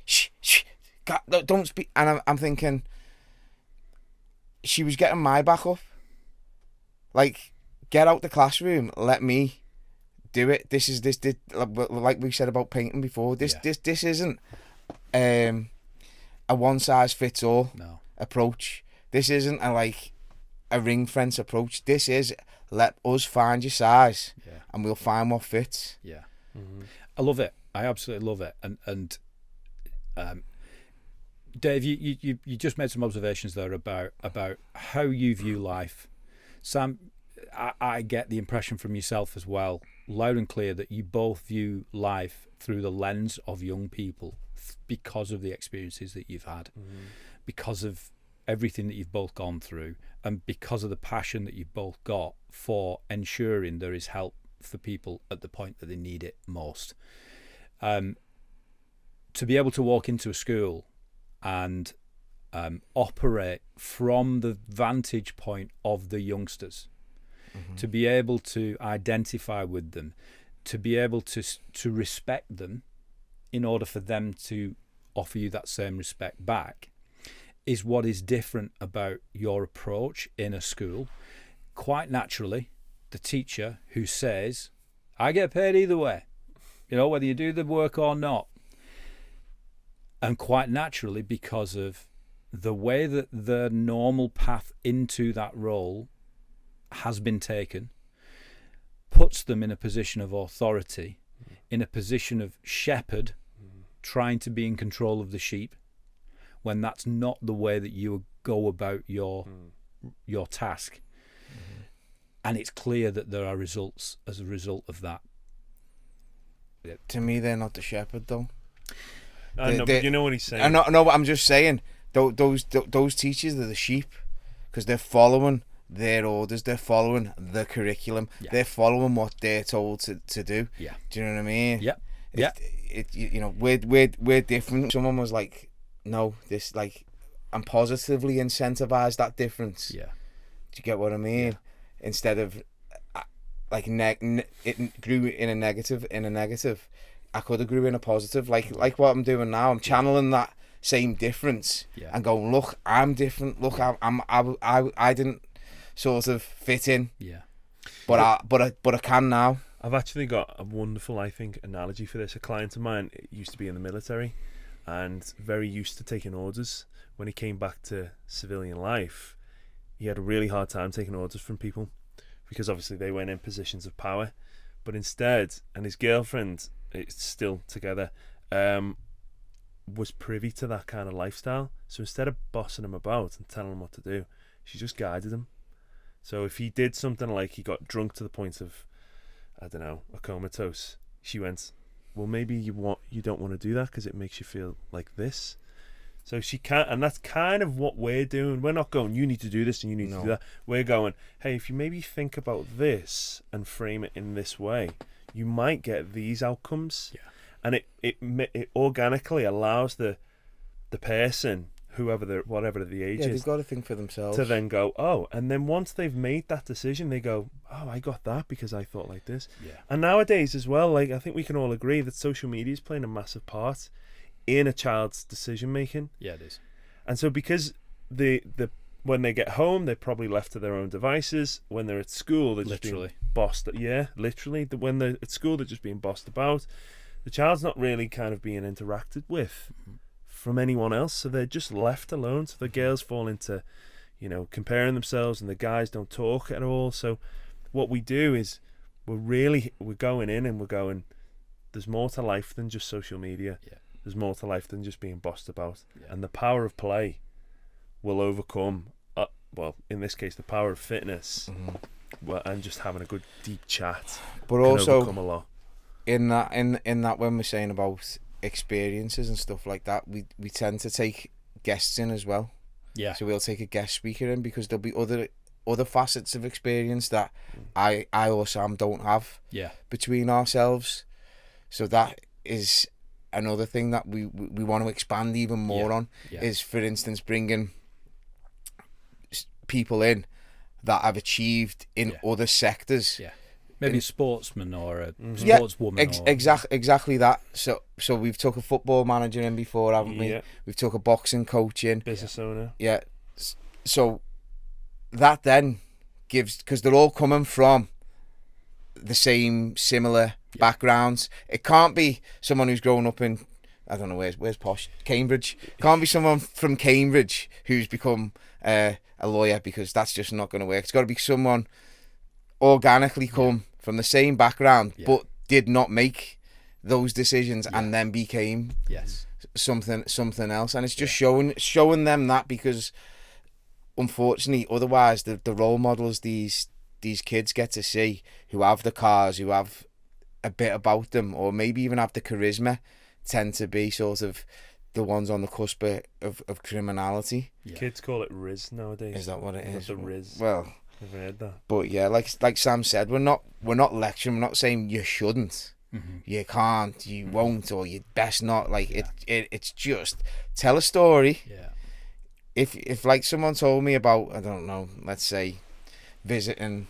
God, don't speak. And I'm thinking, she was getting my back up. Like, get out the classroom, let me do it. This like we said about painting before. This isn't a one size fits all approach. This isn't a ring fence approach. This is, let us find your size and we'll find what fits. I love it. I absolutely love it. And Dave, you just made some observations there about how you view life. Sam, I get the impression from yourself as well, loud and clear, that you both view life through the lens of young people because of the experiences that you've had, because of everything that you've both gone through, and because of the passion that you've both got for ensuring there is help for people at the point that they need it most. To be able to walk into a school and operate from the vantage point of the youngsters, to be able to identify with them, to be able to respect them in order for them to offer you that same respect back, is what is different about your approach in a school. Quite naturally, the teacher who says, I get paid either way, whether you do the work or not. And quite naturally, because of the way that the normal path into that role has been taken, puts them in a position of authority, in a position of shepherd, trying to be in control of the sheep, when that's not the way that you go about your task. And it's clear that there are results as a result of that. To me, they're not the shepherd, though. I know, but you know what he's saying. No, but I'm just saying, those teachers are the sheep, because they're following their orders, they're following the curriculum, they're following what they're told to do. Yeah. Do you know what I mean? Yeah. We're different. Someone was like, no, this, and positively incentivize that difference. Yeah. Do you get what I mean? Yeah. Instead of it grew in a negative. I could have grew in a positive, like what I'm doing now. I'm channeling that same difference and going, look, I'm different. Look, I didn't sort of fit in. Yeah. But I can now. I've actually got a wonderful, I think, analogy for this. A client of mine used to be in the military and very used to taking orders. When he came back to civilian life, he had a really hard time taking orders from people, because obviously they weren't in positions of power. But instead, and his girlfriend, it's still together, was privy to that kind of lifestyle. So instead of bossing him about and telling him what to do, she just guided him. So if he did something like he got drunk to the point of, I don't know, a comatose, she went, well, maybe you don't want to do that because it makes you feel like this. So she can't, and that's kind of what we're doing. We're not going, you need to do this and you need to do that. We're going, hey, if you maybe think about this and frame it in this way, you might get these outcomes. Yeah. And it organically allows the person, whatever the age is, they've got to think for themselves, to then go, oh, and then once they've made that decision, they go, oh, I got that because I thought like this. Yeah. And nowadays as well, like I think we can all agree that social media is playing a massive part in a child's decision making. Yeah, it is. And so because when they get home, they're probably left to their own devices. When they're at school, they're just being bossed. Yeah, literally. When they're at school, they're just being bossed about. The child's not really kind of being interacted with from anyone else, so they're just left alone. So the girls fall into, comparing themselves, and the guys don't talk at all. So what we do is we're going in and we're going, there's more to life than just social media. Yeah. There's more to life than just being bossed about. Yeah. And the power of play will overcome, in this case, the power of fitness, and just having a good deep chat. But can also overcome a lot. In that when we're saying about experiences and stuff like that, we tend to take guests in as well. Yeah. So we'll take a guest speaker in because there'll be other facets of experience that I or Sam don't have. Yeah. Between ourselves. So that is another thing that we want to expand even more on. Yeah. Is, for instance, bringing people in that have achieved in other sectors. Yeah. Maybe a sportsman or a sportswoman. Exactly that. So we've took a football manager in before, haven't we? Yeah. We've took a boxing coach in. Business owner. Yeah. So that then gives, because they're all coming from the same similar backgrounds. It can't be someone who's grown up in, I don't know, where's posh? Cambridge. Can't be someone from Cambridge who's become a lawyer, because that's just not going to work. It's got to be someone organically come from the same background, but did not make those decisions and then became something else. And it's just showing them that, because unfortunately otherwise the role models these kids get to see, who have the cars, who have a bit about them, or maybe even have the charisma, tend to be sort of the ones on the cusp of criminality. Kids call it Riz nowadays. Is that what it is? The Riz. Well, I've heard that. But yeah, like Sam said, we're not lecturing. We're not saying you shouldn't, you can't, you won't, or you best not. Like it's just tell a story. Yeah. If like someone told me about, I don't know, let's say visiting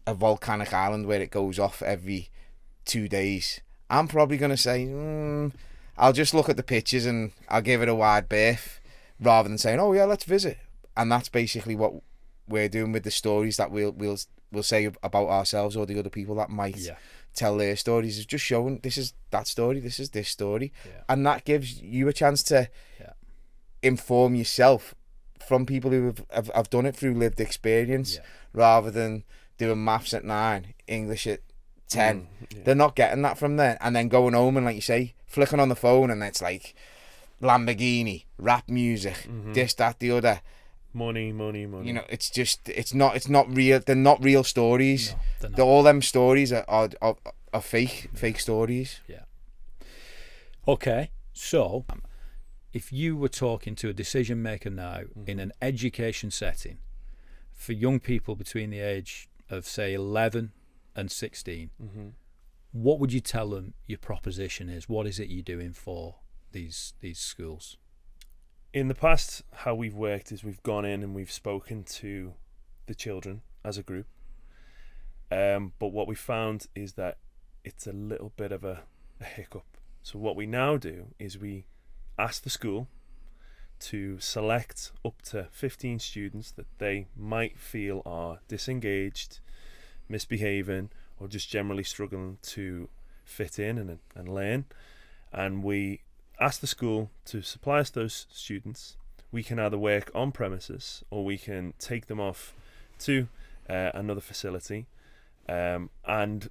a volcanic island where it goes off every 2 days, I'm probably gonna say, I'll just look at the pictures and I'll give it a wide berth, rather than saying, oh yeah, let's visit. And that's basically what we're doing with the stories that we'll say about ourselves, or the other people that might tell their stories, is just showing this is that story, this is this story, and that gives you a chance to inform yourself from people who have done it through lived experience, rather than doing maths at 9, English at 10. They're not getting that from there, and then going home and, like you say, flicking on the phone, and it's like Lamborghini, rap music, this, that, the other. Money. It's just, it's not real. They're not real stories. No, they're all them stories are fake stories. Yeah. Okay, so if you were talking to a decision maker now in an education setting for young people between the age of, say, 11 and 16, what would you tell them your proposition is? What is it you're doing for these schools? In the past, how we've worked is we've gone in and we've spoken to the children as a group. But what we found is that it's a little bit of a hiccup. So what we now do is we ask the school to select up to 15 students that they might feel are disengaged, misbehaving, or just generally struggling to fit in and learn. And we ask the school to supply us those students. We can either work on premises, or we can take them off to another facility, and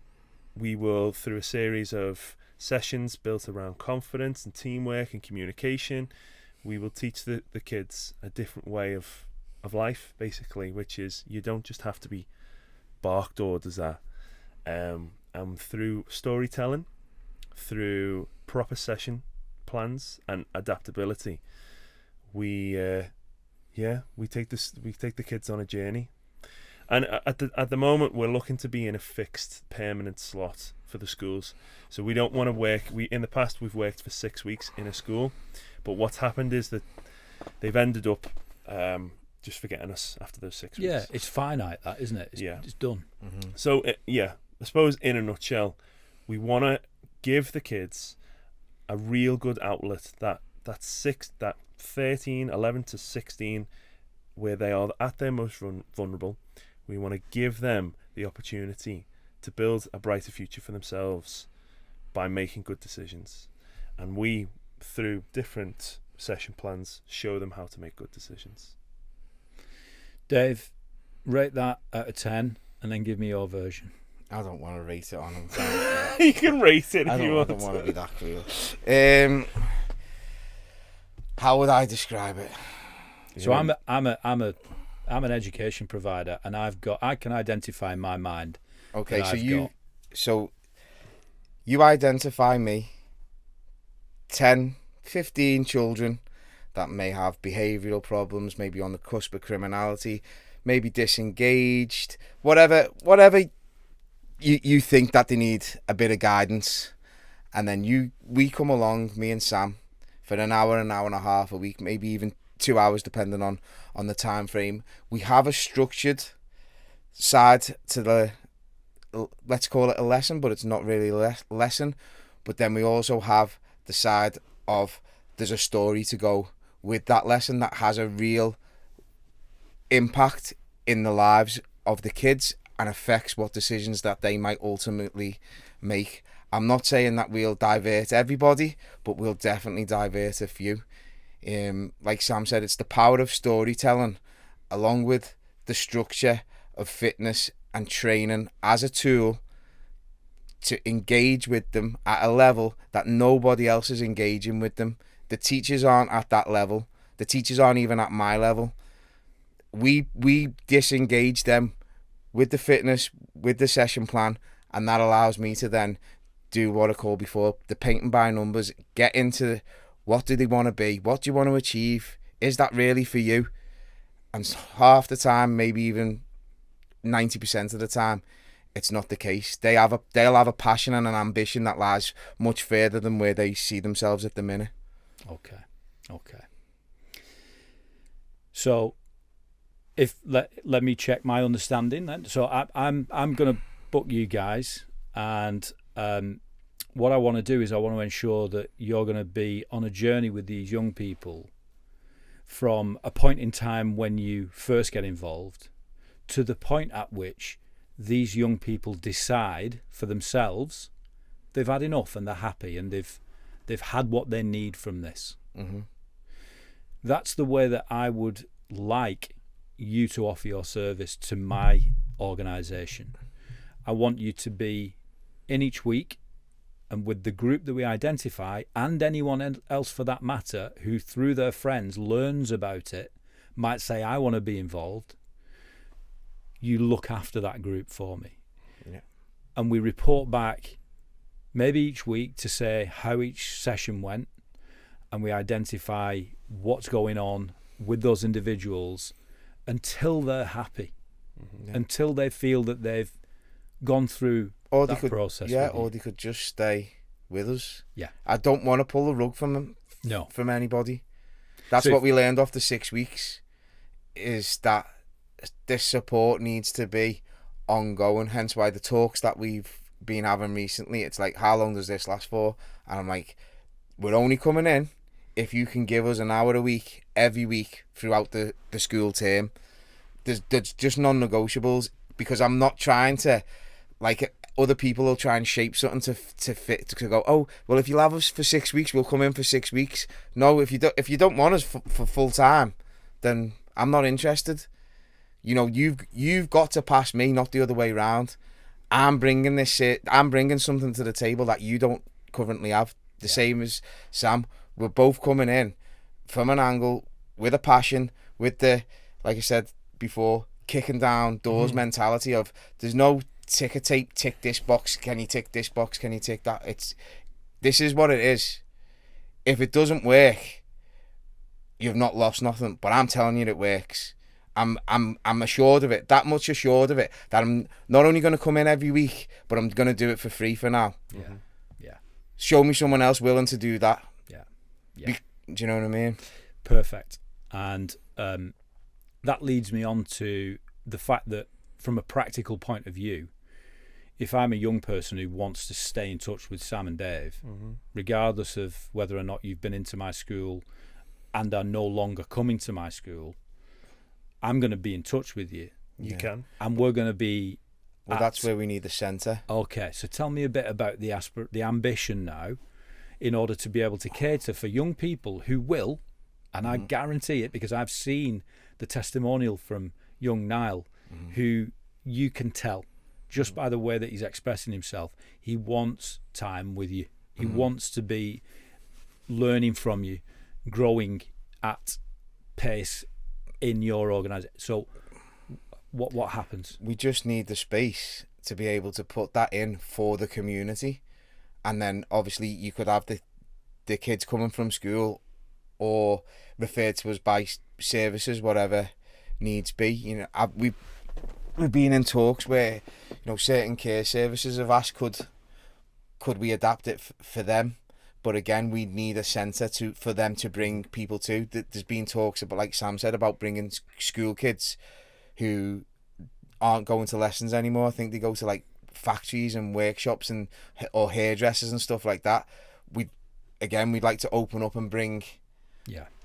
we will, through a series of sessions built around confidence and teamwork and communication. We will teach the kids a different way of life, basically, which is you don't just have to be barked orders at. And through storytelling, through proper session plans and adaptability, we take the kids on a journey. And at the moment, we're looking to be in a fixed, permanent slot for the schools. So we don't want to work. In the past, we've worked for 6 weeks in a school, but what's happened is that they've ended up just forgetting us after those 6 weeks. Yeah, it's finite, that, isn't it? It's done. Mm-hmm. So I suppose in a nutshell, we want to give the kids a real good outlet that 11 to 16, where they are at their most vulnerable. We want to give them the opportunity to build a brighter future for themselves by making good decisions. And we, through different session plans, show them how to make good decisions. Dave, rate that out of 10 and then give me your version. I don't want to rate it on them. You can rate it if you want. I don't want to be that cruel. How would I describe it? So I'm an education provider, and I can identify in my mind. Okay, so you identify me, 10, 15 children that may have behavioural problems, maybe on the cusp of criminality, maybe disengaged, whatever you think that they need a bit of guidance, and then we come along, me and Sam, for an hour and a half a week, maybe even 2 hours depending on the time frame. We have a structured side to the, let's call it a lesson, but it's not really a lesson. But then we also have the side of there's a story to go with that lesson that has a real impact in the lives of the kids and affects what decisions that they might ultimately make. I'm not saying that we'll divert everybody, but we'll definitely divert a few. Like Sam said, it's the power of storytelling along with the structure of fitness and training as a tool to engage with them at a level that nobody else is engaging with them. The teachers aren't at that level. The teachers aren't even at my level. We disengage them with the fitness, with the session plan, and that allows me to then do what I called before, the painting by numbers, get into what do they want to be, what do you want to achieve, is that really for you? And half the time, maybe even 90% of the time, it's not the case. They'll have a passion and an ambition that lies much further than where they see themselves at the minute. Okay. So, let me check my understanding then. So I'm going to book you guys, and what I want to do is I want to ensure that you're going to be on a journey with these young people from a point in time when you first get involved to the point at which these young people decide for themselves they've had enough and they're happy and they've had what they need from this. Mm-hmm. That's the way that I would like you to offer your service to my organisation. I want you to be in each week and with the group that we identify, and anyone else for that matter who through their friends learns about it, might say, I want to be involved. You look after that group for me. Yeah. And we report back maybe each week to say how each session went, and we identify what's going on with those individuals until they're happy, until they feel that they've gone through process. Yeah, or they could just stay with us. Yeah. I don't want to pull the rug from them. No. From anybody. That's what we learned after 6 weeks, is that this support needs to be ongoing. Hence why the talks that we've been having recently, it's like, how long does this last for? And I'm like, we're only coming in if you can give us an hour a week, every week throughout the school term. There's just non-negotiables, because I'm not trying to, like other people will try and shape something to fit, to go, oh, well, if you'll have us for 6 weeks, we'll come in for 6 weeks. No, if you don't want us for full time, then I'm not interested. You know, you've got to pass me, not the other way around. I'm bringing something to the table that you don't currently have. The same as Sam. We're both coming in from an angle with a passion, with the, like I said before, kicking down doors mentality of there's no ticker tape, tick this box, can you tick this box, can you tick that? This is what it is. If it doesn't work, you've not lost nothing. But I'm telling you it works. I'm assured of it, that much assured of it, that I'm not only going to come in every week, but I'm going to do it for free for now. Yeah. Show me someone else willing to do that. Yeah. Do you know what I mean? Perfect. And that leads me on to the fact that from a practical point of view, if I'm a young person who wants to stay in touch with Sam and Dave, regardless of whether or not you've been into my school and are no longer coming to my school, I'm going to be in touch with you. You can. And we're going to be... Well, that's where we need the centre. Okay, so tell me a bit about the ambition now, in order to be able to cater for young people who will, and I guarantee it because I've seen the testimonial from young Niall, who you can tell just by the way that he's expressing himself, he wants time with you. He wants to be learning from you, growing at pace in your organisation. So what happens? We just need the space to be able to put that in for the community. And then obviously you could have the kids coming from school or referred to us by services, whatever needs be. You know, we've been in talks where, you know, certain care services have asked, could we adapt it for them? But again, we need a centre for them to bring people to. There's been talks about, like Sam said, about bringing school kids who aren't going to lessons anymore. I think they go to like factories and workshops or hairdressers and stuff like that. We'd like to open up and bring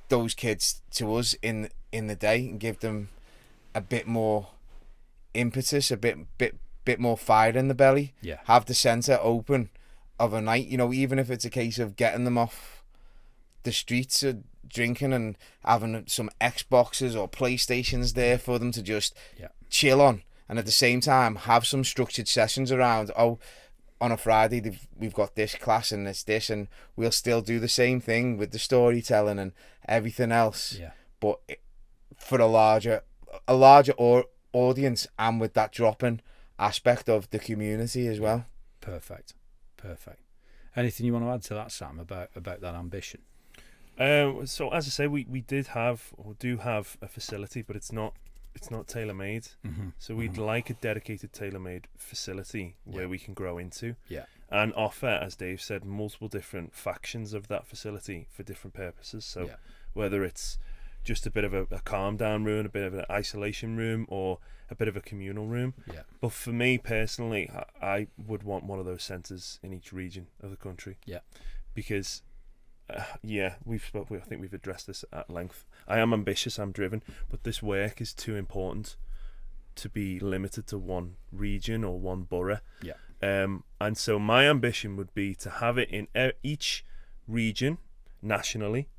those kids to us in the day and give them a bit more impetus, a bit more fire in the belly. Have the centre open of a night, you know, even if it's a case of getting them off the streets of drinking and having some Xboxes or PlayStations there for them to just chill on, and at the same time have some structured sessions around, on a Friday we've got this class and this, and we'll still do the same thing with the storytelling and everything else, but for a larger audience, and with that dropping aspect of the community as well. Perfect. Anything you want to add to that, Sam, about that ambition? So as I say, we do have a facility, but it's not tailor-made. So we'd like a dedicated tailor-made facility where we can grow into and offer, as Dave said, multiple different factions of that facility for different purposes. So whether it's just a bit of a calm down room, a bit of an isolation room, or a bit of a communal room. But for me personally, I would want one of those centres in each region of the country. Because I think we've addressed this at length. I am ambitious, I'm driven, but this work is too important to be limited to one region or one borough. And so my ambition would be to have it in each region nationally,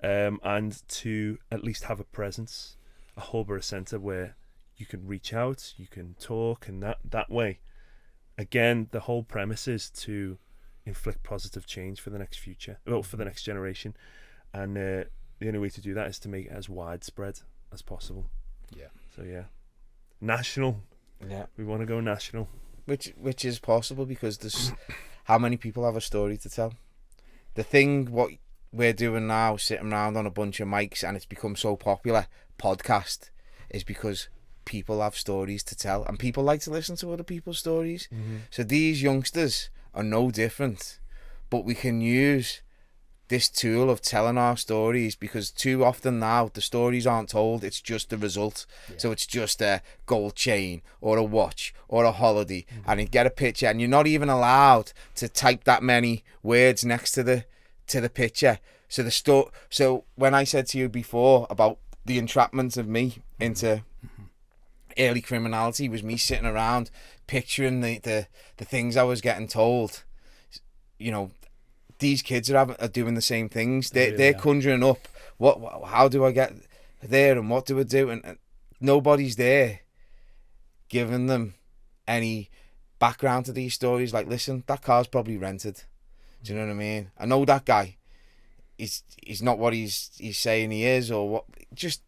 and to at least have a presence, a hub or a centre where you can reach out, you can talk, and that way. Again, the whole premise is to inflict positive change for the next for the next generation, and the only way to do that is to make it as widespread as possible. National. We want to go national, which is possible because there's how many people have a story to tell. The thing what we're doing now, sitting around on a bunch of mics, and it's become so popular, podcast, is because people have stories to tell, and people like to listen to other people's stories. So these youngsters are no different, but we can use this tool of telling our stories, because too often now the stories aren't told, it's just the result. So it's just a gold chain or a watch or a holiday, and you get a picture, and you're not even allowed to type that many words next to the picture. So when I said to you before about the entrapment of me into early criminality, was me sitting around picturing the things I was getting told. You know, these kids are doing the same things. They're conjuring up how do I get there, and what do I do, and nobody's there giving them any background to these stories. Like, listen, that car's probably rented. Do you know what I mean? I know that guy. He's not what he's saying he is, or what. Just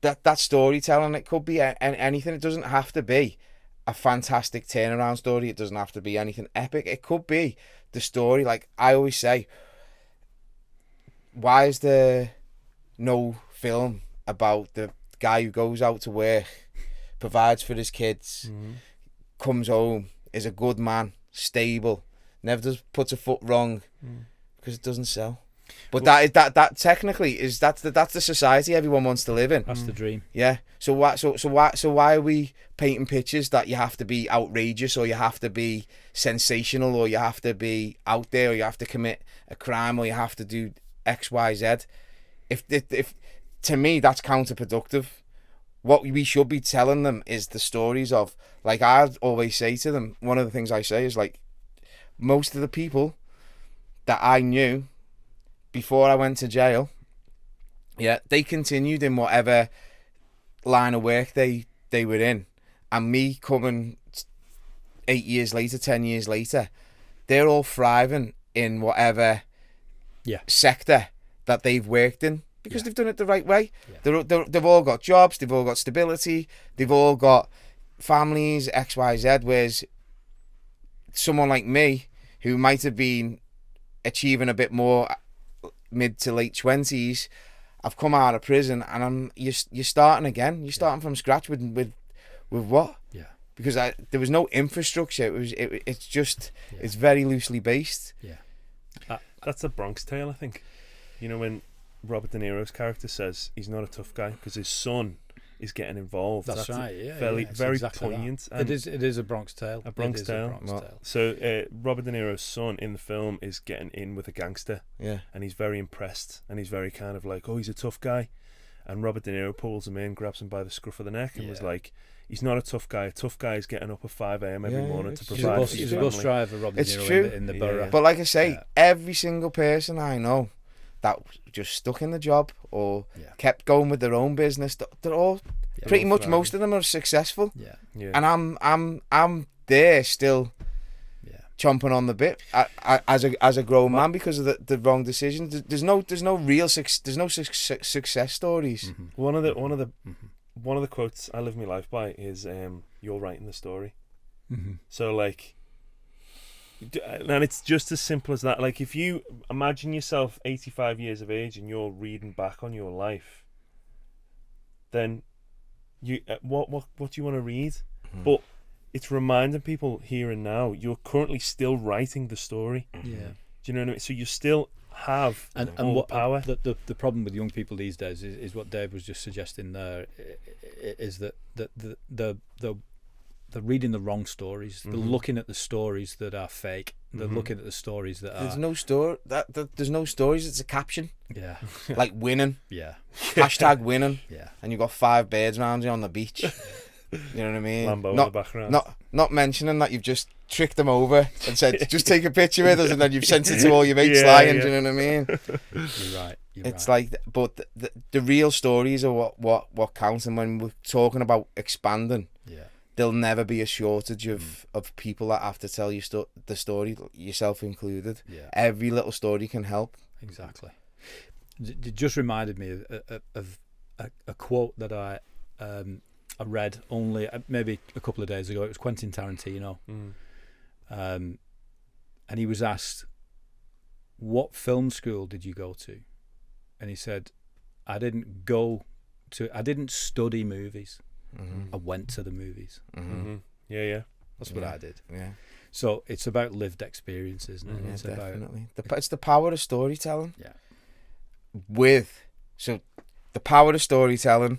that storytelling. It could be anything. It doesn't have to be a fantastic turnaround story. It doesn't have to be anything epic. It could be the story. Like I always say, why is there no film about the guy who goes out to work, provides for his kids, comes home, is a good man, stable, never puts a foot wrong, because it doesn't sell. But that technically is that's the society everyone wants to live in. That's the dream. Yeah. So why are we painting pictures that you have to be outrageous, or you have to be sensational, or you have to be out there, or you have to commit a crime, or you have to do X, Y, Z? If to me that's counterproductive. What we should be telling them is the stories of, like I always say to them, one of the things I say is like, most of the people that I knew before I went to jail, yeah, they continued in whatever line of work they were in. And me coming 8 years later, 10 years later, they're all thriving in whatever sector that they've worked in, because they've done it the right way. Yeah. They've all got jobs, they've all got stability, they've all got families, X, Y, Z, whereas someone like me, who might have been achieving a bit more mid to late 20s, I've come out of prison and you're starting again. You're starting from scratch with what? Yeah. Because there was no infrastructure. It's just it's very loosely based. Yeah. That's a Bronx Tale, I think. You know, when Robert De Niro's character says he's not a tough guy because his son is getting involved. That's right. Yeah. Very exactly poignant. It is a Bronx Tale. A Bronx Tale. So Robert De Niro's son in the film is getting in with a gangster. Yeah. And he's very impressed, and he's very kind of like, oh, he's a tough guy. And Robert De Niro pulls him in, grabs him by the scruff of the neck, and was like, he's not a tough guy. A tough guy is getting up at 5 a.m. every morning to provide for his family. He's a bus driver, Robert De Niro, in the borough. But like I say, every single person I know that just stuck in the job or kept going with their own business, they're all pretty much, most of them are successful. Yeah. And I'm there still chomping on the bit as a grown man because of the wrong decisions. There's no real success stories. Mm-hmm. One of the quotes I live my life by is "You're writing the story." Mm-hmm. So like, and it's just as simple as that. Like, if you imagine yourself 85 years of age and you're reading back on your life, then you what do you want to read? Mm-hmm. But it's reminding people here and now you're currently still writing the story. Yeah. Do you know what I mean? So you still have all the power. The problem with young people these days is what Dave was just suggesting there, is that they're reading the wrong stories. They're looking at the stories that are fake. They're looking at the stories that there's no story. There's no stories. It's a caption. Yeah. Like winning. Yeah. Hashtag winning. Yeah. And you've got 5 birds around you on the beach. You know what I mean? Lambo in the background. Not mentioning that you've just tricked them over and said, just take a picture with us, and then you've sent it to all your mates lying. Do you know what I mean? You're right. It's like, but the real stories are what counts. And when we're talking about expanding, there'll never be a shortage of people that have to tell you the story, yourself included. Yeah. Every little story can help. Exactly. It just reminded me of a quote that I read only maybe a couple of days ago. It was Quentin Tarantino. And he was asked, what film school did you go to? And he said, I didn't study movies. I went to the movies. Yeah. That's what I did. Yeah. So it's about lived experience, isn't it? It's definitely. It's the power of storytelling. Yeah. So the power of storytelling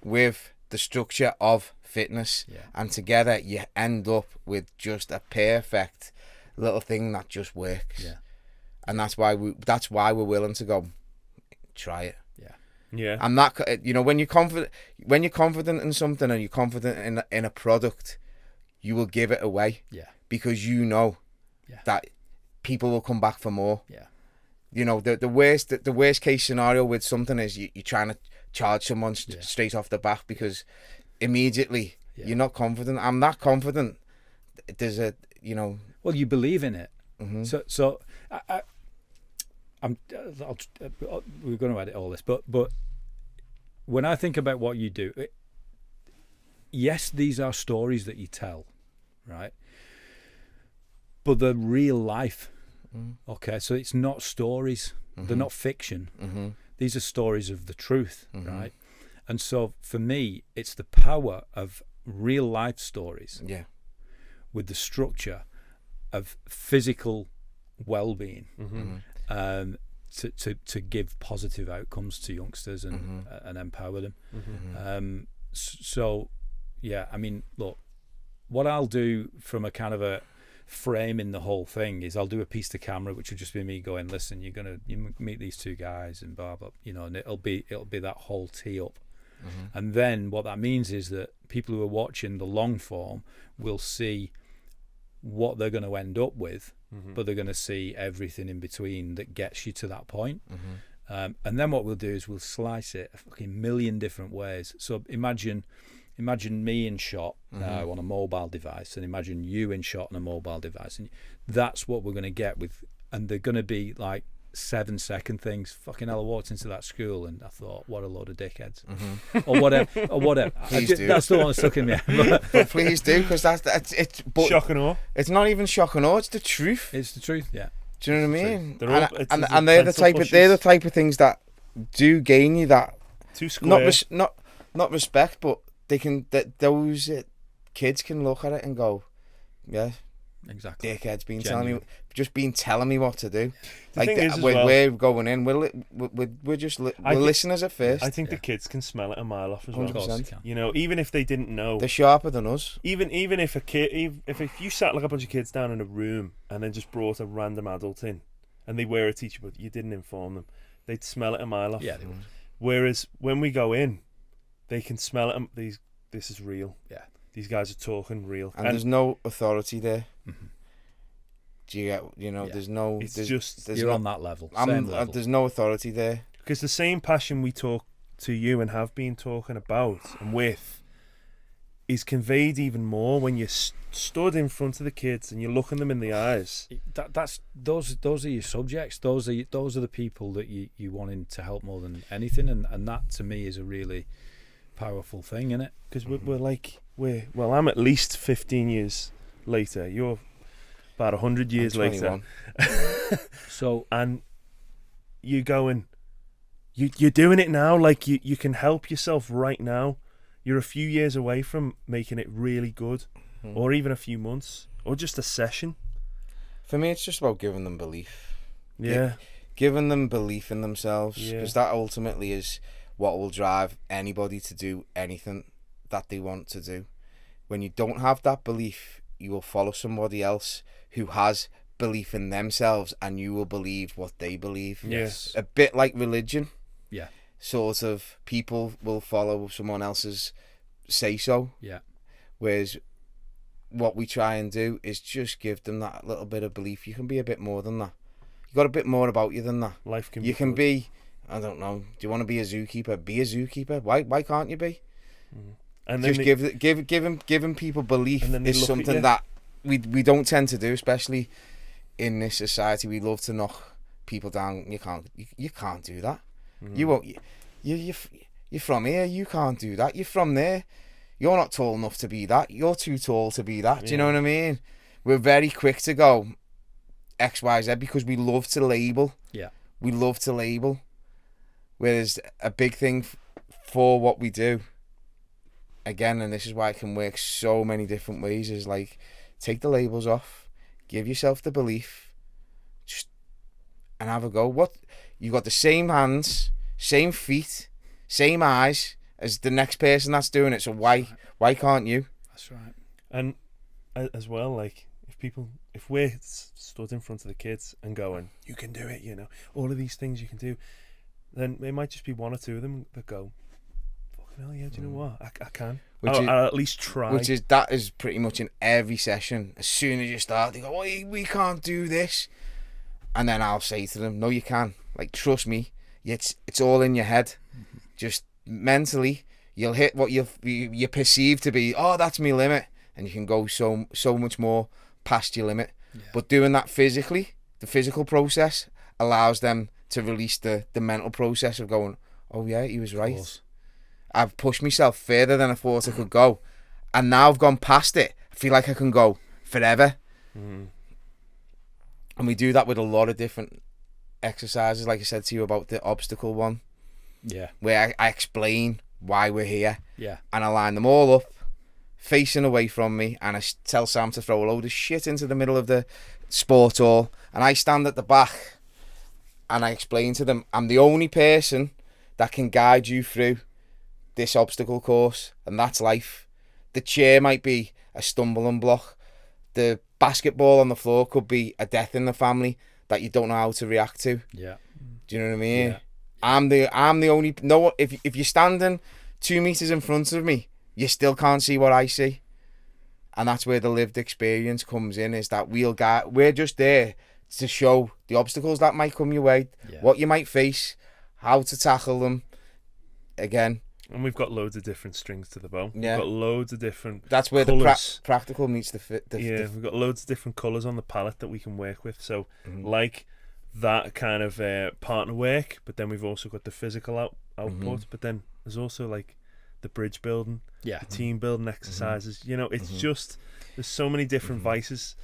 with the structure of fitness, and together you end up with just a perfect little thing that just works. Yeah. And that's why we're willing to go try it. Yeah. I'm not, when you're confident in something and you're confident in a product, you will give it away. Yeah. Because you know that people will come back for more. Yeah. You know, the worst case scenario with something is you're trying to charge someone straight off the bat because immediately you're not confident. I'm not confident. There's well, you believe in it. Mm-hmm. So we're going to edit all this, but when I think about what you do, yes, these are stories that you tell, right? But they're real life. Okay, so it's not stories. They're not fiction. These are stories of the truth, right? And so for me, it's the power of real life stories with the structure of physical well-being to give positive outcomes to youngsters and empower them. So yeah, I mean, look, what I'll do from a kind of a frame in the whole thing is I'll do a piece to camera, which will just be me going, listen, you meet these two guys and blah blah, and it'll be that whole tee up. And then what that means is that people who are watching the long form will see what they're going to end up with, but they're going to see everything in between that gets you to that point. And then what we'll do is we'll slice it a fucking million different ways. So imagine me in shot now on a mobile device, and imagine you in shot on a mobile device, and that's what we're going to get with. And they're going to be like 7-second things. Fucking hell, I walked into that school and I thought, what a load of dickheads, or whatever. That's the one that's stuck in me. But please do, because it's shock and awe. It's not even shock and awe. It's the truth. It's the truth. Yeah. Do you know what I mean? And they're the type of things that do gain you that not respect, but those kids can look at it and go, yeah, exactly. Dickhead's been telling me what to do. The thing is, we're going in. We're just listeners at first. I think the kids can smell it a mile off as well. 100%. Even if they didn't know, they're sharper than us. Even if a kid, if you sat like a bunch of kids down in a room and then just brought a random adult in, and they were a teacher, but you didn't inform them, they'd smell it a mile off. Yeah, they would. Whereas when we go in, they can smell it. This is real. Yeah. These guys are talking real. And there's no authority there. Do you get, Yeah. there's no... You're on that level. Same level. There's no authority there. Because the same passion we talk to you and have been talking about and with is conveyed even more when you're stood in front of the kids and you're looking them in the eyes. Those are your subjects. Those are the people that you wanting to help more than anything, and that to me is a really powerful thing, isn't it? Because well, I'm at least 15 years later. You're about 100 years later. So, and you're going, you're doing it now. Like you can help yourself right now. You're a few years away from making it really good, or even a few months, or just a session. For me, it's just about giving them belief. Yeah. Giving them belief in themselves, because Yeah. that ultimately is what will drive anybody to do anything that they want to do. When you don't have that belief, you will follow somebody else who has belief in themselves, and you will believe what they believe. Yes. A bit like religion. Yeah. Sort of, people will follow someone else's say-so. Yeah. Whereas what we try and do is just give them that little bit of belief. You can be a bit more than that. You got a bit more about you than that. Life can. You can be. I don't know. Do you want to be a zookeeper? Be a zookeeper. Why can't you be? And then just giving people belief is something that we don't tend to do, especially in this society. We love to knock people down. You can't do that. You won't. You're from here. You can't do that. You're from there. You're not tall enough to be that. You're too tall to be that. Do you know what I mean? We're very quick to go X, Y, Z because we love to label. Yeah. We love to label. Whereas a big thing for what we do, again, and this is why it can work so many different ways, is like, take the labels off, give yourself the belief, and have a go. What? You got the same hands, same feet, same eyes as the next person that's doing it. So why can't you? That's right. And as well, like if we're stood in front of the kids and going, you can do it, all of these things you can do, then it might just be one or two of them that go, fucking hell, yeah, do you know what? I can. I'll at least try. That is pretty much in every session. As soon as you start, they go, oh, we can't do this. And then I'll say to them, no, you can. Like, trust me, it's all in your head. Just mentally, you'll hit what you perceive to be, oh, that's my limit. And you can go so much more past your limit. But doing that physically, the physical process allows them to release the mental process of going, oh yeah, he was right. I've pushed myself further than I thought I could go, and now I've gone past it. I feel like I can go forever. And we do that with a lot of different exercises, like I said to you about the obstacle one, where I explain why we're here, and I line them all up facing away from me, and I tell Sam to throw a load of shit into the middle of the sport hall, and I stand at the back and I explain to them, I'm the only person that can guide you through this obstacle course, and that's life. The chair might be a stumbling block, the basketball on the floor could be a death in the family that you don't know how to react to. Do you know what I mean? I'm the only, no, if you're standing 2 meters in front of me, you still can't see what I see. And that's where the lived experience comes in, is that we're just there to show the obstacles that might come your way, what you might face, how to tackle them. Again. And we've got loads of different strings to the bow. We've got loads of different That's where colours. The practical meets the we've got loads of different colours on the palette that we can work with. So, like that kind of partner work, but then we've also got the physical output, but then there's also like the bridge building, the team building exercises. You know, it's just, there's so many different vices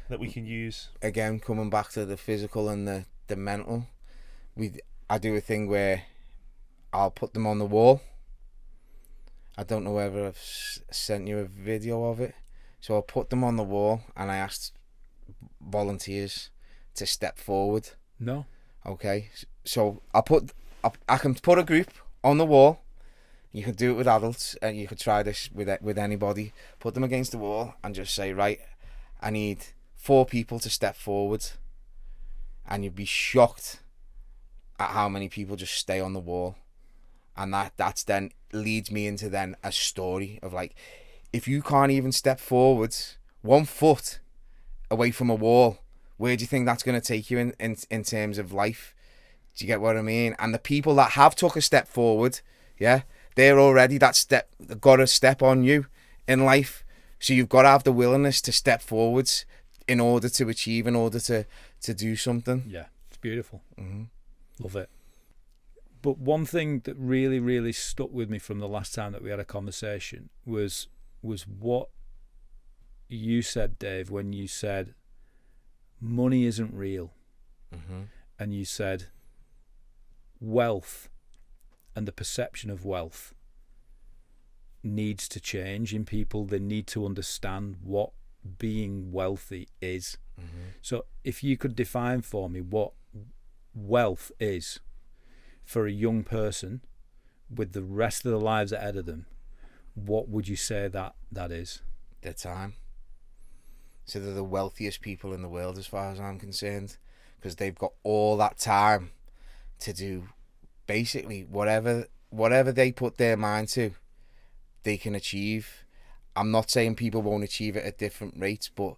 that we can use. Again, coming back to the physical and the mental, I do a thing where I'll put them on the wall. I don't know whether I've sent you a video of it. So I'll put them on the wall, and I asked volunteers to step forward. No. Okay. So I can put a group on the wall. You can do it with adults, and you could try this with anybody. Put them against the wall and just say, right, I need 4 people to step forward. And you'd be shocked at how many people just stay on the wall. And that's then leads me into then a story of like, if you can't even step forward 1 foot away from a wall, where do you think that's going to take you in terms of life? Do you get what I mean? And the people that have took a step forward, they're already got a step on you in life. So you've got to have the willingness to step forwards in order to achieve, in order to do something. Yeah, it's beautiful. Love it. But one thing that really, really stuck with me from the last time that we had a conversation was what you said, Dave, when you said money isn't real. And you said wealth and the perception of wealth needs to change in people. They need to understand what being wealthy is. So if you could define for me what wealth is for a young person with the rest of their lives ahead of them, what would you say that is? Their time. So they're the wealthiest people in the world as far as I'm concerned, because they've got all that time to do basically whatever they put their mind to, they can achieve. I'm not saying people won't achieve it at different rates, but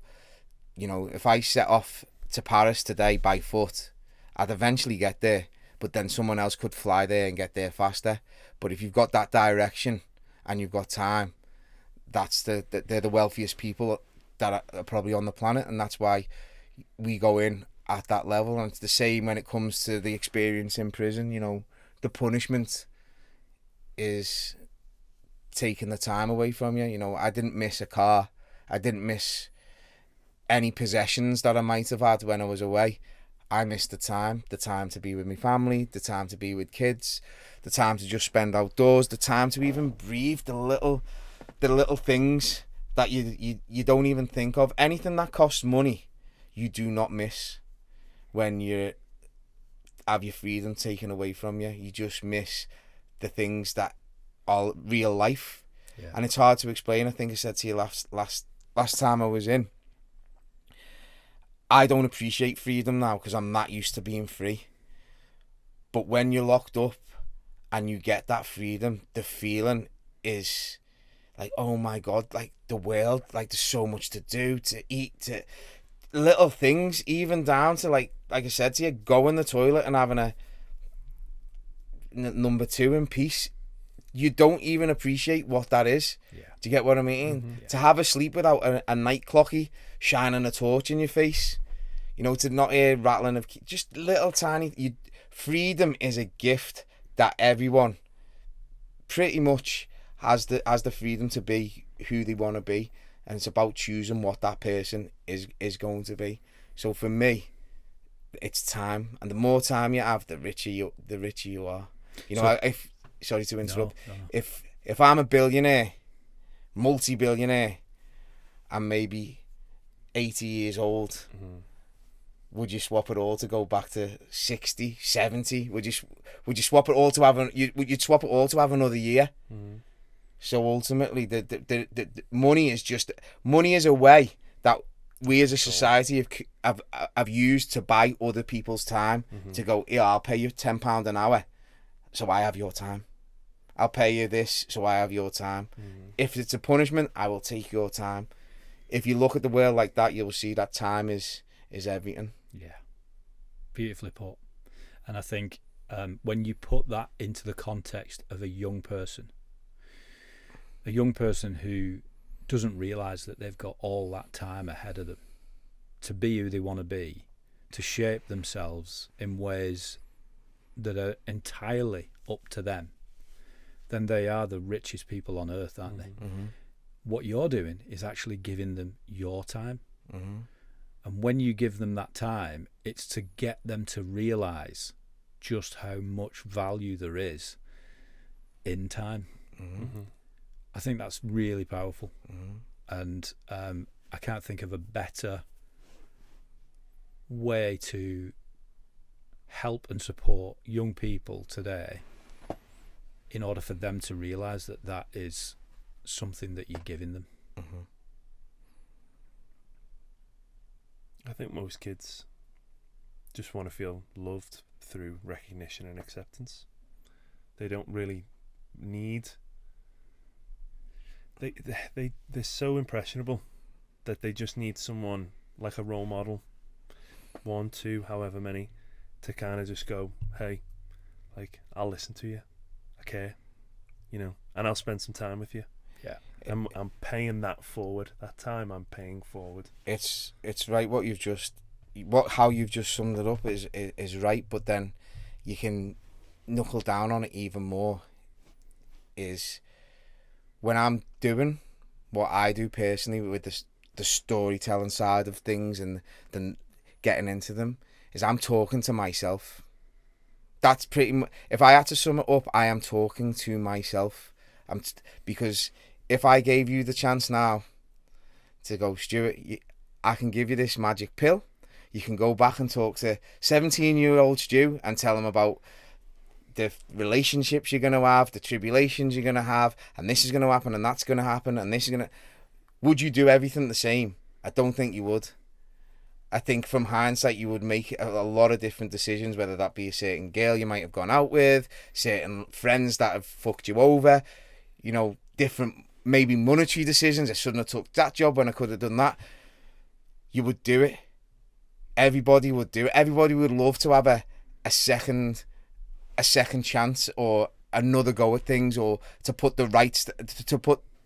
you know, if I set off to Paris today by foot, I'd eventually get there. But then someone else could fly there and get there faster. But if you've got that direction and you've got time, they're the wealthiest people that are probably on the planet, and that's why we go in at that level. And it's the same when it comes to the experience in prison. You know, the punishment is taking the time away from you. You know, I didn't miss a car. I didn't miss any possessions that I might have had when I was away. I missed the time to be with my family, the time to be with kids, the time to just spend outdoors, the time to even breathe, the little things that you don't even think of. Anything that costs money, you do not miss when you have your freedom taken away from you. You just miss the things that are real life. And it's hard to explain. I think I said to you last time I was in, I don't appreciate freedom now because I'm not used to being free. But when you're locked up and you get that freedom, the feeling is like, oh my God, like the world, like there's so much to do, to eat, to little things, even down to like I said to you, go in the toilet and having a number 2 in peace you don't even appreciate what that is. Yeah. Do you get what I mean? Mm-hmm. Yeah. To have a sleep without a night clocky shining a torch in your face, you know, to not hear rattling of just little tiny. Freedom is a gift that everyone pretty much has the freedom to be who they want to be, and it's about choosing what that person is going to be. So for me, it's time, and the more time you have, the richer you are. You know, sorry to interrupt. No. If I'm a billionaire, multi-billionaire, and maybe 80 years old, mm-hmm. would you swap it all to go back to 60, 70? Would you swap it all to have you'd swap it all to have another year? Mm-hmm. So ultimately, the money is a way that we as a society have used to buy other people's time. Mm-hmm. To go, yeah, I'll pay you £10 an hour, so I have your time. I'll pay you this, so I have your time. Mm-hmm. If it's a punishment, I will take your time. If you look at the world like that, you'll see that time is everything. Yeah, beautifully put. And I think when you put that into the context of a young person who doesn't realise that they've got all that time ahead of them to be who they want to be, to shape themselves in ways that are entirely up to them, then they are the richest people on earth, aren't they? Mm-hmm. What you're doing is actually giving them your time. Mm-hmm. And when you give them that time, it's to get them to realise just how much value there is in time. Mm-hmm. I think that's really powerful. Mm-hmm. And I can't think of a better way to help and support young people today in order for them to realise that is something that you're giving them. Mm-hmm. I think most kids just want to feel loved through recognition and acceptance. They don't really need... They're so impressionable that they just need someone like a role model, 1, 2, however many, to kind of just go, hey, like, I'll listen to you, I care, you know, and I'll spend some time with you. Yeah, I'm paying that forward. That time I'm paying forward. It's right how you've just summed it up is right, but then you can knuckle down on it even more. Is when I'm doing what I do personally with the storytelling side of things and then getting into them, is I'm talking to myself. That's pretty much, if I had to sum it up, I am talking to myself. Because if I gave you the chance now to go, Stuart, I can give you this magic pill. You can go back and talk to 17-year-old Stu and tell him about the relationships you're going to have, the tribulations you're going to have, and this is going to happen, and that's going to happen, and this is going to... Would you do everything the same? I don't think you would. I think from hindsight, you would make a lot of different decisions, whether that be a certain girl you might have gone out with, certain friends that have fucked you over, you know, different maybe monetary decisions. I shouldn't have took that job when I could have done that. You would do it. Everybody would do it. Everybody would love to have a second chance or another go at things, or to put the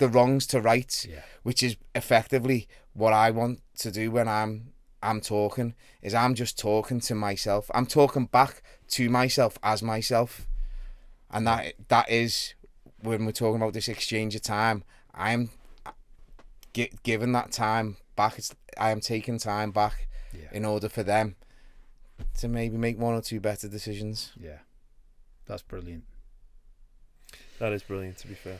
wrongs to rights. Yeah. Which is effectively what I want to do when I'm talking. Is I'm just talking to myself. I'm talking back to myself as myself, and that is when we're talking about this exchange of time. I'm giving that time back. I am taking time back. Yeah. In order for them to maybe make 1 or 2 better decisions. Yeah. That's brilliant. That is brilliant, to be fair.